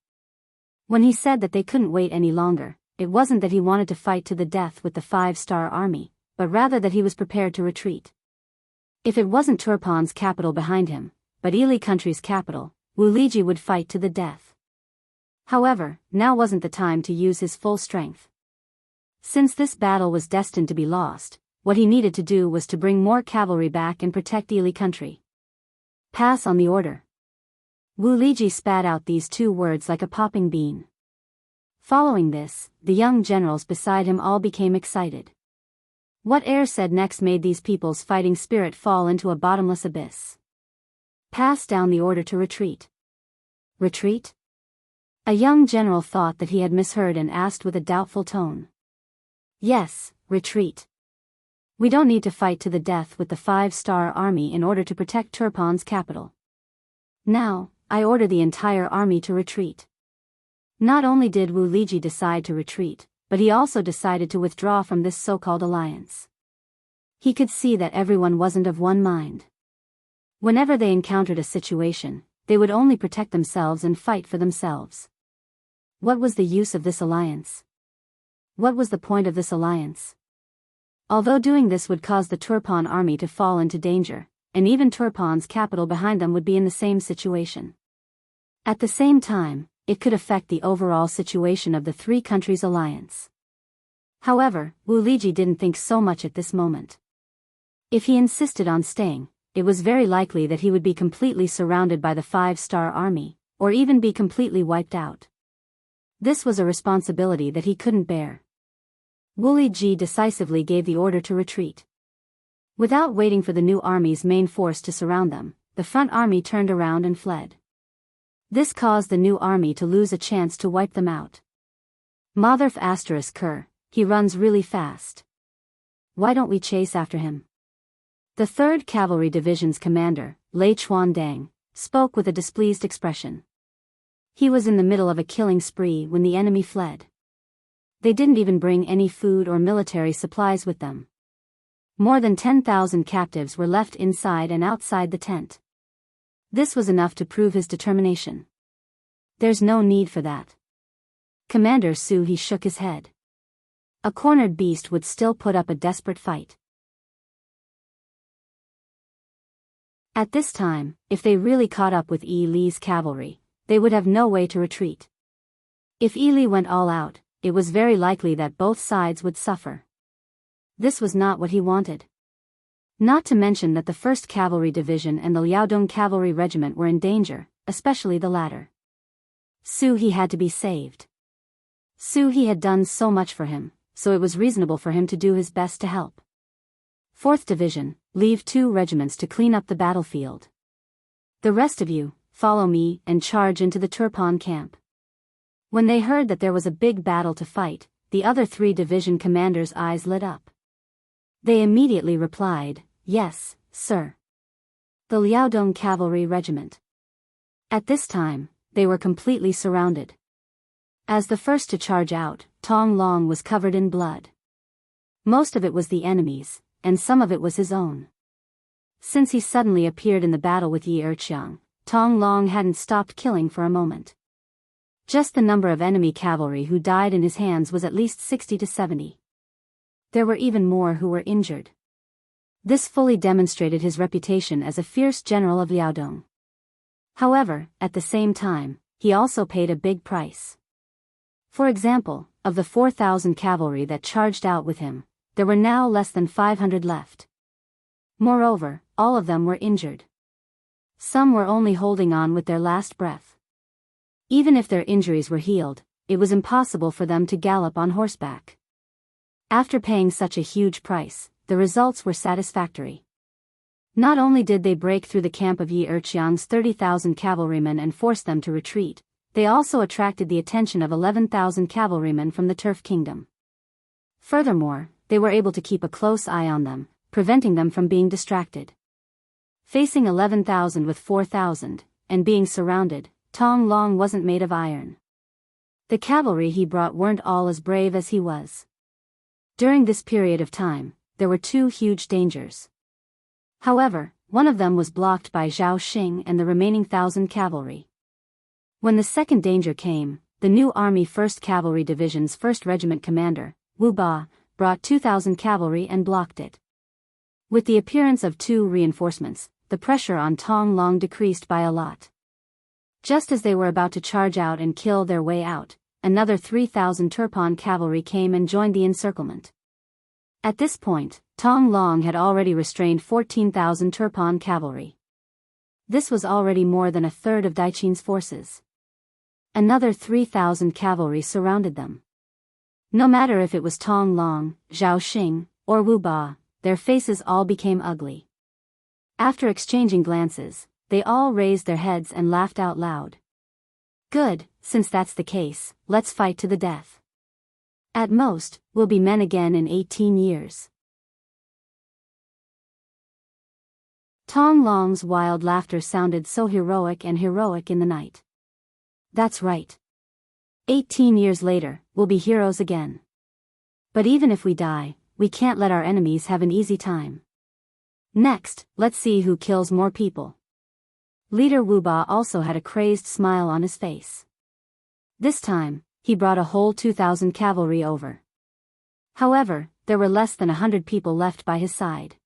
When he said that they couldn't wait any longer, it wasn't that he wanted to fight to the death with the five-star army, but rather that he was prepared to retreat. If it wasn't Turpan's capital behind him, but Ili country's capital, Wu Liji would fight to the death. However, now wasn't the time to use his full strength. Since this battle was destined to be lost, what he needed to do was to bring more cavalry back and protect Ili country. Pass on the order. Wu Liji spat out these two words like a popping bean. Following this, the young generals beside him all became excited. What Air said next made these people's fighting spirit fall into a bottomless abyss. Pass down the order to retreat. Retreat? A young general thought that he had misheard and asked with a doubtful tone. Yes, retreat. We don't need to fight to the death with the five-star army in order to protect Turpan's capital. Now, I order the entire army to retreat. Not only did Wu Liji decide to retreat, but he also decided to withdraw from this so-called alliance. He could see that everyone wasn't of one mind. Whenever they encountered a situation, they would only protect themselves and fight for themselves. What was the use of this alliance? What was the point of this alliance? Although doing this would cause the Turpan army to fall into danger, and even Turpan's capital behind them would be in the same situation. At the same time, it could affect the overall situation of the three countries' alliance. However, Wu Liji didn't think so much at this moment. If he insisted on staying, it was very likely that he would be completely surrounded by the five-star army, or even be completely wiped out. This was a responsibility that he couldn't bear. Wu Liji decisively gave the order to retreat. Without waiting for the new army's main force to surround them, the front army turned around and fled. This caused the new army to lose a chance to wipe them out. Motherf **Ker, he runs really fast. Why don't we chase after him? The 3rd Cavalry Division's commander, Lei Chuandang, spoke with a displeased expression. He was in the middle of a killing spree when the enemy fled. They didn't even bring any food or military supplies with them. More than 10,000 captives were left inside and outside the tent. This was enough to prove his determination. There's no need for that. Commander Su he shook his head. A cornered beast would still put up a desperate fight. At this time, if they really caught up with Yi Li's cavalry, they would have no way to retreat. If Ili went all out, it was very likely that both sides would suffer. This was not what he wanted. Not to mention that the 1st Cavalry Division and the Liaodong Cavalry Regiment were in danger, especially the latter. Su He had to be saved. Su He had done so much for him, so it was reasonable for him to do his best to help. 4th Division, leave 2 regiments to clean up the battlefield. The rest of you, follow me and charge into the Turpan camp. When they heard that there was a big battle to fight, the other 3 division commanders' eyes lit up. They immediately replied, "Yes, sir." The Liaodong Cavalry Regiment. At this time, they were completely surrounded. As the first to charge out, Tong Long was covered in blood. Most of it was the enemy's, and some of it was his own. Since he suddenly appeared in the battle with Yi Erqiang, Tong Long hadn't stopped killing for a moment. Just the number of enemy cavalry who died in his hands was at least 60 to 70. There were even more who were injured. This fully demonstrated his reputation as a fierce general of Liaodong. However, at the same time, he also paid a big price. For example, of the 4,000 cavalry that charged out with him, there were now less than 500 left. Moreover, all of them were injured. Some were only holding on with their last breath. Even if their injuries were healed, it was impossible for them to gallop on horseback. After paying such a huge price, the results were satisfactory. Not only did they break through the camp of Yi Erqiang's 30,000 cavalrymen and force them to retreat, they also attracted the attention of 11,000 cavalrymen from the Turf Kingdom. Furthermore, they were able to keep a close eye on them, preventing them from being distracted. Facing 11,000 with 4,000, and being surrounded, Tong Long wasn't made of iron. The cavalry he brought weren't all as brave as he was. During this period of time, there were 2 huge dangers. However, one of them was blocked by Zhao Xing and the remaining 1,000 cavalry. When the second danger came, the new Army 1st Cavalry Division's 1st Regiment commander, Wu Ba, brought 2,000 cavalry and blocked it. With the appearance of 2 reinforcements, the pressure on Tong Long decreased by a lot. Just as they were about to charge out and kill their way out, another 3,000 Turpan cavalry came and joined the encirclement. At this point, Tong Long had already restrained 14,000 Turpan cavalry. This was already more than a third of Daiqin's forces. Another 3,000 cavalry surrounded them. No matter if it was Tong Long, Zhao Xing, or Wu Ba, their faces all became ugly. After exchanging glances, they all raised their heads and laughed out loud. "Good, since that's the case, let's fight to the death. At most, we'll be men again in 18 years. Tong Long's wild laughter sounded so heroic and heroic in the night. That's right. 18 years later, we'll be heroes again. But even if we die, we can't let our enemies have an easy time. Next, let's see who kills more people." Leader Wu Ba also had a crazed smile on his face. This time, he brought a whole 2,000 cavalry over. However, there were less than 100 people left by his side.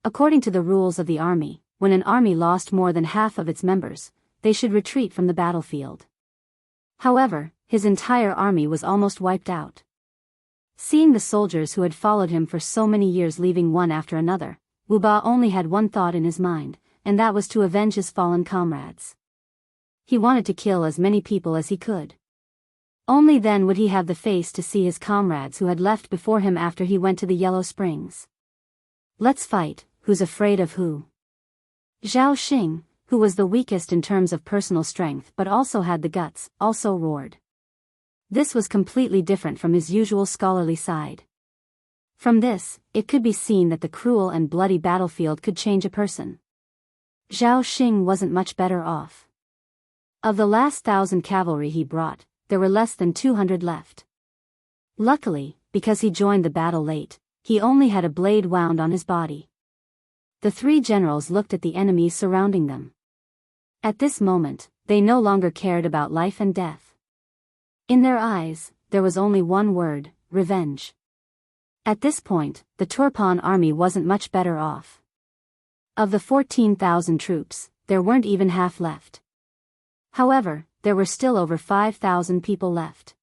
According to the rules of the army, when an army lost more than half of its members, they should retreat from the battlefield. However, his entire army was almost wiped out. Seeing the soldiers who had followed him for so many years leaving one after another, Wu Ba only had one thought in his mind, and that was to avenge his fallen comrades. He wanted to kill as many people as he could. Only then would he have the face to see his comrades who had left before him after he went to the Yellow Springs. "Let's fight, who's afraid of who?" Zhao Xing, who was the weakest in terms of personal strength but also had the guts, also roared. This was completely different from his usual scholarly side. From this, it could be seen that the cruel and bloody battlefield could change a person. Zhao Xing wasn't much better off. Of the last 1,000 cavalry he brought, there were less than 200 left. Luckily, because he joined the battle late, he only had a blade wound on his body. The 3 generals looked at the enemies surrounding them. At this moment, they no longer cared about life and death. In their eyes, there was only one word: revenge. At this point, the Turpan army wasn't much better off. Of the 14,000 troops, there weren't even half left. However, there were still over 5,000 people left.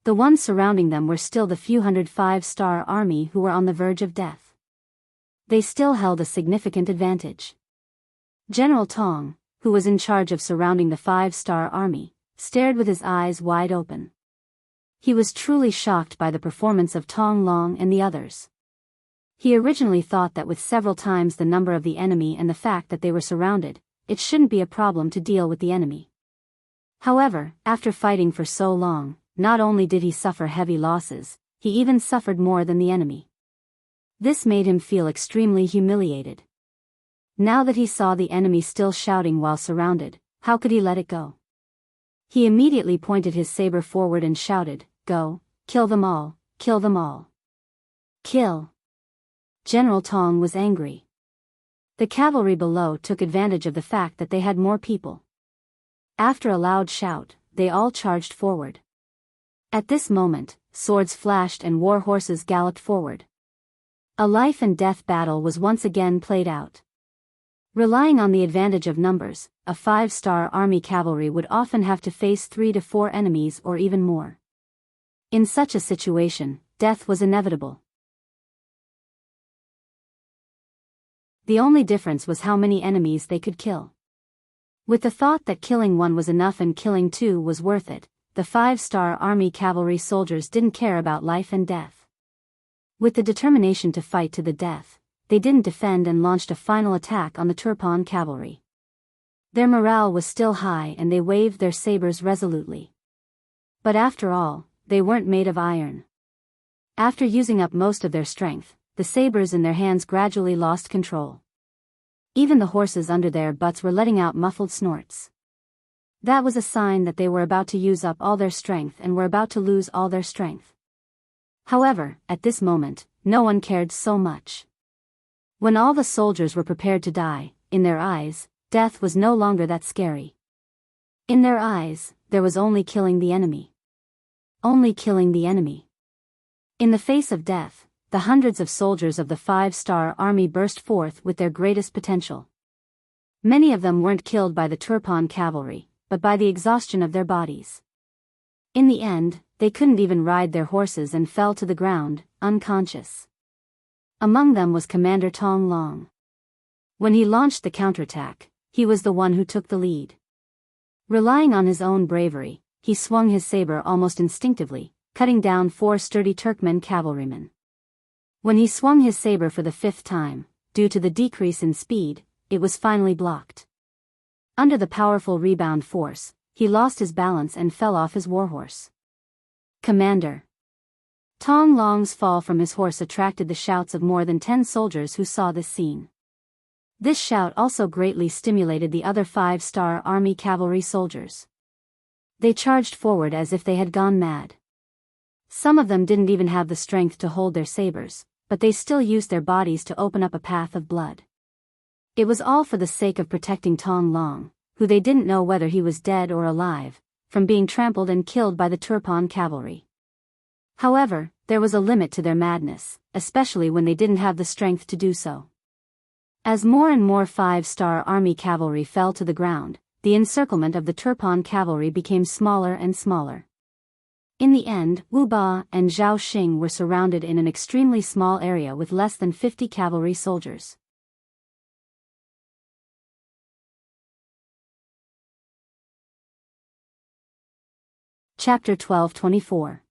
The ones surrounding them were still the few hundred 5-star army who were on the verge of death. They still held a significant advantage. General Tong, who was in charge of surrounding the 5-star army, stared with his eyes wide open. He was truly shocked by the performance of Tong Long and the others. He originally thought that with several times the number of the enemy and the fact that they were surrounded, it shouldn't be a problem to deal with the enemy. However, after fighting for so long, not only did he suffer heavy losses, he even suffered more than the enemy. This made him feel extremely humiliated. Now that he saw the enemy still shouting while surrounded, how could he let it go? He immediately pointed his saber forward and shouted, "Go, kill them all, kill them all. Kill!" General Tong was angry. The cavalry below took advantage of the fact that they had more people. After a loud shout, they all charged forward. At this moment, swords flashed and war horses galloped forward. A life and death battle was once again played out. Relying on the advantage of numbers, a 5-star army cavalry would often have to face 3 to 4 enemies or even more. In such a situation, death was inevitable. The only difference was how many enemies they could kill. With the thought that killing one was enough and killing 2 was worth it, the 5-star army cavalry soldiers didn't care about life and death. With the determination to fight to the death, they didn't defend and launched a final attack on the Turpan cavalry. Their morale was still high and they waved their sabers resolutely. But after all, they weren't made of iron. After using up most of their strength, the sabers in their hands gradually lost control. Even the horses under their butts were letting out muffled snorts. That was a sign that they were about to use up all their strength and were about to lose all their strength. However, at this moment, no one cared so much. When all the soldiers were prepared to die, in their eyes, death was no longer that scary. In their eyes, there was only killing the enemy. Only killing the enemy. In the face of death, the hundreds of soldiers of the 5-star army burst forth with their greatest potential. Many of them weren't killed by the Turpan cavalry, but by the exhaustion of their bodies. In the end, they couldn't even ride their horses and fell to the ground, unconscious. Among them was Commander Tong Long. When he launched the counterattack, he was the one who took the lead. Relying on his own bravery, he swung his saber almost instinctively, cutting down 4 sturdy Turkmen cavalrymen. When he swung his saber for the 5th time, due to the decrease in speed, it was finally blocked. Under the powerful rebound force, he lost his balance and fell off his warhorse. "Commander!" Tong Long's fall from his horse attracted the shouts of more than 10 soldiers who saw this scene. This shout also greatly stimulated the other 5-star army cavalry soldiers. They charged forward as if they had gone mad. Some of them didn't even have the strength to hold their sabers, but they still used their bodies to open up a path of blood. It was all for the sake of protecting Tong Long, who they didn't know whether he was dead or alive, from being trampled and killed by the Turpan cavalry. However, there was a limit to their madness, especially when they didn't have the strength to do so. As more and more 5-star army cavalry fell to the ground, the encirclement of the Turpan cavalry became smaller and smaller. In the end, Wu Ba and Zhao Xing were surrounded in an extremely small area with less than 50 cavalry soldiers. Chapter 12:24.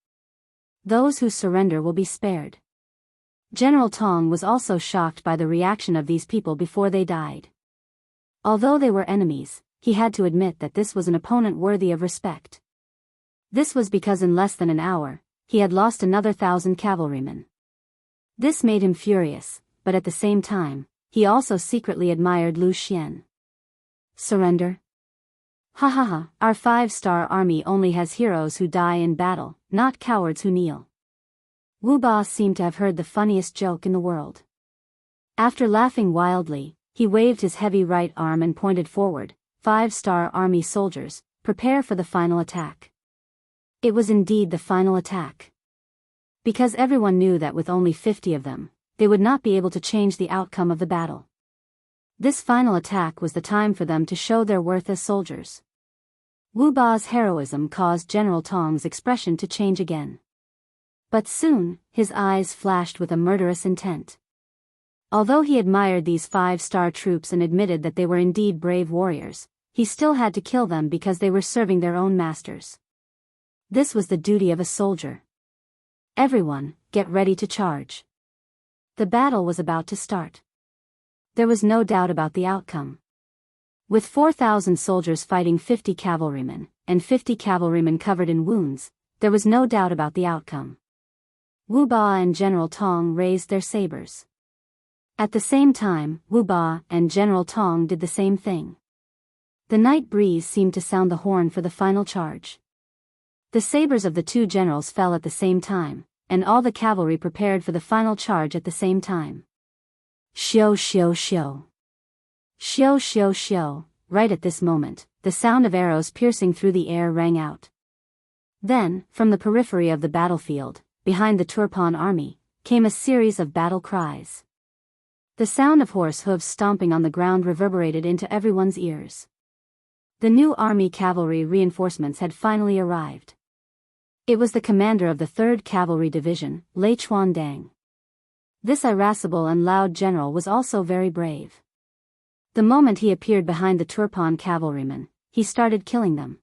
Those who surrender will be spared. General Tong was also shocked by the reaction of these people before they died. Although they were enemies, he had to admit that this was an opponent worthy of respect. This was because in less than an hour, he had lost another 1,000 cavalrymen. This made him furious, but at the same time, he also secretly admired Lu Xian. Surrender? Ha ha ha, our 5-star army only has heroes who die in battle, not cowards who kneel. Wu Ba seemed to have heard the funniest joke in the world. After laughing wildly, he waved his heavy right arm and pointed forward. 5-star army soldiers, prepare for the final attack. It was indeed the final attack. Because everyone knew that with only 50 of them, they would not be able to change the outcome of the battle. This final attack was the time for them to show their worth as soldiers. Wu Ba's heroism caused General Tong's expression to change again. But soon, his eyes flashed with a murderous intent. Although he admired these 5-star troops and admitted that they were indeed brave warriors, he still had to kill them because they were serving their own masters. This was the duty of a soldier. Everyone, get ready to charge. The battle was about to start. There was no doubt about the outcome. With 4,000 soldiers fighting 50 cavalrymen, and 50 cavalrymen covered in wounds, there was no doubt about the outcome. Wu Ba and General Tong raised their sabers. At the same time, Wu Ba and General Tong did the same thing. The night breeze seemed to sound the horn for the final charge. The sabers of the two generals fell at the same time, and all the cavalry prepared for the final charge at the same time. Xiao xiao xiao. Xiao xiao xiao. Right at this moment, the sound of arrows piercing through the air rang out. Then, from the periphery of the battlefield, behind the Turpan army, came a series of battle cries. The sound of horse hooves stomping on the ground reverberated into everyone's ears. The new army cavalry reinforcements had finally arrived. It was the commander of the 3rd Cavalry Division, Lei Chuandang. This irascible and loud general was also very brave. The moment he appeared behind the Turpan cavalrymen, he started killing them.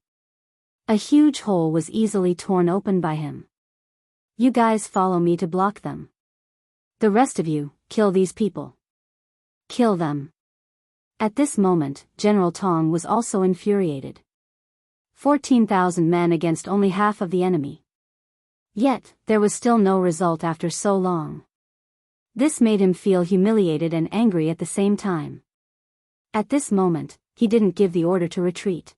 A huge hole was easily torn open by him. You guys follow me to block them. The rest of you, kill these people. Kill them. At this moment, General Tong was also infuriated. 14,000 men against only half of the enemy. Yet, there was still no result after so long. This made him feel humiliated and angry at the same time. At this moment, he didn't give the order to retreat.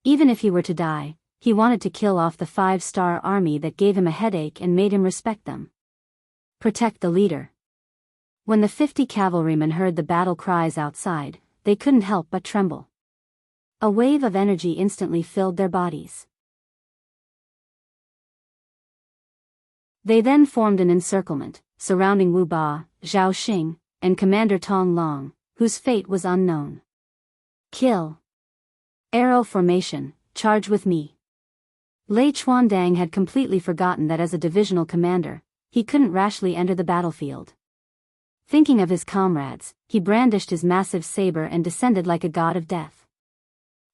Even if he were to die, he wanted to kill off the 5-star army that gave him a headache and made him respect them. Protect the leader. When the 50 cavalrymen heard the battle cries outside, they couldn't help but tremble. A wave of energy instantly filled their bodies. They then formed an encirclement, surrounding Wu Ba, Zhao Xing, and Commander Tong Long, whose fate was unknown. Kill. Arrow formation, charge with me. Lei Chuandang had completely forgotten that as a divisional commander, he couldn't rashly enter the battlefield. Thinking of his comrades, he brandished his massive saber and descended like a god of death.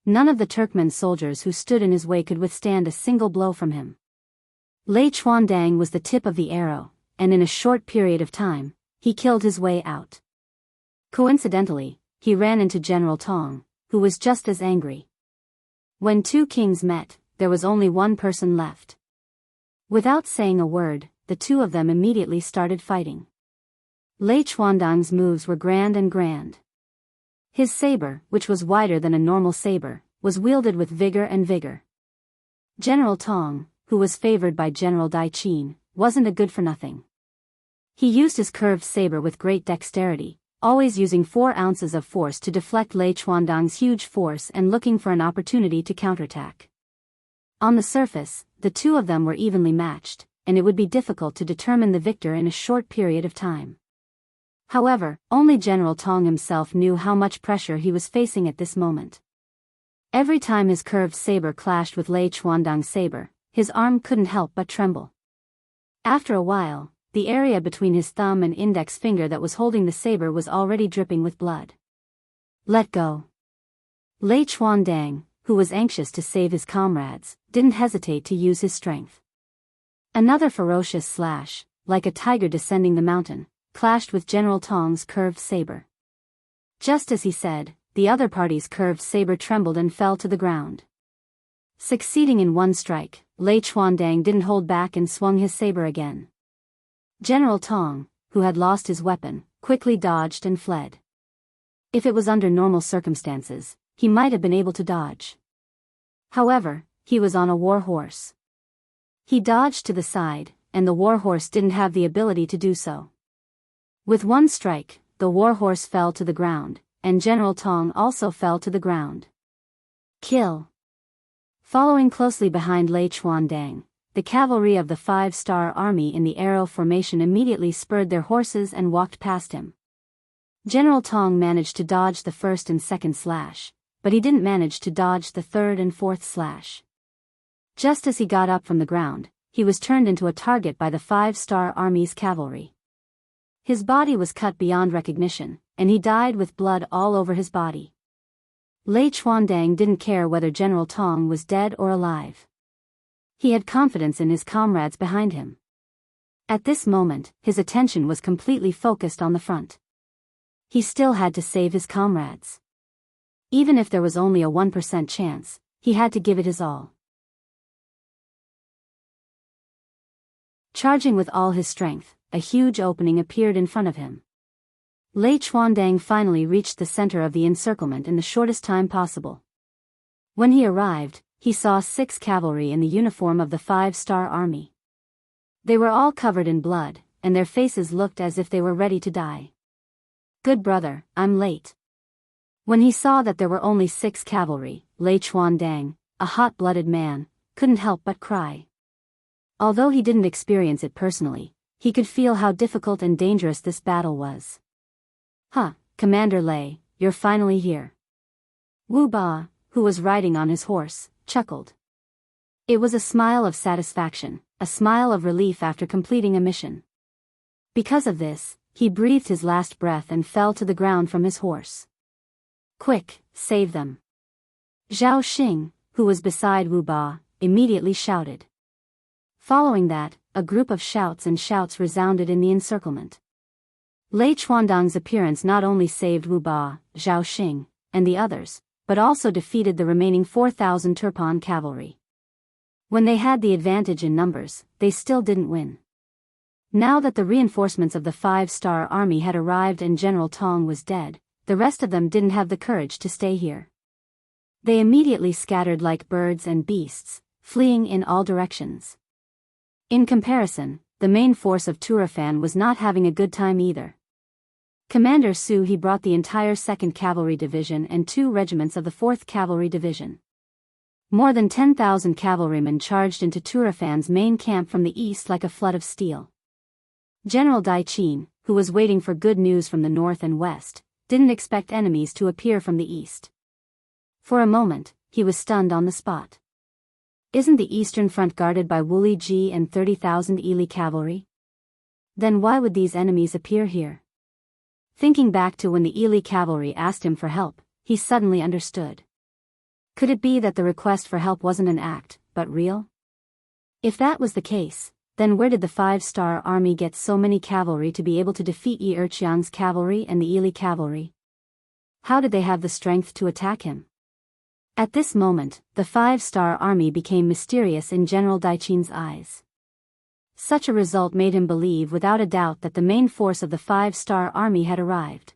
None of the Turkmen soldiers who stood in his way could withstand a single blow from him. Lei Chuandang was the tip of the arrow, and in a short period of time, he killed his way out. Coincidentally, he ran into General Tong, who was just as angry. When two kings met, there was only one person left. Without saying a word, the two of them immediately started fighting. Lei Chuandang's moves were grand and grand. His saber, which was wider than a normal saber, was wielded with vigor and vigor. General Tong, who was favored by General Dai Qin, wasn't a good-for-nothing. He used his curved saber with great dexterity, always using 4 ounces of force to deflect Lei Chuandang's huge force and looking for an opportunity to counterattack. On the surface, the two of them were evenly matched, and it would be difficult to determine the victor in a short period of time. However, only General Tong himself knew how much pressure he was facing at this moment. Every time his curved saber clashed with Lei Chuandang's saber, his arm couldn't help but tremble. After a while, the area between his thumb and index finger that was holding the saber was already dripping with blood. Let go. Lei Chuandang, who was anxious to save his comrades, didn't hesitate to use his strength. Another ferocious slash, like a tiger descending the mountain, clashed with General Tong's curved saber. Just as he said, the other party's curved saber trembled and fell to the ground. Succeeding in one strike, Lei Chuandang didn't hold back and swung his saber again. General Tong, who had lost his weapon, quickly dodged and fled. If it was under normal circumstances, he might have been able to dodge. However, he was on a war horse. He dodged to the side, and the war horse didn't have the ability to do so. With one strike, the war horse fell to the ground, and General Tong also fell to the ground. Kill. Following closely behind Lei Chuandang, the cavalry of the 5-star army in the arrow formation immediately spurred their horses and walked past him. General Tong managed to dodge the first and second slash, but he didn't manage to dodge the third and fourth slash. Just as he got up from the ground, he was turned into a target by the 5-star Army's cavalry. His body was cut beyond recognition, and he died with blood all over his body. Lei Chuandang didn't care whether General Tong was dead or alive. He had confidence in his comrades behind him. At this moment, his attention was completely focused on the front. He still had to save his comrades. Even if there was only a 1% chance, he had to give it his all. Charging with all his strength, a huge opening appeared in front of him. Lei Chuandang finally reached the center of the encirclement in the shortest time possible. When he arrived, he saw 6 cavalry in the uniform of the 5-star army. They were all covered in blood, and their faces looked as if they were ready to die. "Good brother, I'm late." When he saw that there were only 6 cavalry, Lei Chuandang, a hot-blooded man, couldn't help but cry. Although he didn't experience it personally, he could feel how difficult and dangerous this battle was. "Huh, Commander Lei, you're finally here." Wu Ba, who was riding on his horse, chuckled. It was a smile of satisfaction, a smile of relief after completing a mission. Because of this, he breathed his last breath and fell to the ground from his horse. "Quick, save them." Zhao Xing, who was beside Wu Ba, immediately shouted. Following that, a group of shouts resounded in the encirclement. Lei Chuandang's appearance not only saved Wu Ba, Zhao Xing, and the others, but also defeated the remaining 4,000 Turpan cavalry. When they had the advantage in numbers, they still didn't win. Now that the reinforcements of the 5-star army had arrived and General Tong was dead, the rest of them didn't have the courage to stay here. They immediately scattered like birds and beasts, fleeing in all directions. In comparison, the main force of Turfan was not having a good time either. Commander Su he brought the entire 2nd Cavalry Division and 2 regiments of the 4th Cavalry Division. More than 10,000 cavalrymen charged into Turafan's main camp from the east like a flood of steel. General Dai Qin, who was waiting for good news from the north and west, didn't expect enemies to appear from the east. For a moment, he was stunned on the spot. Isn't the eastern front guarded by Wu Liji and 30,000 Ili cavalry? Then why would these enemies appear here? Thinking back to when the Ili cavalry asked him for help, he suddenly understood. Could it be that the request for help wasn't an act, but real? If that was the case, then where did the 5-star army get so many cavalry to be able to defeat Yi Erqiang's cavalry and the Ili cavalry? How did they have the strength to attack him? At this moment, the 5-star army became mysterious in General Dai Qin's eyes. Such a result made him believe without a doubt that the main force of the 5-star army had arrived.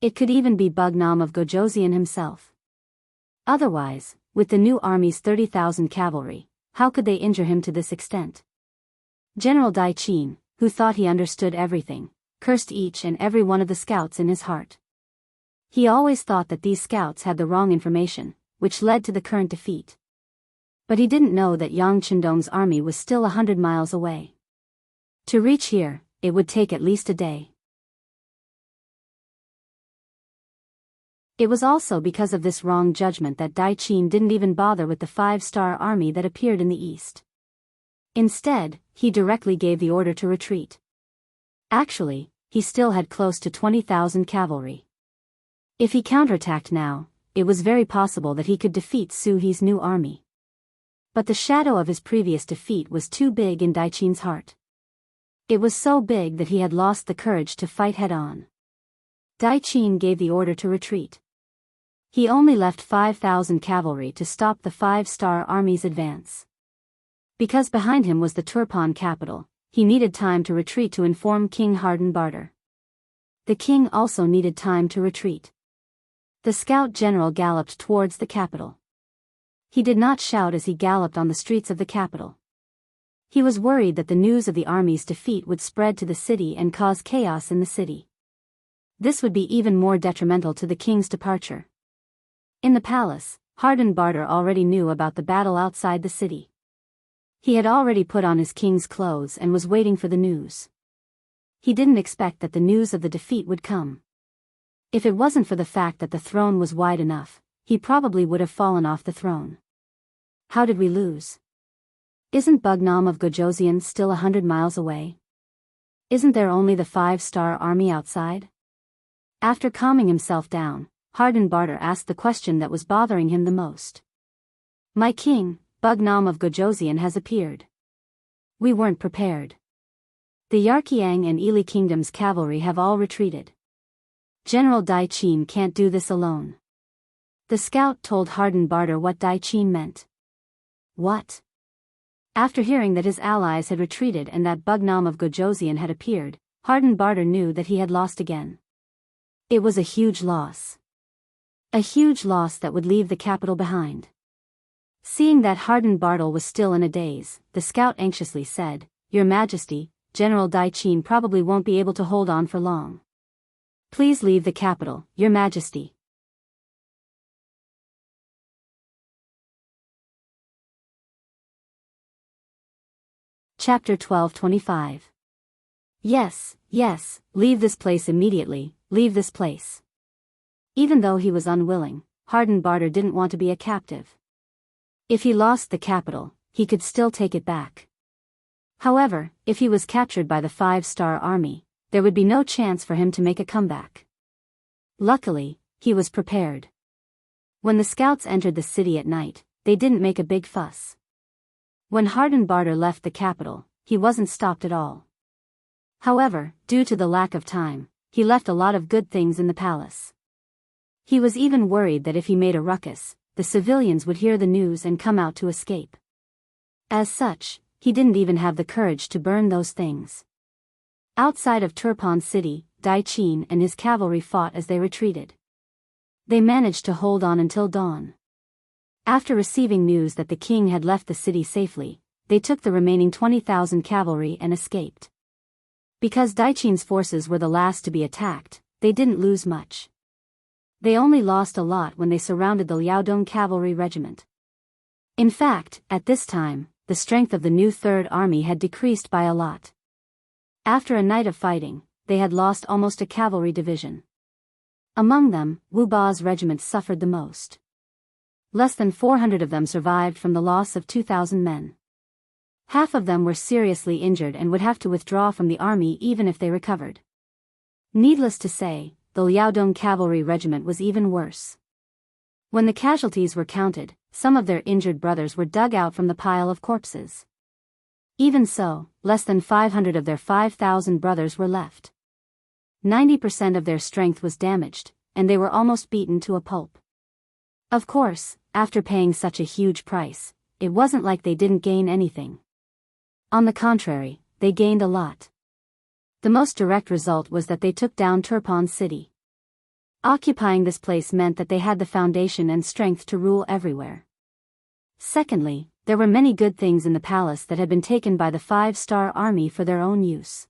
It could even be Bugnam of Gojoseon himself. Otherwise, with the new army's 30,000 cavalry, how could they injure him to this extent? General Dai Qin, who thought he understood everything, cursed each and every one of the scouts in his heart. He always thought that these scouts had the wrong information, which led to the current defeat. But he didn't know that Yang Qindong's army was still 100 miles away. To reach here, it would take at least a day. It was also because of this wrong judgment that Dai Qin didn't even bother with the 5-star army that appeared in the east. Instead, he directly gave the order to retreat. Actually, he still had close to 20,000 cavalry. If he counterattacked now, it was very possible that he could defeat Su He's new army. But the shadow of his previous defeat was too big in Dai Qin's heart. It was so big that he had lost the courage to fight head-on. Dai Qin gave the order to retreat. He only left 5,000 cavalry to stop the 5-star army's advance. Because behind him was the Turpan capital, he needed time to retreat to inform King Harden Barter. The king also needed time to retreat. The scout general galloped towards the capital. He did not shout as he galloped on the streets of the capital. He was worried that the news of the army's defeat would spread to the city and cause chaos in the city. This would be even more detrimental to the king's departure. In the palace, Harden Barter already knew about the battle outside the city. He had already put on his king's clothes and was waiting for the news. He didn't expect that the news of the defeat would come. If it wasn't for the fact that the throne was wide enough, he probably would have fallen off the throne. How did we lose? Isn't Bugnam of Gojoseon still 100 miles away? Isn't there only the 5-star army outside? After calming himself down, Hardenbarter asked the question that was bothering him the most. My king, Bugnam of Gojoseon has appeared. We weren't prepared. The Yarqiang and Ili kingdoms' cavalry have all retreated. General Dai Qin can't do this alone. The scout told Hardenbarter what Dai Qin meant. What? After hearing that his allies had retreated and that Bugnam of Gojoseon had appeared, Hardenbarter knew that he had lost again. It was a huge loss. A huge loss that would leave the capital behind. Seeing that Hardenbarter was still in a daze, the scout anxiously said, Your Majesty, General Dai Qin probably won't be able to hold on for long. Please leave the capital, Your Majesty. Chapter 12:25. Yes, leave this place immediately, leave this place. Even though he was unwilling, Hardenbarter didn't want to be a captive. If he lost the capital, he could still take it back. However, if he was captured by the 5-star army, there would be no chance for him to make a comeback. Luckily, he was prepared. When the scouts entered the city at night, they didn't make a big fuss. When Hardenbarter left the capital, he wasn't stopped at all. However, due to the lack of time, he left a lot of good things in the palace. He was even worried that if he made a ruckus, the civilians would hear the news and come out to escape. As such, he didn't even have the courage to burn those things. Outside of Turpan City, Dai Qin and his cavalry fought as they retreated. They managed to hold on until dawn. After receiving news that the king had left the city safely, they took the remaining 20,000 cavalry and escaped. Because Dai Qin's forces were the last to be attacked, they didn't lose much. They only lost a lot when they surrounded the Liaodong cavalry regiment. In fact, at this time, the strength of the new Third Army had decreased by a lot. After a night of fighting, they had lost almost a cavalry division. Among them, Wu Ba's regiment suffered the most. Less than 400 of them survived from the loss of 2,000 men. Half of them were seriously injured and would have to withdraw from the army even if they recovered. Needless to say, the Liaodong cavalry regiment was even worse. When the casualties were counted, some of their injured brothers were dug out from the pile of corpses. Even so, less than 500 of their 5,000 brothers were left. 90% of their strength was damaged, and they were almost beaten to a pulp. Of course, after paying such a huge price, it wasn't like they didn't gain anything. On the contrary, they gained a lot. The most direct result was that they took down Turpan City. Occupying this place meant that they had the foundation and strength to rule everywhere. Secondly, there were many good things in the palace that had been taken by the 5-star army for their own use.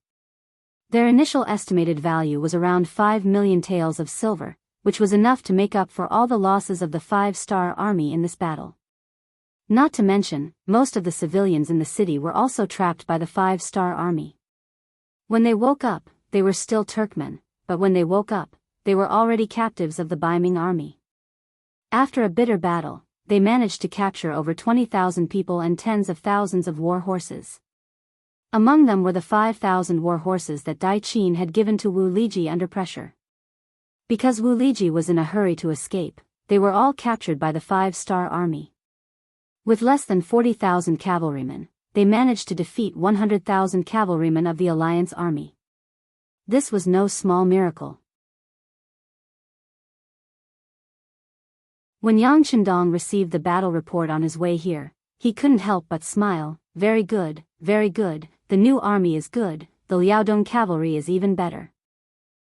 Their initial estimated value was around 5 million taels of silver, which was enough to make up for all the losses of the 5-star army in this battle. Not to mention, most of the civilians in the city were also trapped by the 5-star army. When they woke up, they were still Turkmen, but when they woke up, they were already captives of the Baiming army. After a bitter battle, they managed to capture over 20,000 people and tens of thousands of war horses. Among them were the 5,000 war horses that Dai Qin had given to Wu Liji under pressure. Because Wu Liji was in a hurry to escape, they were all captured by the 5-star army. With less than 40,000 cavalrymen, they managed to defeat 100,000 cavalrymen of the Alliance army. This was no small miracle. When Yang Chendong received the battle report on his way here, he couldn't help but smile. Very good, the new army is good, the Liaodong cavalry is even better.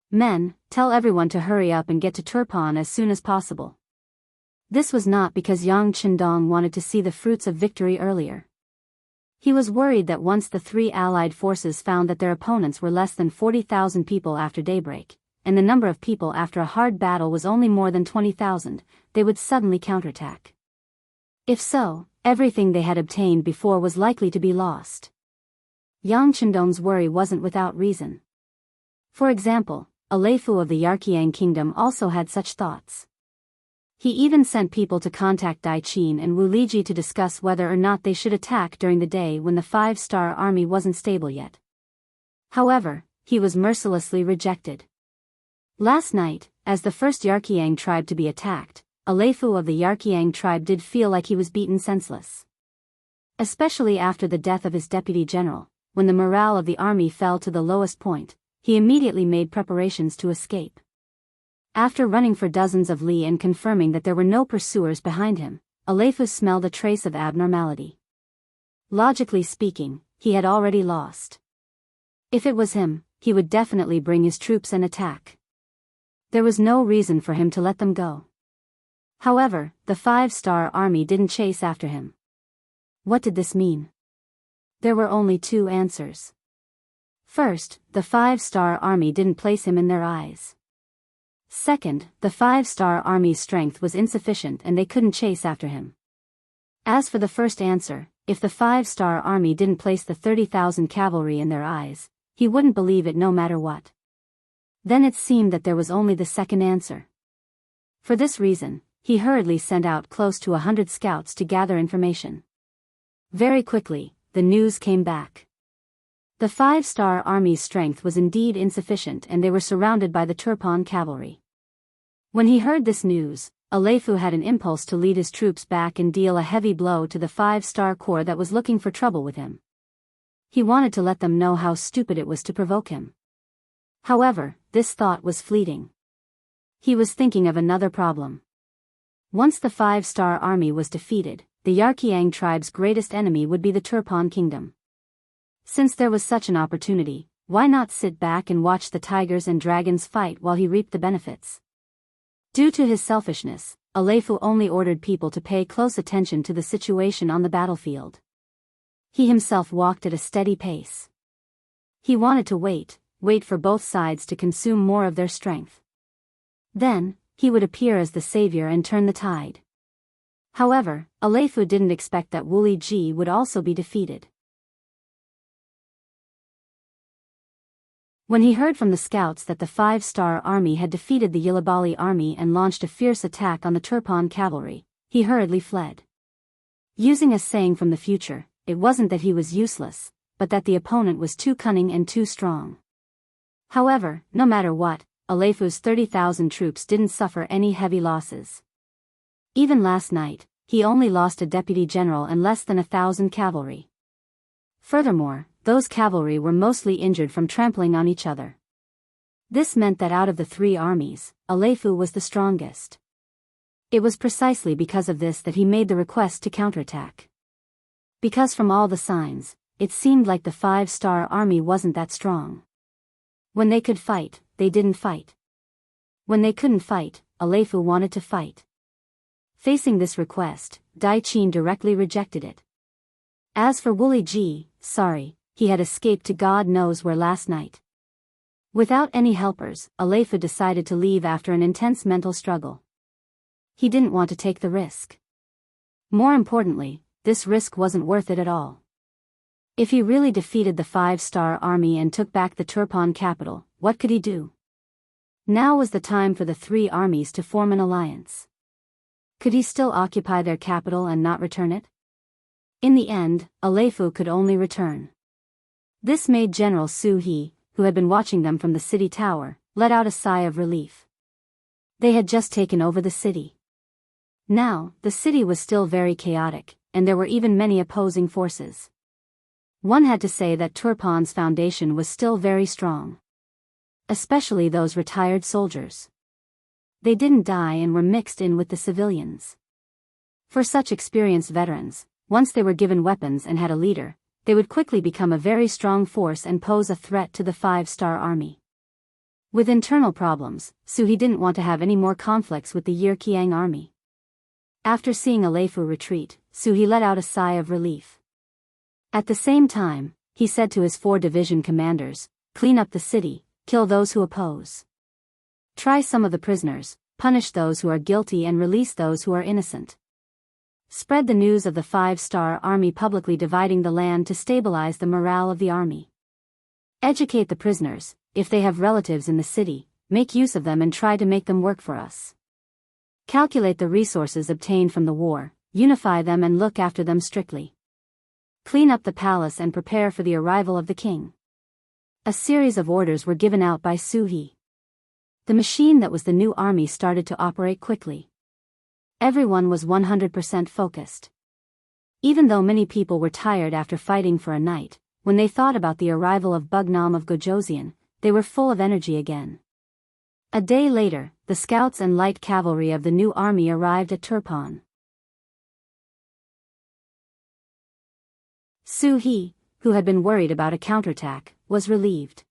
Men, tell everyone to hurry up and get to Turpan as soon as possible. This was not because Yang Chendong wanted to see the fruits of victory earlier. He was worried that once the three allied forces found that their opponents were less than 40,000 people after daybreak, and the number of people after a hard battle was only more than 20,000, they would suddenly counterattack. If so, everything they had obtained before was likely to be lost. Yang Chendong's worry wasn't without reason. For example, a Leifu of the Yarqiang kingdom also had such thoughts. He even sent people to contact Dai Qin and Wu Liji to discuss whether or not they should attack during the day when the 5-star army wasn't stable yet. However, he was mercilessly rejected. Last night, as the first Yarqiang tribe to be attacked, a Leifu of the Yarqiang tribe did feel like he was beaten senseless. Especially after the death of his deputy general, when the morale of the army fell to the lowest point, he immediately made preparations to escape. After running for dozens of li and confirming that there were no pursuers behind him, Alephu smelled a trace of abnormality. Logically speaking, he had already lost. If it was him, he would definitely bring his troops and attack. There was no reason for him to let them go. However, the 5-star army didn't chase after him. What did this mean? There were only two answers. First, the 5-star army didn't place him in their eyes. Second, the 5-star army's strength was insufficient and they couldn't chase after him. As for the first answer, if the 5-star army didn't place the 30,000 cavalry in their eyes, he wouldn't believe it no matter what. Then it seemed that there was only the second answer. For this reason, he hurriedly sent out close to 100 scouts to gather information. Very quickly, the news came back. The 5-star army's strength was indeed insufficient and they were surrounded by the Turpan cavalry. When he heard this news, Alephu had an impulse to lead his troops back and deal a heavy blow to the 5-star corps that was looking for trouble with him. He wanted to let them know how stupid it was to provoke him. However, this thought was fleeting. He was thinking of another problem. Once the 5-star army was defeated, the Yarqiang tribe's greatest enemy would be the Turpan kingdom. Since there was such an opportunity, why not sit back and watch the tigers and dragons fight while he reaped the benefits? Due to his selfishness, Alephu only ordered people to pay close attention to the situation on the battlefield. He himself walked at a steady pace. He wanted to wait for both sides to consume more of their strength. Then, he would appear as the savior and turn the tide. However, Alephu didn't expect that Wu Liji would also be defeated. When he heard from the scouts that the 5-star army had defeated the Yilabali army and launched a fierce attack on the Turpan cavalry, he hurriedly fled. Using a saying from the future, it wasn't that he was useless, but that the opponent was too cunning and too strong. However, no matter what, Alephu's 30,000 troops didn't suffer any heavy losses. Even last night, he only lost a deputy general and less than 1,000 cavalry. Furthermore, those cavalry were mostly injured from trampling on each other. This meant that out of the three armies, Alephu was the strongest. It was precisely because of this that he made the request to counterattack. Because from all the signs, it seemed like the 5-star army wasn't that strong. When they could fight, they didn't fight. When they couldn't fight, Alephu wanted to fight. Facing this request, Dai Qin directly rejected it. As for Wu Liji, sorry, he had escaped to God knows where last night. Without any helpers, Alephu decided to leave after an intense mental struggle. He didn't want to take the risk. More importantly, this risk wasn't worth it at all. If he really defeated the 5-star army and took back the Turpan capital, what could he do? Now was the time for the three armies to form an alliance. Could he still occupy their capital and not return it? In the end, Alephu could only return. This made General Su He, who had been watching them from the city tower, let out a sigh of relief. They had just taken over the city. Now, the city was still very chaotic, and there were even many opposing forces. One had to say that Turpan's foundation was still very strong. Especially those retired soldiers. They didn't die and were mixed in with the civilians. For such experienced veterans, once they were given weapons and had a leader, they would quickly become a very strong force and pose a threat to the 5-star army. With internal problems, Su He didn't want to have any more conflicts with the Yarqiang army. After seeing Alephu retreat, Su He let out a sigh of relief. At the same time, he said to his 4 division commanders, "Clean up the city, kill those who oppose. Try some of the prisoners, punish those who are guilty and release those who are innocent. Spread the news of the 5-star army publicly, dividing the land to stabilize the morale of the army. Educate the prisoners, if they have relatives in the city, make use of them and try to make them work for us. Calculate the resources obtained from the war, unify them and look after them strictly. Clean up the palace and prepare for the arrival of the king. A series of orders were given out by Su He. The machine that was the new army started to operate quickly. Everyone was 100% focused. Even though many people were tired after fighting for a night, when they thought about the arrival of Bugnam of Gojoseon, they were full of energy again. A day later, the scouts and light cavalry of the new army arrived at Turpan. Su He, who had been worried about a counterattack, was relieved.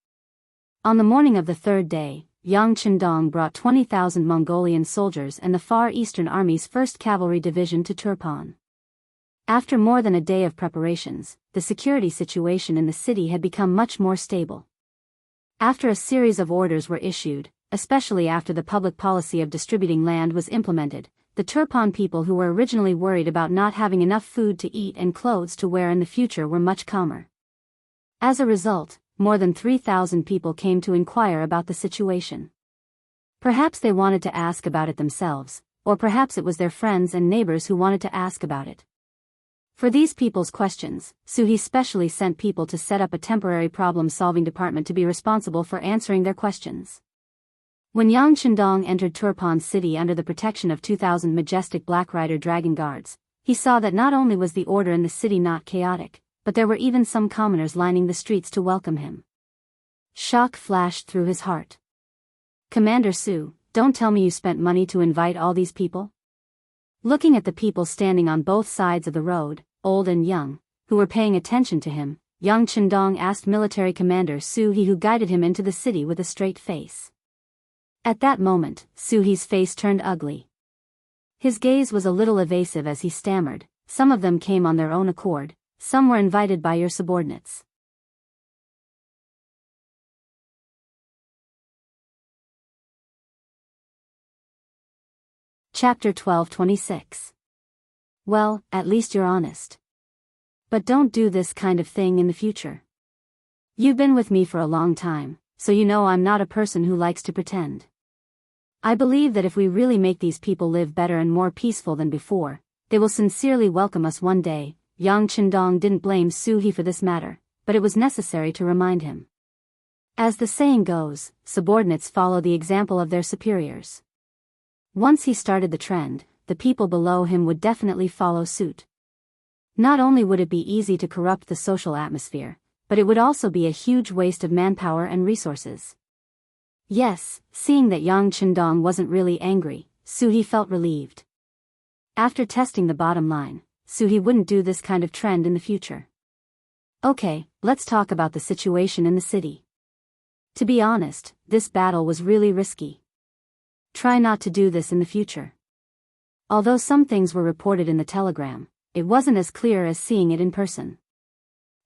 On the morning of the third day, Yang Chendong brought 20,000 Mongolian soldiers and the Far Eastern Army's 1st Cavalry Division to Turpan. After more than a day of preparations, the security situation in the city had become much more stable. After a series of orders were issued, especially after the public policy of distributing land was implemented, the Turpan people who were originally worried about not having enough food to eat and clothes to wear in the future were much calmer. As a result, more than 3,000 people came to inquire about the situation. Perhaps they wanted to ask about it themselves, or perhaps it was their friends and neighbors who wanted to ask about it. For these people's questions, Su He specially sent people to set up a temporary problem-solving department to be responsible for answering their questions. When Yang Chendong entered Turpan city under the protection of 2,000 majestic Black Rider dragon guards, he saw that not only was the order in the city not chaotic, but there were even some commoners lining the streets to welcome him. Shock flashed through his heart. "Commander Su, don't tell me you spent money to invite all these people?" Looking at the people standing on both sides of the road, old and young, who were paying attention to him, Yang Chendong asked military commander Su He, who guided him into the city with a straight face. At that moment, Su He's face turned ugly. His gaze was a little evasive as he stammered, "Some of them came on their own accord, some were invited by your subordinates." Chapter 12:26. Well, at least you're honest. But don't do this kind of thing in the future. You've been with me for a long time, so you know I'm not a person who likes to pretend. I believe that if we really make these people live better and more peaceful than before, they will sincerely welcome us one day. Yang Chendong didn't blame Su He for this matter, but it was necessary to remind him. As the saying goes, subordinates follow the example of their superiors. Once he started the trend, the people below him would definitely follow suit. Not only would it be easy to corrupt the social atmosphere, but it would also be a huge waste of manpower and resources. Yes, seeing that Yang Chendong wasn't really angry, Su He felt relieved. After testing the bottom line, Su He wouldn't do this kind of trend in the future. Okay, let's talk about the situation in the city. To be honest, this battle was really risky. Try not to do this in the future. Although some things were reported in the telegram, it wasn't as clear as seeing it in person.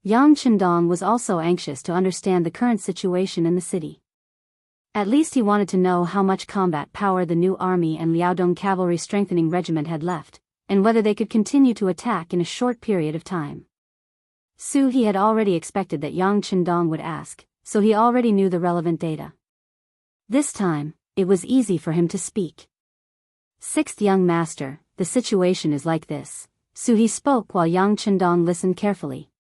Yang Chendong was also anxious to understand the current situation in the city. At least he wanted to know how much combat power the new army and Liaodong Cavalry Strengthening Regiment had left, and whether they could continue to attack in a short period of time. Su He had already expected that Yang Chendong would ask, so he already knew the relevant data. This time, it was easy for him to speak. "Sixth young master, the situation is like this," Su He spoke while Yang Chendong listened carefully.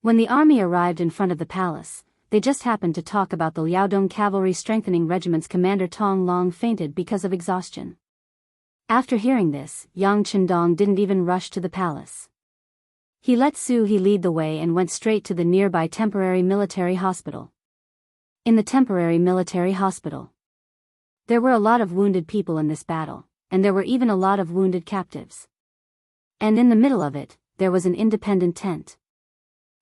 When the army arrived in front of the palace, they just happened to talk about the Liaodong Cavalry Strengthening Regiment's commander Tong Long fainted because of exhaustion. After hearing this, Yang Chendong didn't even rush to the palace. He let Su He lead the way and went straight to the nearby temporary military hospital. In the temporary military hospital, there were a lot of wounded people in this battle, and there were even a lot of wounded captives. And in the middle of it, there was an independent tent.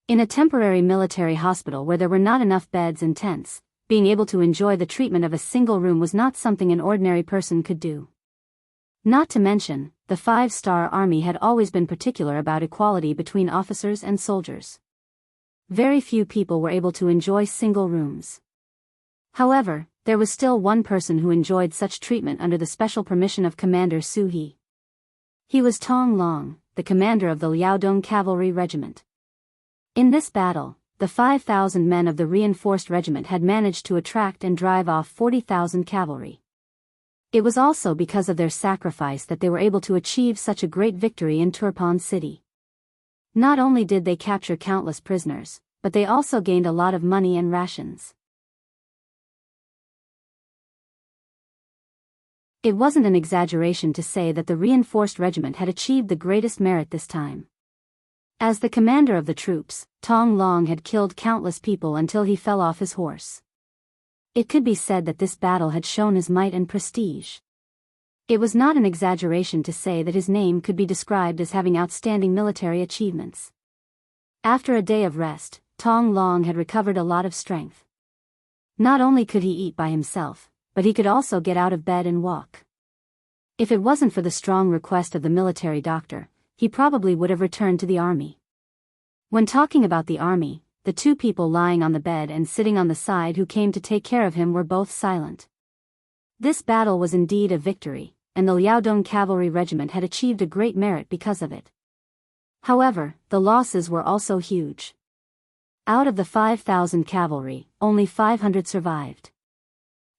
In a temporary military hospital where there were not enough beds and tents, being able to enjoy the treatment of a single room was not something an ordinary person could do. Not to mention, the 5-star army had always been particular about equality between officers and soldiers. Very few people were able to enjoy single rooms. However, there was still one person who enjoyed such treatment under the special permission of Commander Su He. He was Tong Long, the commander of the Liaodong Cavalry Regiment. In this battle, the 5,000 men of the reinforced regiment had managed to attract and drive off 40,000 cavalry. It was also because of their sacrifice that they were able to achieve such a great victory in Turpan City. Not only did they capture countless prisoners, but they also gained a lot of money and rations. It wasn't an exaggeration to say that the reinforced regiment had achieved the greatest merit this time. As the commander of the troops, Tong Long had killed countless people until he fell off his horse. It could be said that this battle had shown his might and prestige. It was not an exaggeration to say that his name could be described as having outstanding military achievements. After a day of rest, Tong Long had recovered a lot of strength. Not only could he eat by himself, but he could also get out of bed and walk. If it wasn't for the strong request of the military doctor, he probably would have returned to the army. When talking about the army, the two people lying on the bed and sitting on the side who came to take care of him were both silent. This battle was indeed a victory, and the Liaodong cavalry regiment had achieved a great merit because of it. However, the losses were also huge. Out of the 5,000 cavalry, only 500 survived.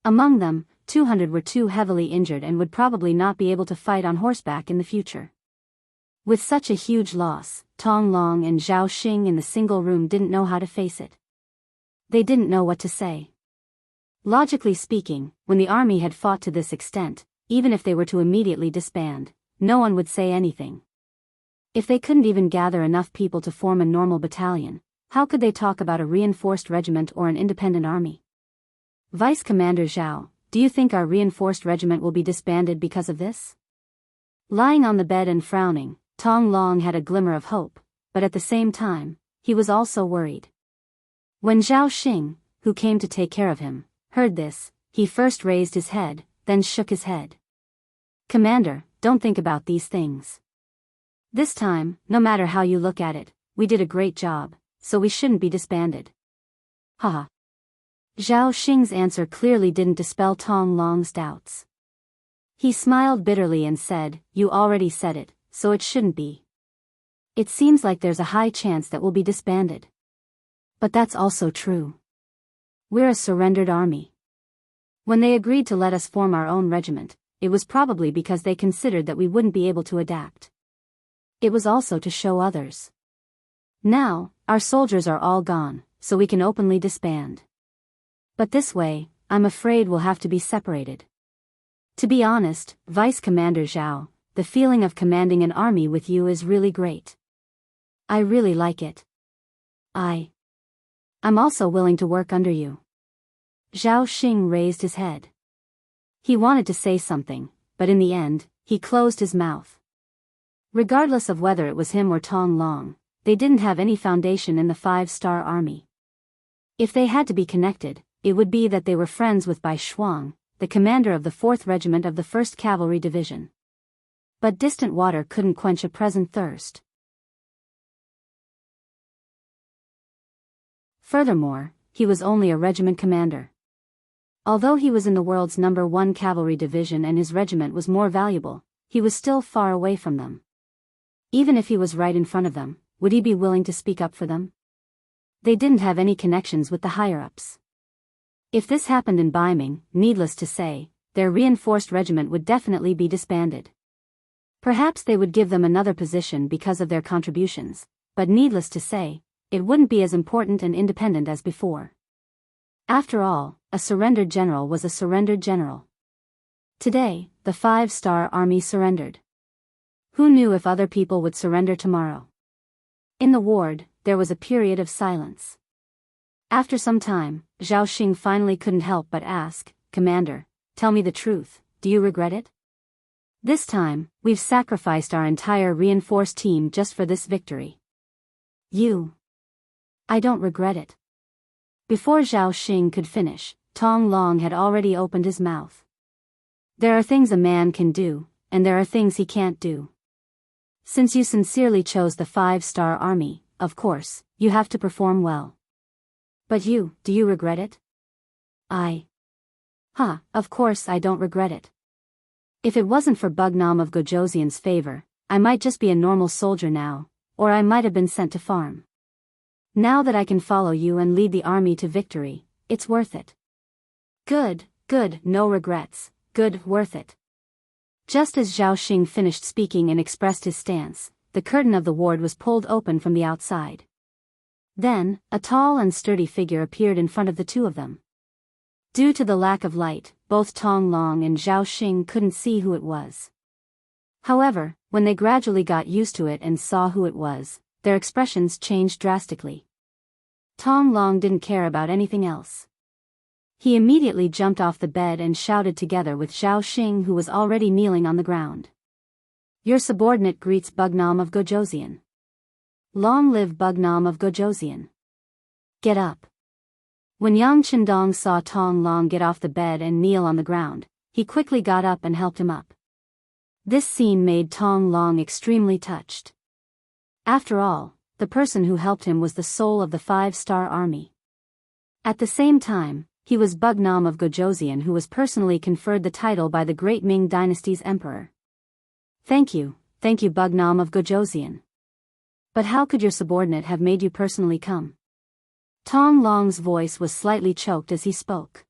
Among them, 200 were too heavily injured and would probably not be able to fight on horseback in the future. With such a huge loss, Tong Long and Zhao Xing in the single room didn't know how to face it. They didn't know what to say. Logically speaking, when the army had fought to this extent, even if they were to immediately disband, no one would say anything. If they couldn't even gather enough people to form a normal battalion, how could they talk about a reinforced regiment or an independent army? Vice Commander Zhao, do you think our reinforced regiment will be disbanded because of this? Lying on the bed and frowning, Tong Long had a glimmer of hope, but at the same time, he was also worried. When Zhao Xing, who came to take care of him, heard this, he first raised his head, then shook his head. Commander, don't think about these things. This time, no matter how you look at it, we did a great job, so we shouldn't be disbanded. Haha. Zhao Xing's answer clearly didn't dispel Tong Long's doubts. He smiled bitterly and said, "You already said it, so it shouldn't be. It seems like there's a high chance that we'll be disbanded. But that's also true. We're a surrendered army. When they agreed to let us form our own regiment, it was probably because they considered that we wouldn't be able to adapt. It was also to show others. Now, our soldiers are all gone, so we can openly disband. But this way, I'm afraid we'll have to be separated." To be honest, Vice Commander Zhao, the feeling of commanding an army with you is really great. I really like it. I'm also willing to work under you. Zhao Xing raised his head. He wanted to say something, but in the end, he closed his mouth. Regardless of whether it was him or Tong Long, they didn't have any foundation in the 5-star army. If they had to be connected, it would be that they were friends with Bai Shuang, the commander of the 4th Regiment of the 1st Cavalry Division. But distant water couldn't quench a present thirst. Furthermore, he was only a regiment commander. Although he was in the world's #1 cavalry division and his regiment was more valuable, he was still far away from them. Even if he was right in front of them, would he be willing to speak up for them? They didn't have any connections with the higher-ups. If this happened in Baiming, needless to say, their reinforced regiment would definitely be disbanded. Perhaps they would give them another position because of their contributions, but needless to say, it wouldn't be as important and independent as before. After all, a surrendered general was a surrendered general. Today, the 5-star army surrendered. Who knew if other people would surrender tomorrow? In the ward, there was a period of silence. After some time, Zhao Xing finally couldn't help but ask, "Commander, tell me the truth, do you regret it? This time, we've sacrificed our entire reinforced team just for this victory." I don't regret it. Before Zhao Xing could finish, Tong Long had already opened his mouth. There are things a man can do, and there are things he can't do. Since you sincerely chose the 5-star army, of course, you have to perform well. But do you regret it? Of course I don't regret it. If it wasn't for Bugnam of Gojoseon's favor, I might just be a normal soldier now, or I might have been sent to farm. Now that I can follow you and lead the army to victory, it's worth it. Good, no regrets, good, worth it. Just as Zhao Xing finished speaking and expressed his stance, the curtain of the ward was pulled open from the outside. Then, a tall and sturdy figure appeared in front of the two of them. Due to the lack of light, both Tong Long and Zhao Xing couldn't see who it was. However, when they gradually got used to it and saw who it was, their expressions changed drastically. Tong Long didn't care about anything else. He immediately jumped off the bed and shouted together with Zhao Xing, who was already kneeling on the ground. Your subordinate greets Bugnam of Gojoseon. Long live Bugnam of Gojoseon. Get up. When Yang Chendong saw Tong Long get off the bed and kneel on the ground, he quickly got up and helped him up. This scene made Tong Long extremely touched. After all, the person who helped him was the soul of the 5-star army. At the same time, he was Bugnam of Gojoseon, who was personally conferred the title by the great Ming Dynasty's emperor. Thank you Bugnam of Gojoseon. But how could your subordinate have made you personally come? Tong Long's voice was slightly choked as he spoke.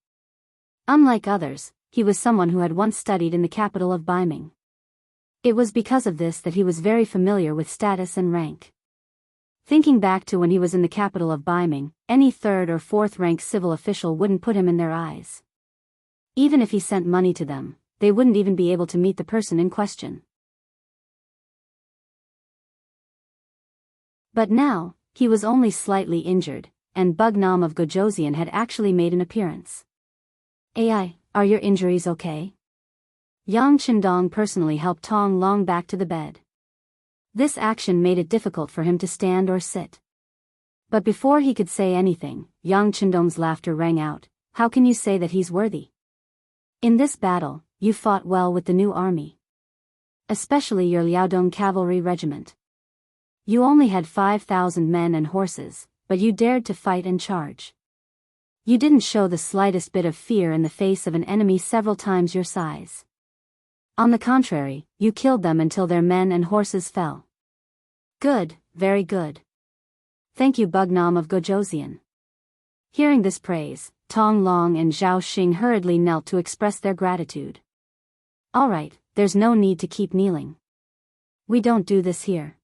Unlike others, he was someone who had once studied in the capital of Baiming. It was because of this that he was very familiar with status and rank. Thinking back to when he was in the capital of Baiming, any 3rd or 4th rank civil official wouldn't put him in their eyes. Even if he sent money to them, they wouldn't even be able to meet the person in question. But now, he was only slightly injured, and Bugnam of Gojoseon had actually made an appearance. Ai, are your injuries okay? Yang Chendong personally helped Tong Long back to the bed. This action made it difficult for him to stand or sit. But before he could say anything, Yang Chendong's laughter rang out. How can you say that he's worthy? In this battle, you fought well with the new army. Especially your Liaodong cavalry regiment. You only had 5,000 men and horses, but you dared to fight and charge. You didn't show the slightest bit of fear in the face of an enemy several times your size. On the contrary, you killed them until their men and horses fell. Good, very good. Thank you Bugnam of Gojoseon. Hearing this praise, Tong Long and Zhao Xing hurriedly knelt to express their gratitude. Alright, there's no need to keep kneeling. We don't do this here.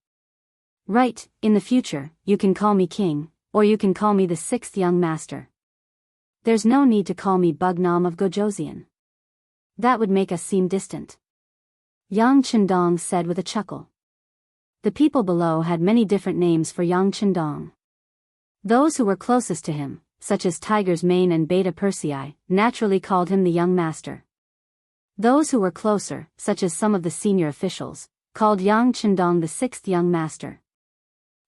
Right, in the future, you can call me king, or you can call me the 6th young master. There's no need to call me Bugnam of Gojoseon. That would make us seem distant. Yang Chendong said with a chuckle. The people below had many different names for Yang Chendong. Those who were closest to him, such as Tiger's Mane and Beta Persei, naturally called him the young master. Those who were closer, such as some of the senior officials, called Yang Chendong the 6th young master.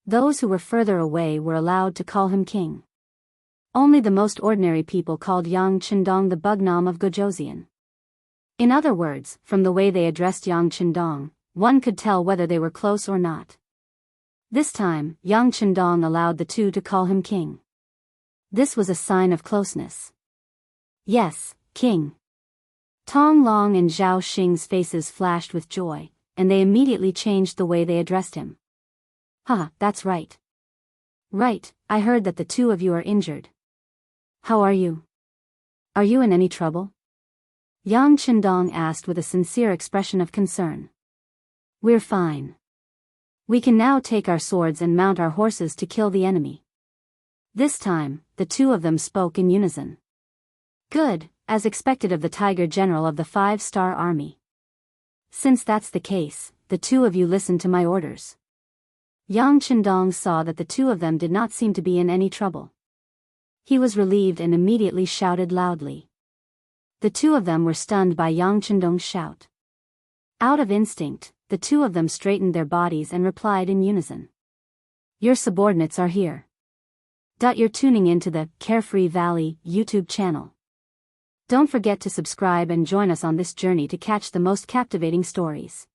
Those who were further away were allowed to call him king. Only the most ordinary people called Yang Chendong the Bugnam of Gojoseon. In other words, from the way they addressed Yang Chendong, one could tell whether they were close or not. This time, Yang Chendong allowed the two to call him king. This was a sign of closeness. Yes, king. Tong Long and Zhao Xing's faces flashed with joy, and they immediately changed the way they addressed him. That's right. Right, I heard that the two of you are injured. How are you? Are you in any trouble? Yang Chendong asked with a sincere expression of concern. We're fine. We can now take our swords and mount our horses to kill the enemy. This time, the two of them spoke in unison. Good, as expected of the Tiger General of the 5-star army. Since that's the case, the two of you listen to my orders. Yang Chendong saw that the two of them did not seem to be in any trouble. He was relieved and immediately shouted loudly. The two of them were stunned by Yang Chendong's shout. Out of instinct, the two of them straightened their bodies and replied in unison. Your subordinates are here. You're tuning into the Carefree Valley YouTube channel. Don't forget to subscribe and join us on this journey to catch the most captivating stories.